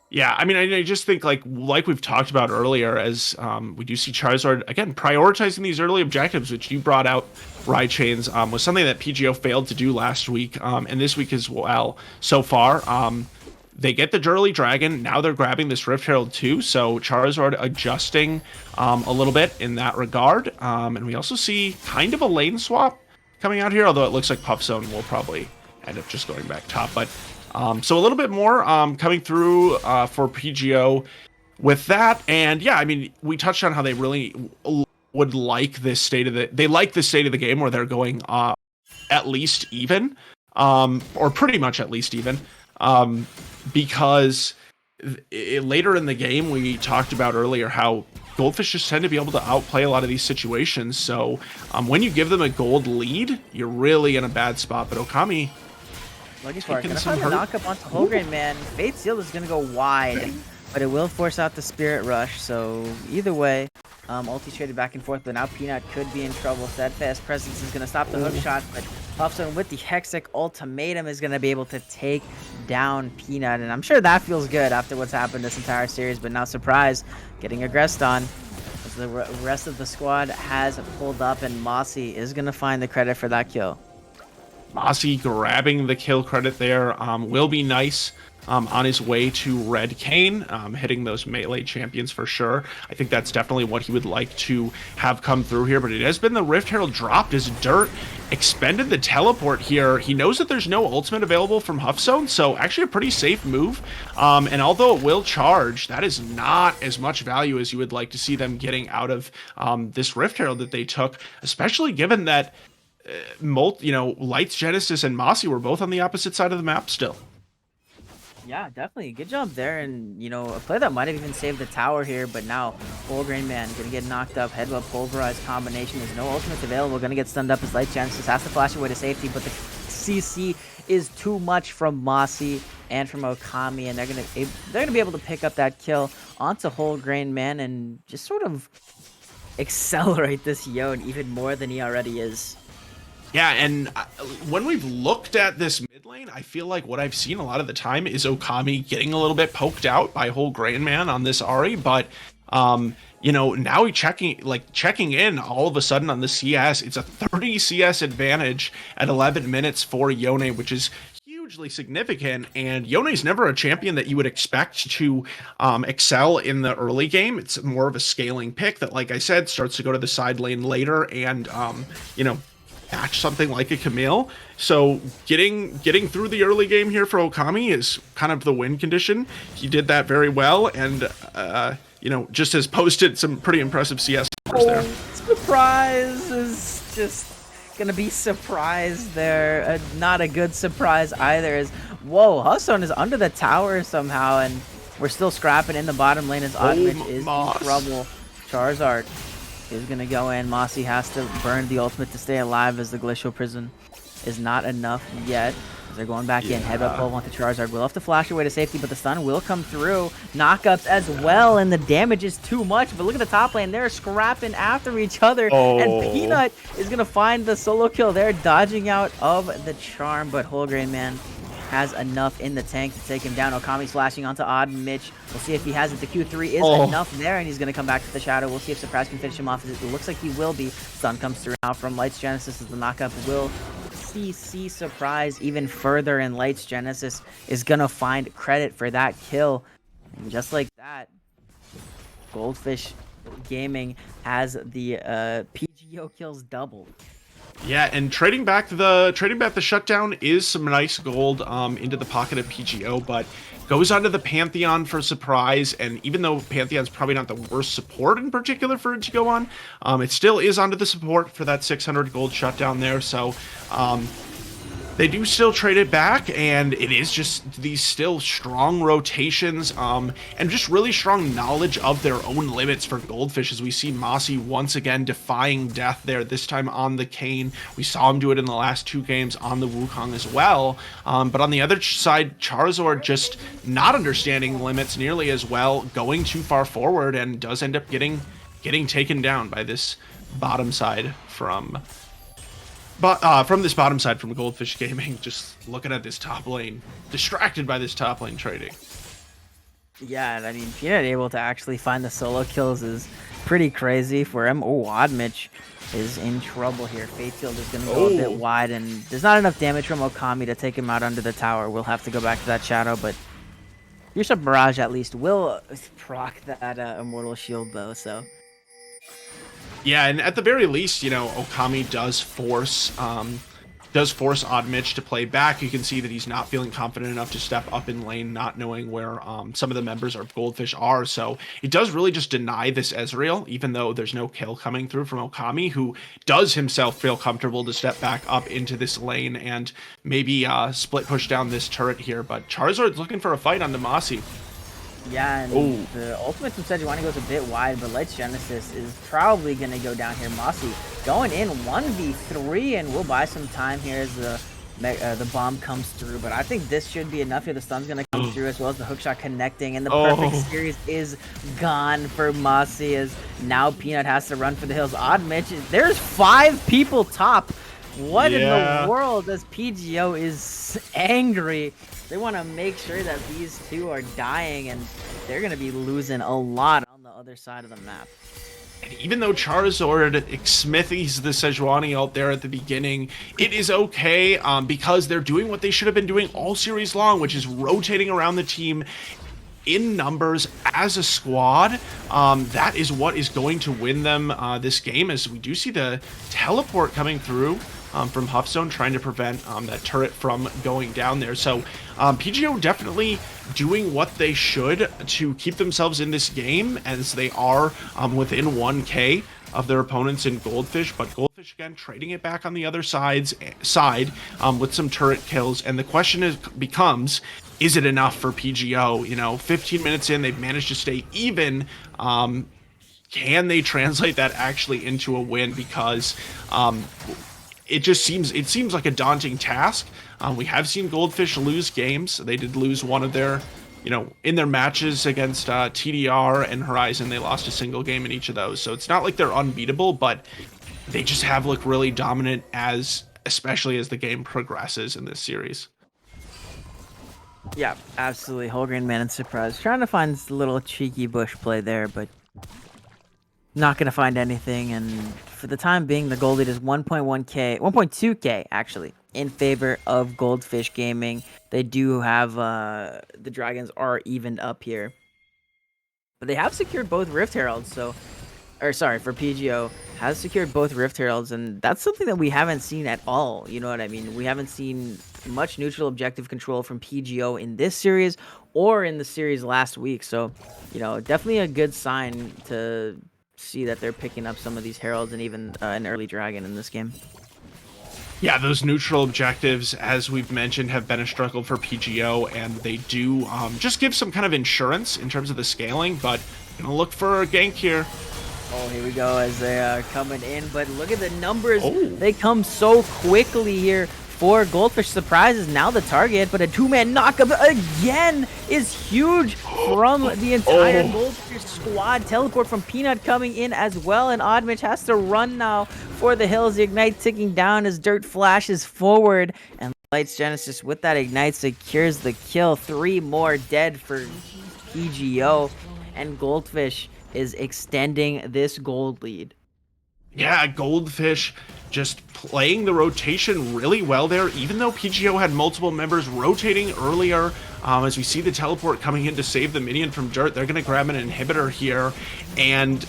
Yeah, I mean, I just think like we've talked about earlier, as we do see Charizard, again, prioritizing these early objectives, which you brought out, Ride Chains, was something that PGO failed to do last week, and this week as well. So far, they get the early Dragon, now they're grabbing this Rift Herald too, so Charizard adjusting a little bit in that regard. And we also see kind of a lane swap coming out here, although it looks like Puff Zone will probably end up just going back top, but so a little bit more coming through for PGO with that. And yeah, I mean, we touched on how they really would like this state of the game where they're going at least even, or pretty much at least even, because later in the game we talked about earlier how Goldfish just tend to be able to outplay a lot of these situations. So when you give them a gold lead, you're really in a bad spot. But Okami, looking for it. Gonna find the knock up onto Whole Grain Man. Fate Seal is gonna go wide, but it will force out the Spirit Rush. So either way, ulti traded back and forth, but now Peanut could be in trouble. Steadfast Presence is gonna stop the hook shot, but Puffstone with the Hexic Ultimatum is gonna be able to take down Peanut, and I'm sure that feels good after what's happened this entire series. But now, surprise, getting aggressed on, as the rest of the squad has pulled up, and Mossy is gonna find the credit for that kill. Mossy grabbing the kill credit there will be nice. On his way to Red Kane, hitting those melee champions for sure. I think that's definitely what he would like to have come through here, but it has been the Rift Herald dropped as Dirt expended the teleport here. He knows that there's no ultimate available from Huffzone, so actually a pretty safe move. And although it will charge, that is not as much value as you would like to see them getting out of this Rift Herald that they took, especially given that Lights, Genesis, and Mossy were both on the opposite side of the map still. Yeah, definitely. Good job there. And, a play that might have even saved the tower here, but now Whole Grain Man going to get knocked up. Headbutt Pulverized combination. There's no ultimates available. Going to get stunned up as Light Genesis has to flash away to safety, but the CC is too much from Mossy and from Okami, and they're gonna be able to pick up that kill onto Whole Grain Man and just sort of accelerate this Yone even more than he already is. Yeah, and when we've looked at this mid lane, I feel like what I've seen a lot of the time is Okami getting a little bit poked out by Whole Grain Man on this Ahri, but now he checking in all of a sudden on the CS. It's a 30 CS advantage at 11 minutes for Yone, which is hugely significant, and Yone's never a champion that you would expect to excel in the early game. It's more of a scaling pick that, like I said, starts to go to the side lane later and match something like a Camille. So getting through the early game here for Okami is kind of the win condition. He did that very well, and just has posted some pretty impressive CS numbers there. Surprise is just gonna be surprised there. Not a good surprise either. Whoa, Huffzone is under the tower somehow, and we're still scrapping in the bottom lane as Odin is in trouble. Charizard is going to go in. Mossy has to burn the ultimate to stay alive as the Glacial Prison is not enough yet. They're going back in. Headbutt Pulve onto Charizard. Will have to flash away to safety, but the stun will come through. Knockups as well, and the damage is too much. But look at the top lane. They're scrapping after each other. And Peanut is going to find the solo kill there, dodging out of the charm. But Whole Grain Man has enough in the tank to take him down. Okami's flashing onto Odd Mitch. We'll see if he has it. The Q3 is enough there, and he's going to come back to the shadow. We'll see if Surprise can finish him off. It looks like he will be. Stun comes through now from Lights Genesis as the knockup will CC Surprise even further, and Lights Genesis is going to find credit for that kill. And just like that, Goldfish Gaming has the PGO kills doubled. Yeah, and trading back the shutdown is some nice gold into the pocket of PGO, but goes onto the Pantheon for Surprise. And even though Pantheon's probably not the worst support in particular for it to go on, it still is onto the support for that 600 gold shutdown there. So they do still trade it back, and it is just these still strong rotations and just really strong knowledge of their own limits for Goldfish, as we see Mossy once again defying death there, this time on the Kane. We saw him do it in the last 2 games on the Wukong as well, but on the other side, Charizard just not understanding limits nearly as well, going too far forward, and does end up getting taken down by this bottom side from this bottom side from Goldfish Gaming. Just looking at this top lane, distracted by this top lane trading. Yeah, and I mean, Peanut able to actually find the solo kills is pretty crazy for him. Oh, Oddmitch is in trouble here. Fatefield is going to go a bit wide, and there's not enough damage from Okami to take him out under the tower. We'll have to go back to that shadow, but Fierce Up Barrage at least will proc that Immortal Shield though, so... Yeah, and at the very least, Okami does force Oddmitch to play back. You can see that he's not feeling confident enough to step up in lane, not knowing where some of the members of Goldfish are. So it does really just deny this Ezreal, even though there's no kill coming through from Okami, who does himself feel comfortable to step back up into this lane and maybe split push down this turret here. But Charizard's looking for a fight on Mossy. Yeah, and the ultimate from Sejuani goes a bit wide, but Lights Genesis is probably going to go down here. Mossy going in 1v3, and we'll buy some time here as the bomb comes through. But I think this should be enough here. The stun's going to come through, as well as the hookshot connecting, and the perfect series is gone for Mossy, as now Peanut has to run for the hills. Odd Mitch, there's 5 people top. What in the world? As PGO is angry. They want to make sure that these two are dying, and they're going to be losing a lot on the other side of the map. And even though Charizard smithies the Sejuani out there at the beginning, it is okay because they're doing what they should have been doing all series long, which is rotating around the team in numbers as a squad. That is what is going to win them this game, as we do see the teleport coming through from Huffzone, trying to prevent that turret from going down there. So PGO definitely doing what they should to keep themselves in this game, as they are within 1k of their opponents in Goldfish, but Goldfish again trading it back on the other side with some turret kills. And the question becomes, is it enough for PGO? You know, 15 minutes in, they've managed to stay even. Can they translate that actually into a win? Because it seems like a daunting task. We have seen Goldfish lose games. They did lose one of their, in their matches against TDR and Horizon, they lost a single game in each of those. So it's not like they're unbeatable, but they just have looked really dominant, especially as the game progresses in this series. Yeah, absolutely. Whole Grain Man and Surprise. Trying to find this little cheeky bush play there, but not going to find anything. And for the time being, the gold lead is 1.2k actually, in favor of Goldfish Gaming. They do have, the Dragons are evened up here. But they have secured both Rift Heralds, for PGO, has secured both Rift Heralds, and that's something that we haven't seen at all, you know what I mean? We haven't seen much neutral objective control from PGO in this series or in the series last week, so, definitely a good sign to see that they're picking up some of these Heralds and even an early Dragon in this game. Yeah, those neutral objectives, as we've mentioned, have been a struggle for PGO, and they do just give some kind of insurance in terms of the scaling, but gonna look for a gank here. Oh, here we go as they are coming in, but look at the numbers. Oh. They come so quickly here for Goldfish. Surprise is now the target, but a two-man knockup again is huge from the entire Goldfish squad. Teleport from Peanut coming in as well, and Oddmitch has to run now for the hills. The Ignite ticking down as Dirt flashes forward, and Lights Genesis with that Ignite secures the kill. 3 more dead for PGO, and Goldfish is extending this gold lead. Yeah, Goldfish just playing the rotation really well there, even though PGO had multiple members rotating earlier. As we see the teleport coming in to save the minion from Dirt, they're going to grab an inhibitor here, and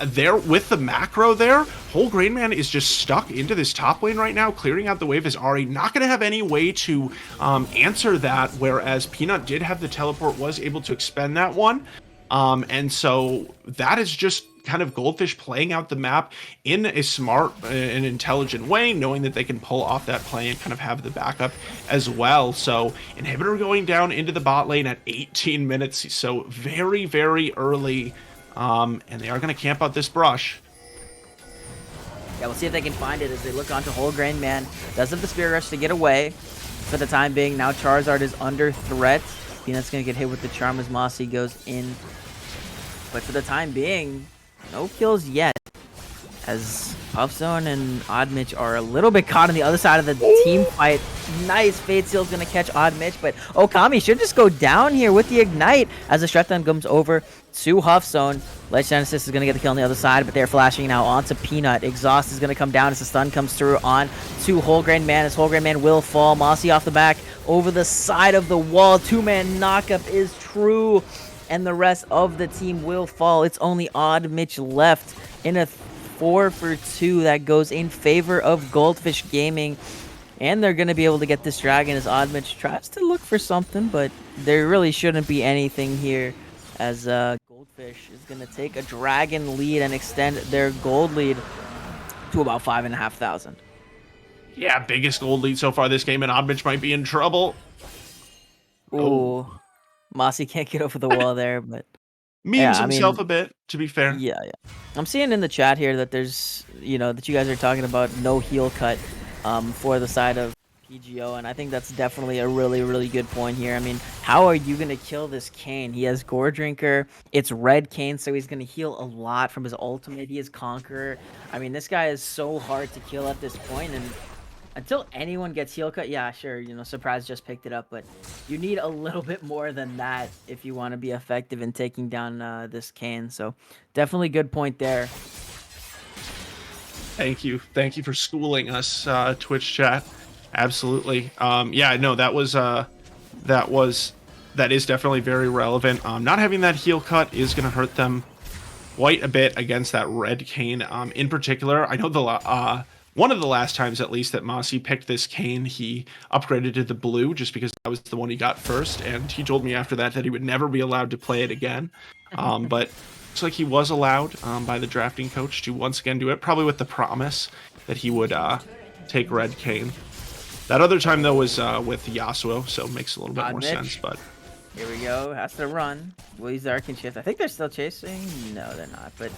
there with the macro there, Whole Grain Man is just stuck into this top lane right now. Clearing out the wave is Ari not going to have any way to answer that, whereas Peanut did have the teleport, was able to expend that one. And so that is just kind of Goldfish playing out the map in a smart and intelligent way, knowing that they can pull off that play and kind of have the backup as well. So inhibitor going down into the bot lane at 18 minutes. So very, very early. And they are going to camp out this brush. Yeah, we'll see if they can find it as they look onto Whole Grain Man. Does have the Spirit Rush to get away for the time being. Now Charizard is under threat. Peanut's going to get hit with the charm as Mossy goes in. But for the time being, no kills yet, as Puffzone and Oddmitch are a little bit caught on the other side of the team fight. Nice. Fate Seal's going to catch Oddmitch, but Okami should just go down here with the Ignite as the Shutdown comes over to Huffzone. Ledge Genesis is going to get the kill on the other side, but they're flashing now onto Peanut. Exhaust is going to come down as the stun comes through on to Whole Grain Man, as Whole Grain Man will fall. Mossy off the back over the side of the wall. Two-man knockup is true, and the rest of the team will fall. It's only Oddmitch left in a 4-for-2 that goes in favor of Goldfish Gaming, and they're going to be able to get this dragon as Oddmitch tries to look for something, but there really shouldn't be anything here, as Goldfish is going to take a dragon lead and extend their gold lead to about 5,500. Yeah, biggest gold lead so far this game, and Oddmitch might be in trouble. Ooh. Mossy can't get over the wall there, but Memes himself a bit, to be fair. yeah. I'm seeing in the chat here that there's, that you guys are talking about no heal cut for the side of PGO, and I think that's definitely a really, really good point here. I mean, how are you going to kill this Kayn? He has Gore Drinker. It's Red Kayn, so he's going to heal a lot from his ultimate. He is Conqueror. I mean, this guy is so hard to kill at this point, and until anyone gets heal cut, yeah, sure, Surprise just picked it up, but You need a little bit more than that if you want to be effective in taking down this Kane. So definitely good point there. Thank you for schooling us, Twitch chat. Absolutely. Yeah, no, that is definitely very relevant. Not having that heal cut is going to hurt them quite a bit against that red Kane. In particular, I know one of the last times, at least, that Mossy picked this Kane, he upgraded to the blue just because that was the one he got first, and he told me after that he would never be allowed to play it again. But looks like he was allowed by the drafting coach to once again do it, probably with the promise that he would take red Kane. That other time, though, was with Yasuo, so it makes a little bit more sense. But here we go. Has to run. Will use the Arcane Shift. I think they're still chasing. No, they're not. But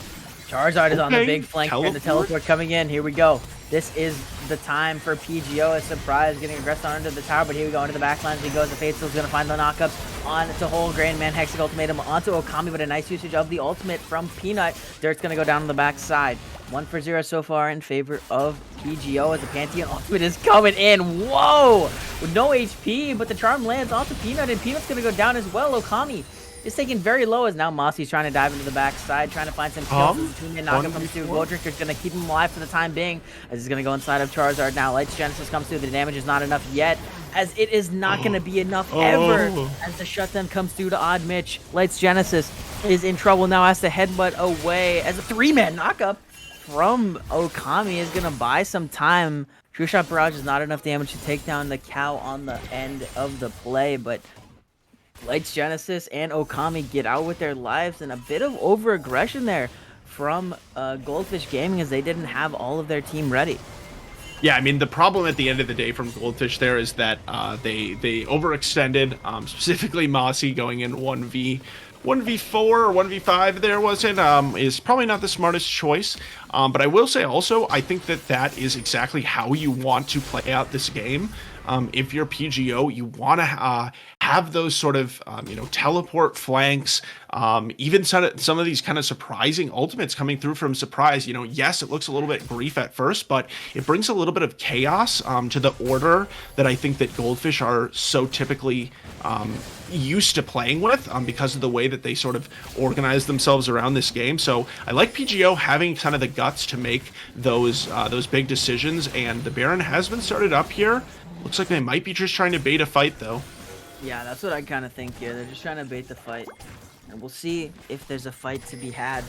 Charizard is on the big flank here. The teleport coming in. Here we go. This is the time for PGO. A surprise getting aggressed on into the tower. But here we go into the backlines. He goes. The Fateful's going to find the knockups on to whole Grand Man. Hexic Ultimatum onto Okami. But a nice usage of the ultimate from Peanut. Dirt's going to go down on the backside. 1-for-0 so far in favor of PGO as the Pantheon ultimate is coming in. Whoa! With no HP, but the charm lands onto Peanut, and Peanut's gonna go down as well. Okami is taken very low as now Mossy's trying to dive into the backside, trying to find some kills. Two-man knockup comes through. Gold Drinker's gonna keep him alive for the time being, as he's gonna go inside of Charizard now. Lights Genesis comes through. The damage is not enough yet, as it is not gonna be enough ever. As the shutdown comes through to Odd Mitch. Lights Genesis is in trouble now, has to headbutt away as a three-man knockup from Okami is going to buy some time. True Shot Barrage is not enough damage to take down the cow on the end of the play, but Lights Genesis and Okami get out with their lives, and a bit of over-aggression there from Goldfish Gaming as they didn't have all of their team ready. Yeah, I mean, the problem at the end of the day from Goldfish there is that they overextended, specifically Mossy going in 1v4 or 1v5 there wasn't is probably not the smartest choice, but I will say also I think that is exactly how you want to play out this game. If you're PGO, you want to have those sort of teleport flanks, even some of these kind of surprising ultimates coming through from surprise. Yes, it looks a little bit brief at first, but it brings a little bit of chaos to the order that I think that Goldfish are so typically used to playing with, because of the way that they sort of organize themselves around this game. So I like PGO having kind of the guts to make those big decisions, and the Baron has been started up here. Looks like they might be just trying to bait a fight, though. Yeah, that's what I kind of think here. They're just trying to bait the fight. And we'll see if there's a fight to be had.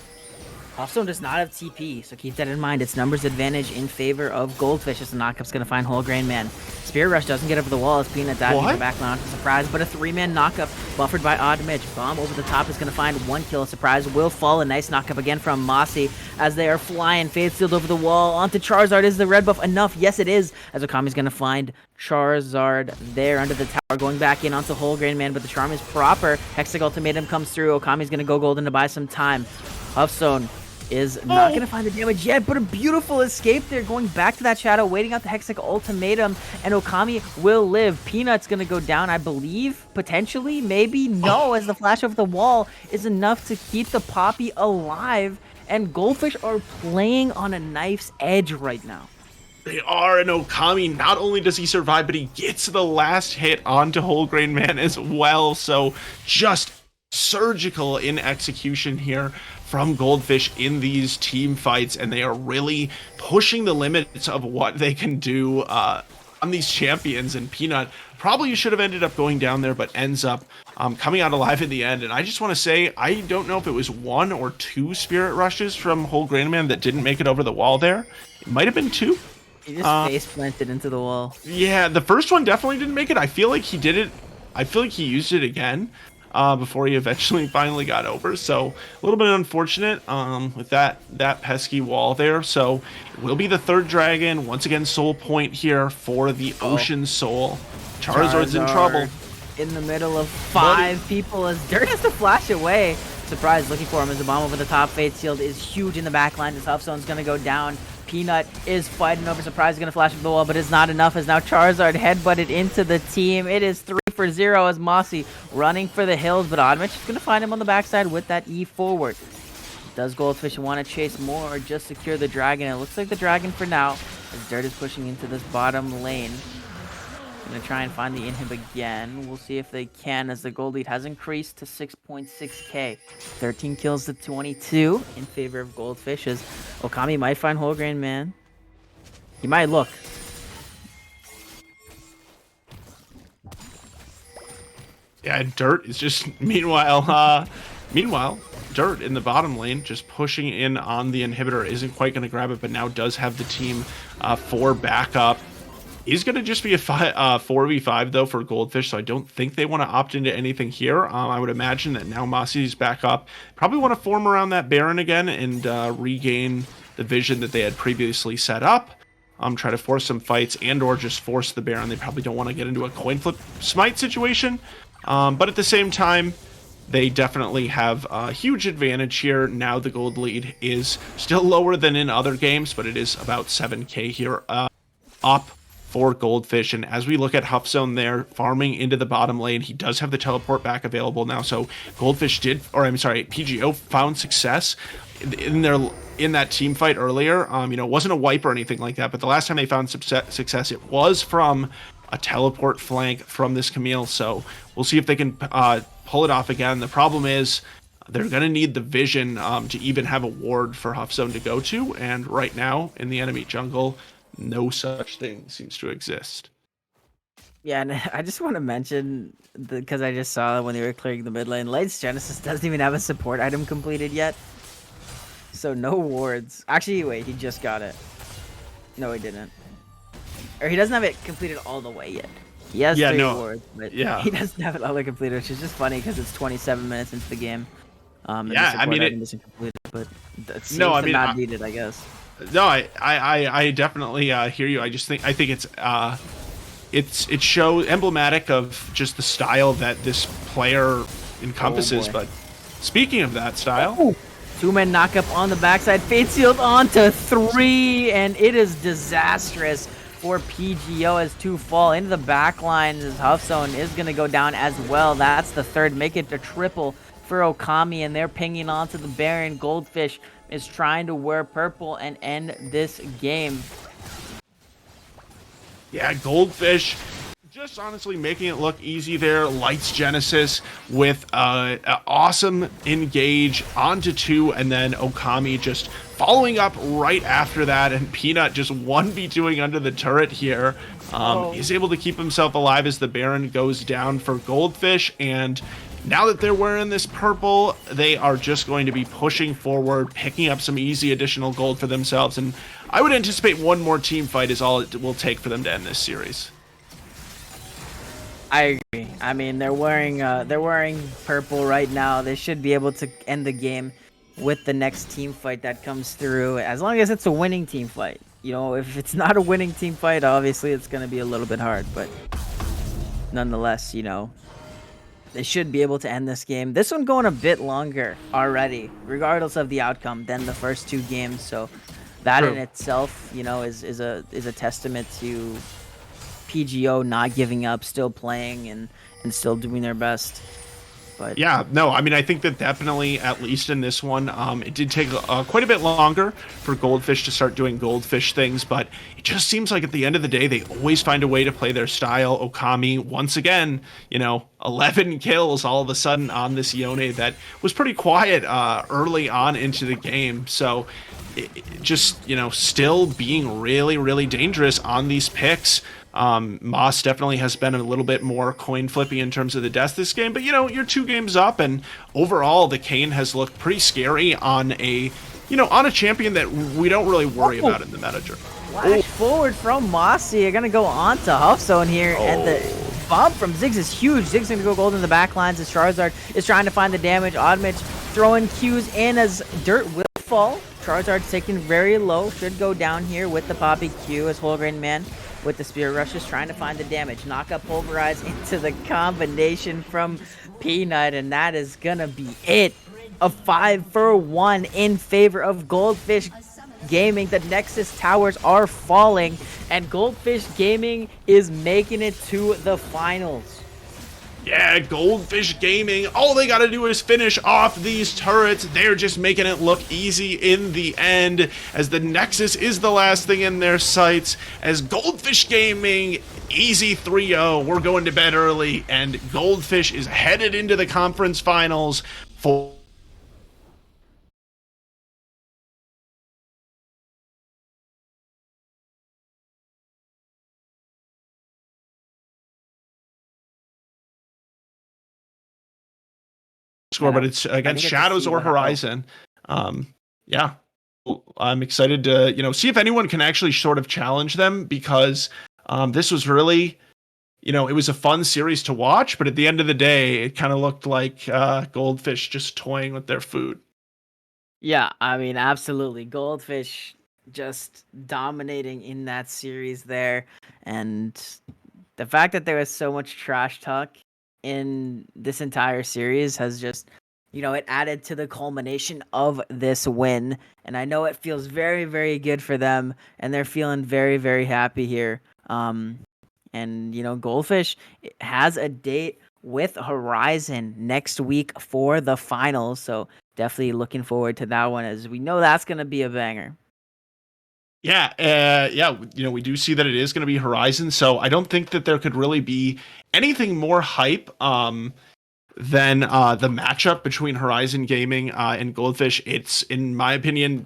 Hearthstone does not have TP, so keep that in mind. It's numbers advantage in favor of Goldfish as the knockup's going to find Whole Grain Man. Spirit Rush doesn't get over the wall as Peanut dives in the back line onto Surprise, but a three-man knockup buffered by Odd Mitch. Bomb over the top is going to find one kill. Surprise will fall. A nice knockup again from Mossy as they are flying. Fade sealed over the wall onto Charizard. Is the red buff enough? Yes, it is, as Okami's going to find Charizard there under the tower, going back in onto Whole Grain Man, but the charm is proper. Hexic Ultimatum comes through. Okami's going to go golden to buy some time. Hearthstone is not going to find the damage yet, but a beautiful escape there, going back to that shadow, waiting out the Hexic Ultimatum, and Okami will live. Peanut's going to go down, I believe, potentially, maybe, no, as the flash over the wall is enough to keep the Poppy alive, and Goldfish are playing on a knife's edge right now. They are, and Okami, not only does he survive, but he gets the last hit onto Whole Grain Man as well, so just surgical in execution here from Goldfish in these team fights, and they are really pushing the limits of what they can do on these champions. And Peanut probably should have ended up going down there, but ends up coming out alive in the end. And I just want to say, I don't know if it was one or two Spirit Rushes from Whole Grain Man that didn't make it over the wall there. It might have been two. He just face planted into the wall. Yeah, the first one definitely didn't make it. I feel like he did it. I feel like he used it again before he eventually finally got over. So a little bit unfortunate with that pesky wall there. So it will be the third dragon. Once again, soul point here for the Ocean Soul. Charizard's in trouble. In the middle of five people as Dirt has to flash away. Surprise looking for him as the bomb over the top. Fate Sealed is huge in the back line. This Hearthstone's going to go down. Peanut is fighting over Surprise, going to flash up the wall, but it's not enough as now Charizard headbutted into the team. It is 3-for-0 as Mossy running for the hills, but Oddmitch is going to find him on the backside with that E forward. Does Goldfish want to chase more or just secure the dragon? It looks like the dragon for now as Dirt is pushing into this bottom lane. Gonna try and find the inhib again. We'll see if they can, as the gold lead has increased to 6.6k. 13 kills to 22 in favor of Goldfish, as Okami might find whole grain man. He might look. Yeah, Dirt is just meanwhile, Dirt in the bottom lane just pushing in on the inhibitor, isn't quite going to grab it, but now does have the team for backup. Is going to just be a 4v5 though for Goldfish, so I don't think they want to opt into anything here. I would imagine that now Masi's back up. Probably want to form around that Baron again and regain the vision that they had previously set up. Try to force some fights and or just force the Baron. They probably don't want to get into a coin flip smite situation. But at the same time, they definitely have a huge advantage here. Now the gold lead is still lower than in other games, but it is about 7k here up for Goldfish. And as we look at Huffzone there farming into the bottom lane, he does have the teleport back available now. So Goldfish PGO found success in that team fight earlier. You know, it wasn't a wipe or anything like that, but the last time they found success, it was from a teleport flank from this Camille. So we'll see if they can pull it off again. The problem is they're going to need the vision to even have a ward for Huffzone to go to. And right now in the enemy jungle, no such thing seems to exist. Yeah, and I just want to mention, because I just saw when they were clearing the mid lane, Light's Genesis doesn't even have a support item completed yet. So no wards. Actually, wait, he just got it. No, he didn't. Or he doesn't have it completed all the way yet. He has 3 wards, but he doesn't have it all the way completed, which is just funny because it's 27 minutes into the game. Yeah, I mean, it isn't completed, but it seems not needed, I guess. No, I definitely hear you. I think it's show emblematic of just the style that this player encompasses. But speaking of that style, 2-man knockup on the backside, Fate Sealed onto 3, and it is disastrous for PGO as 2 fall into the back line. As Huffzone is going to go down as well. That's the third. Make it a triple for Okami, and they're pinging onto the Baron. Goldfish is trying to wear purple and end this game. Yeah, Goldfish just honestly making it look easy there. Lights Genesis with an awesome engage onto 2, and then Okami just following up right after that, and Peanut just 1v2ing under the turret here. He's able to keep himself alive as the Baron goes down for Goldfish, and now that they're wearing this purple, they are just going to be pushing forward, picking up some easy additional gold for themselves, and I would anticipate one more team fight is all it will take for them to end this series. I agree. I mean, they're wearing purple right now. They should be able to end the game with the next team fight that comes through, as long as it's a winning team fight. You know, if it's not a winning team fight, obviously it's going to be a little bit hard, but nonetheless, you know, they should be able to end this game. This one going a bit longer already, regardless of the outcome, than the first 2 games. So that in itself, you know, is a testament to PGO not giving up, still playing and still doing their best. But yeah, no, I mean, I think that definitely, at least in this one, it did take quite a bit longer for Goldfish to start doing Goldfish things, but it just seems like at the end of the day, they always find a way to play their style. Okami, once again, you know, 11 kills all of a sudden on this Yone that was pretty quiet early on into the game. So it just, you know, still being really, really dangerous on these picks. Moss definitely has been a little bit more coin flippy in terms of the deaths this game, but you know, you're 2 games up, and overall the Kayn has looked pretty scary on a champion that we don't really worry about in the meta. Flash forward from Mossy. You're gonna go on to Huffzone here, and the bomb from Ziggs is huge. Ziggs gonna go gold in the back lines as Charizard is trying to find the damage. Oddmitch throwing Qs in as Dirt will fall. Charizard's taken very low, should go down here with the Poppy Q as Wholegrain Man with the Spirit Rush is trying to find the damage. Knock up Pulverize into the combination from Peanut, and that is gonna be it. A 5-for-1 in favor of Goldfish Gaming. The Nexus towers are falling, and Goldfish Gaming is making it to the finals. Yeah, Goldfish Gaming, all they gotta do is finish off these turrets. They're just making it look easy in the end, as the Nexus is the last thing in their sights, as Goldfish Gaming, easy 3-0, we're going to bed early, and Goldfish is headed into the conference finals for score, but it's I against didn't get to Shadows see or what happened. Horizon. Yeah, I'm excited to see if anyone can actually sort of challenge them, because this was really, it was a fun series to watch, but at the end of the day, it kind of looked like Goldfish just toying with their food. Yeah, I mean, absolutely. Goldfish just dominating in that series there. And the fact that there was so much trash talk in this entire series has just, it added to the culmination of this win. And I know it feels very, very good for them. And they're feeling very, very happy here. And, Goldfish has a date with Horizon next week for the finals. So definitely looking forward to that one, as we know that's going to be a banger. Yeah, we do see that it is going to be Horizon, so I don't think that there could really be anything more hype than the matchup between Horizon Gaming and Goldfish. It's, in my opinion,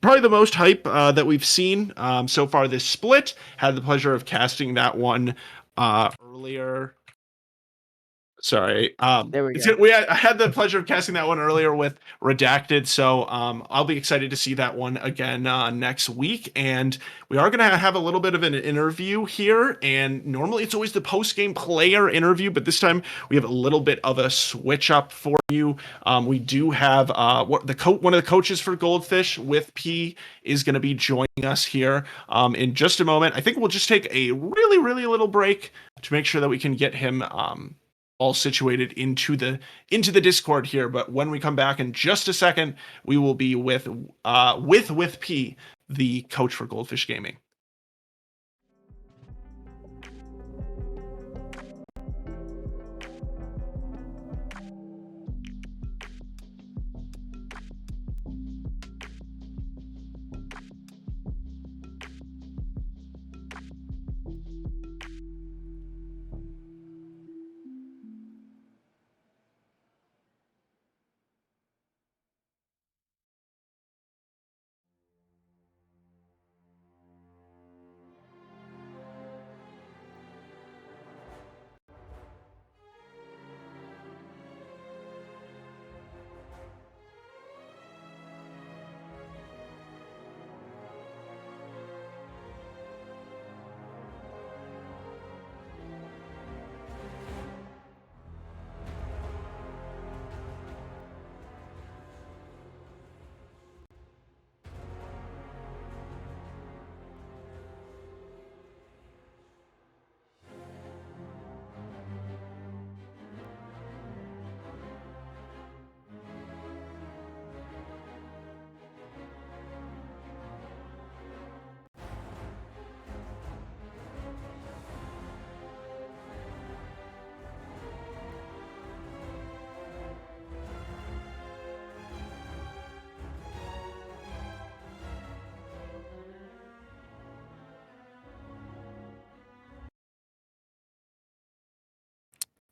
probably the most hype that we've seen so far this split. Had the pleasure of casting that one earlier. Sorry. There we go. I had the pleasure of casting that one earlier with Redacted, so I'll be excited to see that one again next week. And we are going to have a little bit of an interview here. And normally it's always the post-game player interview, but this time we have a little bit of a switch up for you. We do have one of the coaches for Goldfish with P is going to be joining us here in just a moment. I think we'll just take a really, really little break to make sure that we can get him all situated into the Discord here. But when we come back in just a second, we will be with P, the coach for Goldfish Gaming.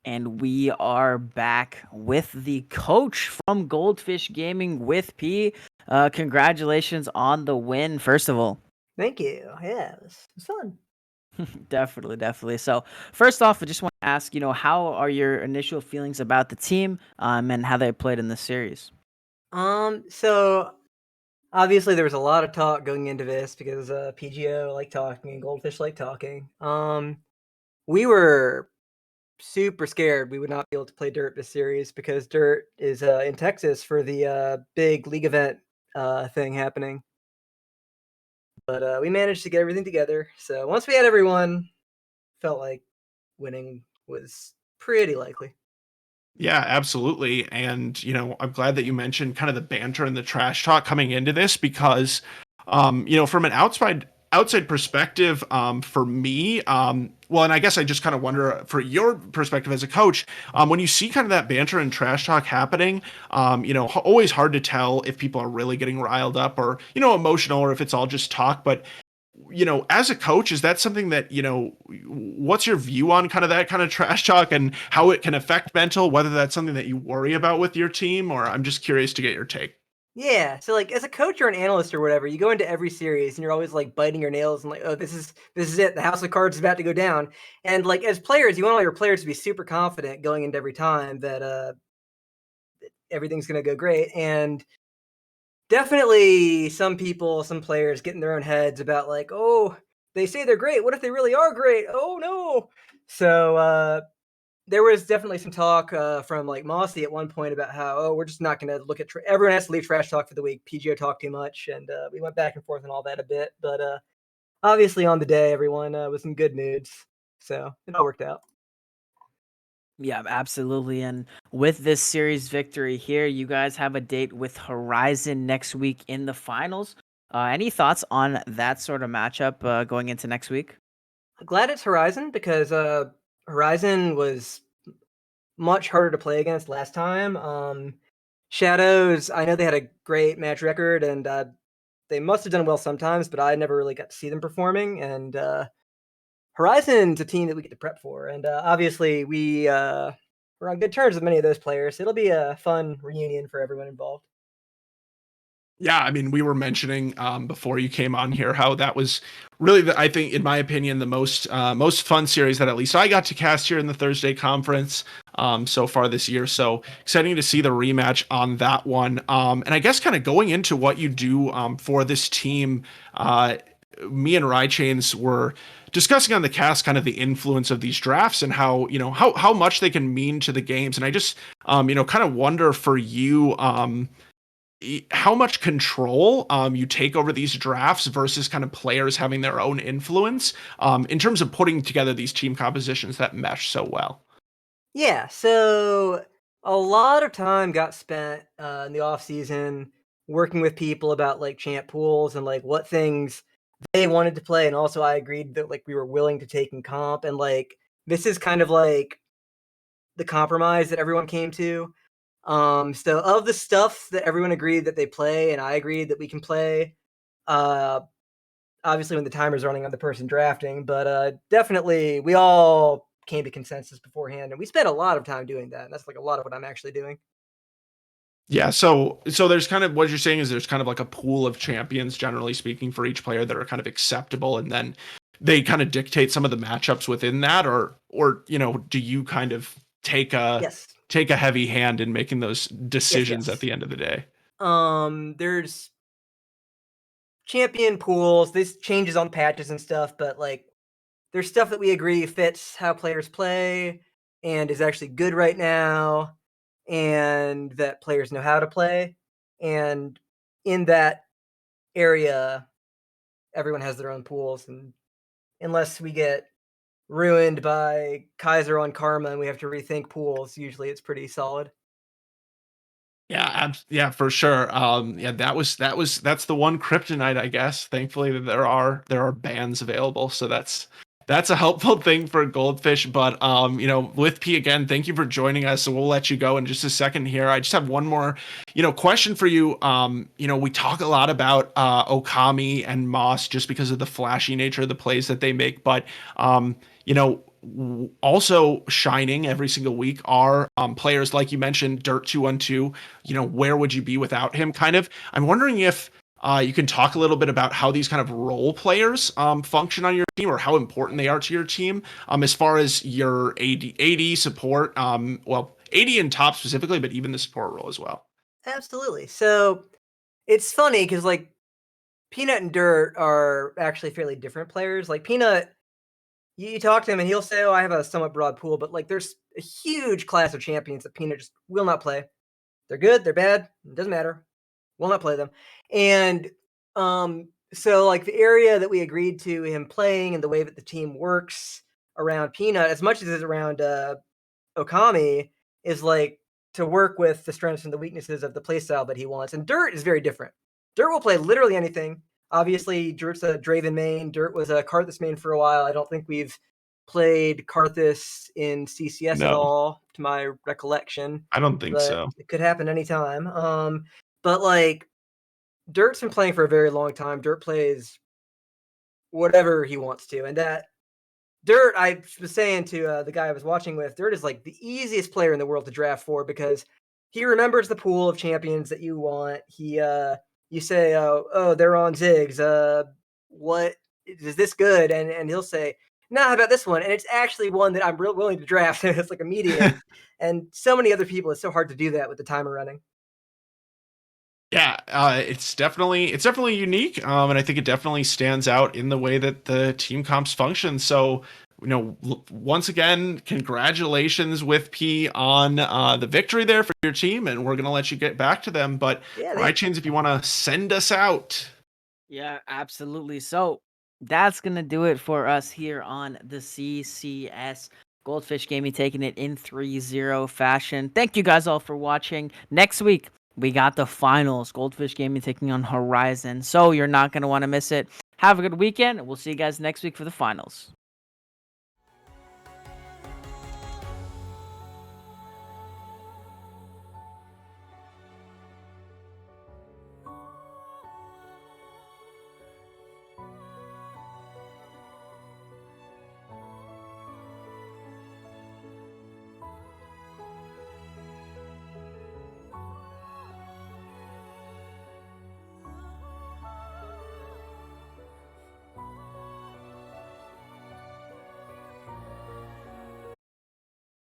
And we are back with the coach from Goldfish Gaming with P. Congratulations on the win, first of all. Thank you. Yeah, it was fun. Definitely, definitely. So, first off, I just want to ask, how are your initial feelings about the team and how they played in this series? So obviously there was a lot of talk going into this because PGO liked talking and Goldfish liked talking. We were super scared we would not be able to play Dirt this series because Dirt is in Texas for the big league event thing happening. But we managed to get everything together. So once we had everyone, felt like winning was pretty likely. Yeah, absolutely. And, I'm glad that you mentioned kind of the banter and the trash talk coming into this, because, from an outside perspective, for me, well, and I guess I just kind of wonder for your perspective as a coach, when you see kind of that banter and trash talk happening, always hard to tell if people are really getting riled up or, emotional, or if it's all just talk. But as a coach, is that something that, what's your view on kind of that kind of trash talk and how it can affect mental, whether that's something that you worry about with your team, or I'm just curious to get your take. Yeah, so, like, as a coach or an analyst or whatever, you go into every series and you're always, like, biting your nails and like, "Oh, this is it. The house of cards is about to go down." And, like, as players, you want all your players to be super confident going into every time that, everything's gonna go great, and definitely some people, some players get in their own heads about, like, "Oh, they say they're great. What if they really are great? Oh, no." So, there was definitely some talk from like Mossy at one point about how, oh, we're just not going to look at everyone has to leave trash talk for the week. PGO talked too much, and we went back and forth and all that a bit. But obviously, on the day, everyone was in good moods, so it all worked out. Yeah, absolutely. And with this series victory here, you guys have a date with Horizon next week in the finals. Any thoughts on that sort of matchup going into next week? Glad it's Horizon because Horizon was much harder to play against last time. Shadows, I know they had a great match record, and they must have done well sometimes, but I never really got to see them performing. And Horizon's a team that we get to prep for, and obviously we're on good terms with many of those players. It'll be a fun reunion for everyone involved. Yeah, I mean, we were mentioning before you came on here how that was really, I think, in my opinion, the most fun series that at least I got to cast here in the Thursday conference so far this year. So exciting to see the rematch on that one. And I guess kind of going into what you do for this team, me and Rychains were discussing on the cast kind of the influence of these drafts and how how much they can mean to the games. And I just kind of wonder for you. How much control you take over these drafts versus kind of players having their own influence in terms of putting together these team compositions that mesh so well. Yeah, so a lot of time got spent in the off season working with people about like champ pools and like what things they wanted to play, and also I agreed that like we were willing to take in comp, and like this is kind of like the compromise that everyone came to. So of the stuff that everyone agreed that they play, and I agreed that we can play, uh, obviously when the timer's running on the person drafting, but definitely we all came to consensus beforehand, and we spent a lot of time doing that. And that's like a lot of what I'm actually doing. Yeah, so there's kind of what you're saying is there's kind of like a pool of champions, generally speaking, for each player that are kind of acceptable, and then they kind of dictate some of the matchups within that, or do you kind of Yes, take a heavy hand in making those yes, decisions at yes. the end of the day? There's champion pools. This changes on patches and stuff, but like there's stuff that we agree fits how players play and is actually good right now, and that players know how to play. And in that area, everyone has their own pools, and unless we get ruined by Kaiser on Karma and we have to rethink pools, usually it's pretty solid. Yeah, yeah, for sure. Yeah, that's the one kryptonite, I guess. Thankfully, that there are bans available, so that's a helpful thing for Goldfish. But with P again, thank you for joining us. So we'll let you go in just a second here. I just have one more, question for you. We talk a lot about Okami and Moss just because of the flashy nature of the plays that they make, but also shining every single week are players like you mentioned, Dirt 212. Where would you be without him? Kind of. I'm wondering if you can talk a little bit about how these kind of role players function on your team, or how important they are to your team, as far as your AD support. Well, AD and top specifically, but even the support role as well. Absolutely. So it's funny because like Peanut and Dirt are actually fairly different players. Like Peanut, you talk to him and he'll say, "Oh, I have a somewhat broad pool," but like there's a huge class of champions that Peanut just will not play. They're good, they're bad, it doesn't matter. Will not play them. And so like the area that we agreed to him playing and the way that the team works around Peanut, as much as it's around Okami, is like to work with the strengths and the weaknesses of the playstyle that he wants. And Dirt is very different. Dirt will play literally anything. Obviously, Dirt's a Draven main. Dirt was a Karthus main for a while. I don't think we've played Karthus in CCS at No. all, to my recollection. I don't think But so. it could happen anytime. But like, Dirt's been playing for a very long time. Dirt plays whatever he wants to, and that Dirt, I was saying to the guy I was watching with, Dirt is like the easiest player in the world to draft for because he remembers the pool of champions that you want. You say, oh, they're on Ziggs. What is this good? And he'll say, nah, how about this one? And it's actually one that I'm real willing to draft. It's like immediate. And so many other people, it's so hard to do that with the timer running. Yeah, it's definitely unique, and I think it definitely stands out in the way that the team comps function. So, once again, congratulations with P on the victory there for your team, and we're gonna let you get back to them. But Yeah, Chains, if you want to send us out. Yeah, absolutely. So that's going to do it for us here on the CCS. Goldfish Gaming taking it in 3-0 fashion. Thank you guys all for watching. Next week, we got the finals. Goldfish Gaming taking on Horizon. So you're not going to want to miss it. Have a good weekend. We'll see you guys next week for the finals.